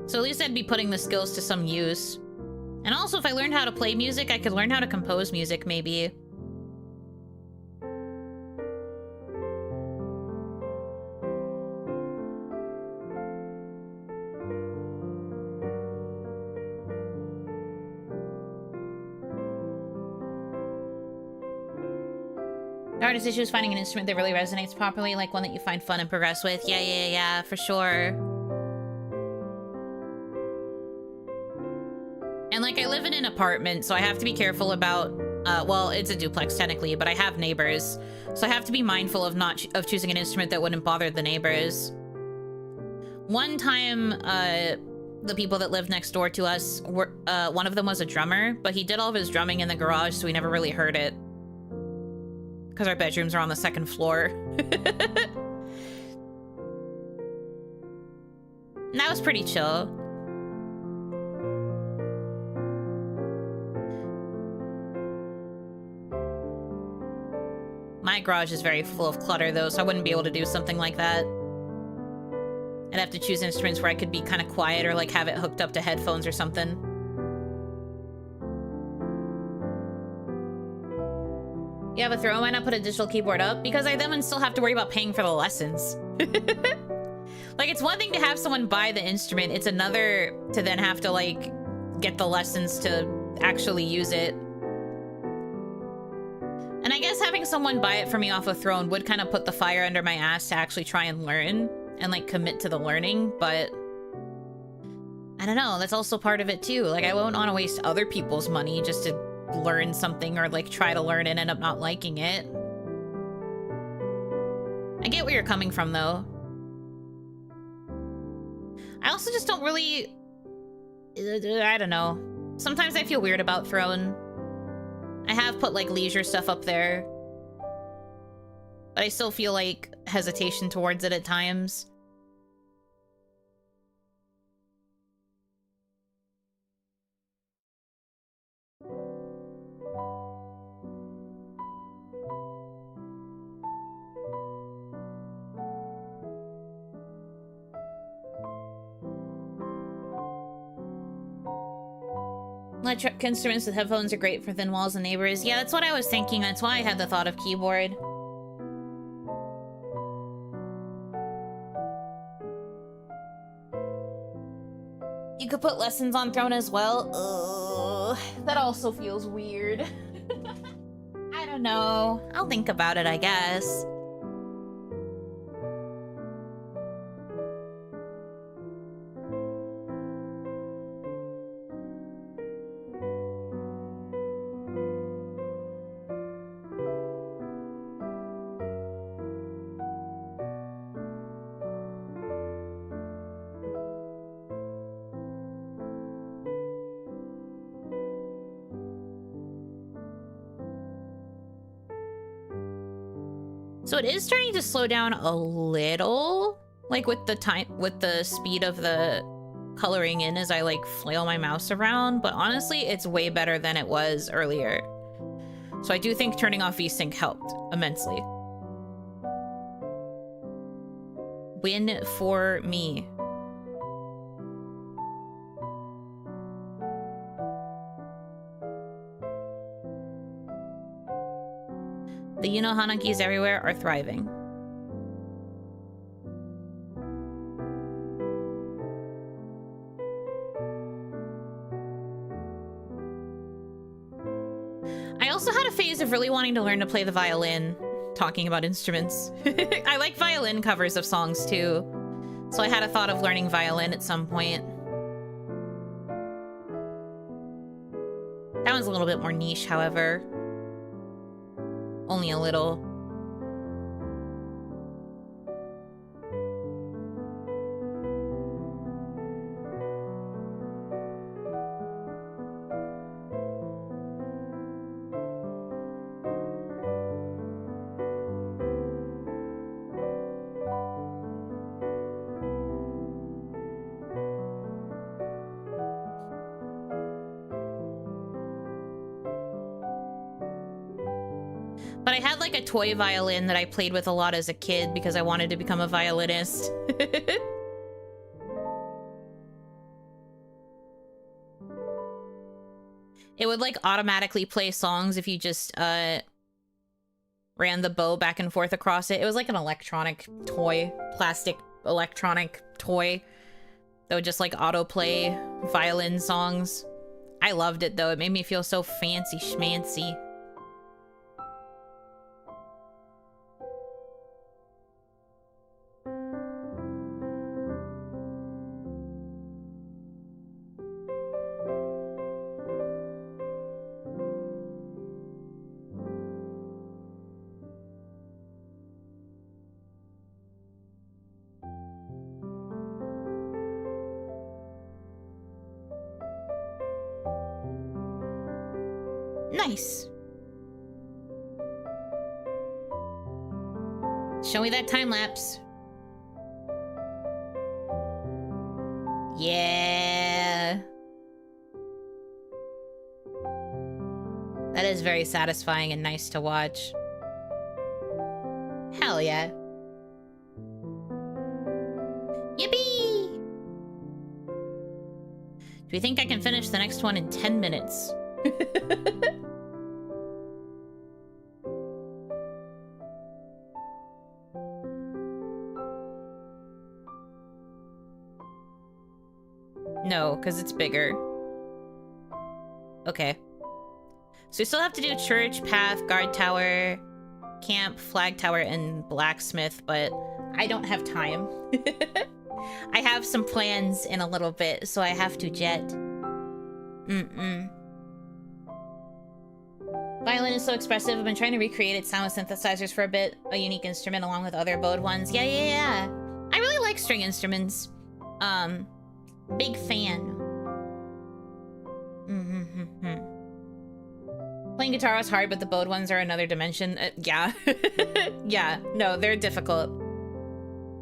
So at least I'd be putting the skills to some use. And also, if I learned how to play music, I could learn how to compose music, maybe. The hardest issue is finding an instrument that really resonates properly, like one that you find fun and progress with. Yeah, for sure. And, like, I live in an apartment, so I have to be careful about, well, it's a duplex technically, but I have neighbors. So I have to be mindful of of choosing an instrument that wouldn't bother the neighbors. One time, the people that lived next door to us, were, one of them was a drummer, but he did all of his drumming in the garage, so we never really heard it. Because our bedrooms are on the second floor. And that was pretty chill. My garage is very full of clutter, though, so I wouldn't be able to do something like that. I'd have to choose instruments where I could be kind of quiet or, like, have it hooked up to headphones or something. You have a throw? Why not put a digital keyboard up? Because I then would still have to worry about paying for the lessons. Like, it's one thing to have someone buy the instrument. It's another to then have to, like, get the lessons to actually use it. And I guess having someone buy it for me off a throne would kind of put the fire under my ass to actually try and learn and, like, commit to the learning, but I don't know, that's also part of it too. Like, I won't want to waste other people's money just to learn something or, like, try to learn and end up not liking it. I get where you're coming from, though. I also just don't really, I don't know. Sometimes I feel weird about Throne. I have put, like, leisure stuff up there, but I still feel, like, hesitation towards it at times. Electric instruments with headphones are great for thin walls and neighbors. Yeah, that's what I was thinking. That's why I had the thought of keyboard. could put lessons on Throne as well. Ugh, that also feels weird. I don't know. I'll think about it, I guess. So it is starting to slow down a little, like with the speed of the coloring in as I like flail my mouse around, but honestly, it's way better than it was earlier. So I do think turning off VSync helped immensely. Win for me. The Yuno Hanakis everywhere are thriving. I also had a phase of really wanting to learn to play the violin, talking about instruments. I like violin covers of songs too, so I had a thought of learning violin at some point. That one's a little bit more niche, however. Only a little. But I had like a toy violin that I played with a lot as a kid because I wanted to become a violinist. It would like automatically play songs if you just ran the bow back and forth across it. It was like an electronic toy, plastic electronic toy that would just like autoplay violin songs. I loved it though. It made me feel so fancy schmancy. Nice. Show me that time lapse. Yeah. That is very satisfying and nice to watch. Hell yeah. Yippee! Do we think I can finish the next one in 10 minutes? No, because it's bigger. Okay. So we still have to do church, path, guard tower, camp, flag tower, and blacksmith, but I don't have time. I have some plans in a little bit, so I have to jet. Violin is so expressive. I've been trying to recreate its sound with synthesizers for a bit. A unique instrument along with other bowed ones. Yeah. I really like string instruments. Big fan. Playing guitar was hard, but the bowed ones are another dimension. Yeah. Yeah, no, they're difficult.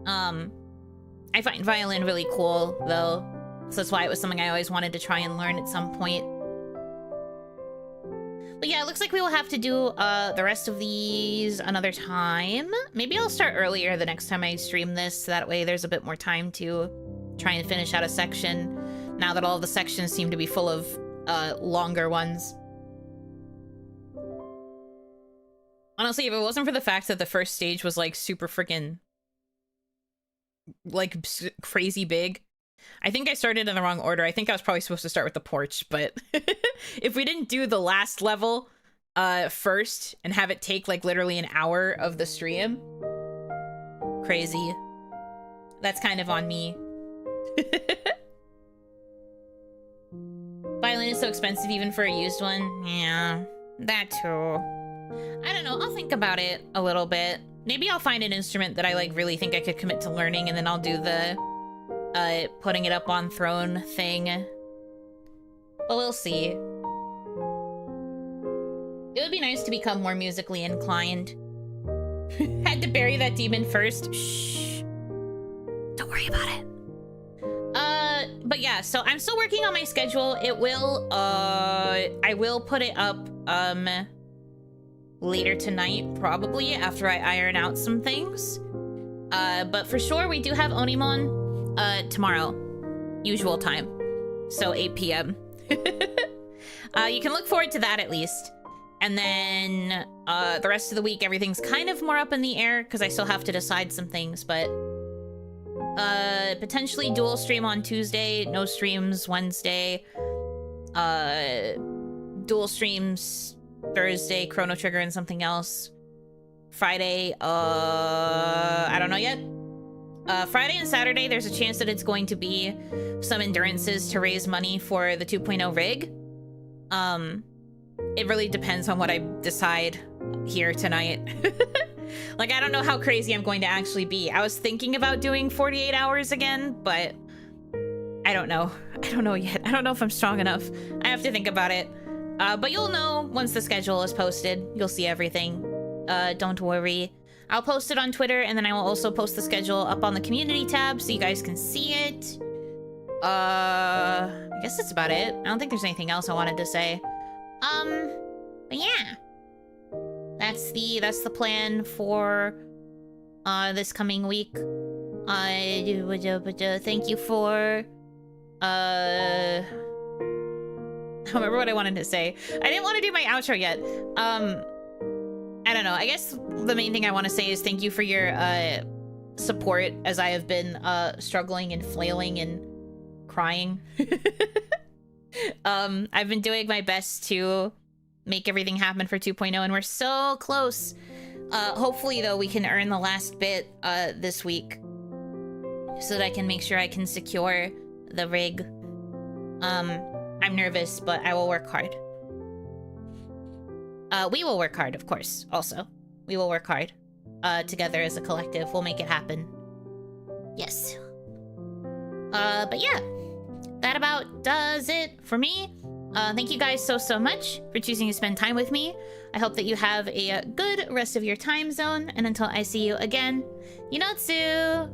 I find violin really cool, though. So that's why it was something I always wanted to try and learn at some point. But yeah, it looks like we will have to do the rest of these another time. Maybe I'll start earlier the next time I stream this, so that way there's a bit more time to try and finish out a section, now that all the sections seem to be full of longer ones. Honestly, if it wasn't for the fact that the first stage was like super freaking like crazy big, I think I started in the wrong order. I think I was probably supposed to start with the porch, but if we didn't do the last level first and have it take like literally an hour of the stream, crazy. That's kind of on me. Violin is so expensive even for a used one. Yeah, that too. I don't know, I'll think about it a little bit. Maybe I'll find an instrument that I like really think I could commit to learning, and then I'll do the putting it up on throne thing. But we'll see. It would be nice to become more musically inclined. Had to bury that demon first. Shh. Don't worry about it. But yeah, so I'm still working on my schedule. It will, I will put it up, later tonight, probably, after I iron out some things. But for sure, we do have Onimon, tomorrow. Usual time. So 8 p.m. You can look forward to that at least. And then, the rest of the week, everything's kind of more up in the air, because I still have to decide some things, but... potentially dual stream on Tuesday, no streams Wednesday, dual streams Thursday, Chrono Trigger and something else. Friday, I don't know yet. Friday and Saturday, there's a chance that it's going to be some endurances to raise money for the 2.0 rig. It really depends on what I decide here tonight. Like, I don't know how crazy I'm going to actually be. I was thinking about doing 48 hours again, but I don't know. I don't know yet. I don't know if I'm strong enough. I have to think about it. But you'll know once the schedule is posted. You'll see everything. Don't worry. I'll post it on Twitter, and then I will also post the schedule up on the community tab so you guys can see it. I guess that's about it. I don't think there's anything else I wanted to say. But yeah. That's the plan for this coming week. Thank you for I don't remember what I wanted to say. I didn't want to do my outro yet. I don't know. I guess the main thing I want to say is thank you for your support as I have been struggling and flailing and crying. I've been doing my best to make everything happen for 2.0, and we're so close. Hopefully, though, we can earn the last bit this week so that I can make sure I can secure the rig. I'm nervous, but I will work hard. We will work hard, of course, also. We will work hard. Together as a collective. We'll make it happen. Yes. But yeah. That about does it for me. Thank you guys so much for choosing to spend time with me. I hope that you have a good rest of your time zone. And until I see you again, Yunotsu!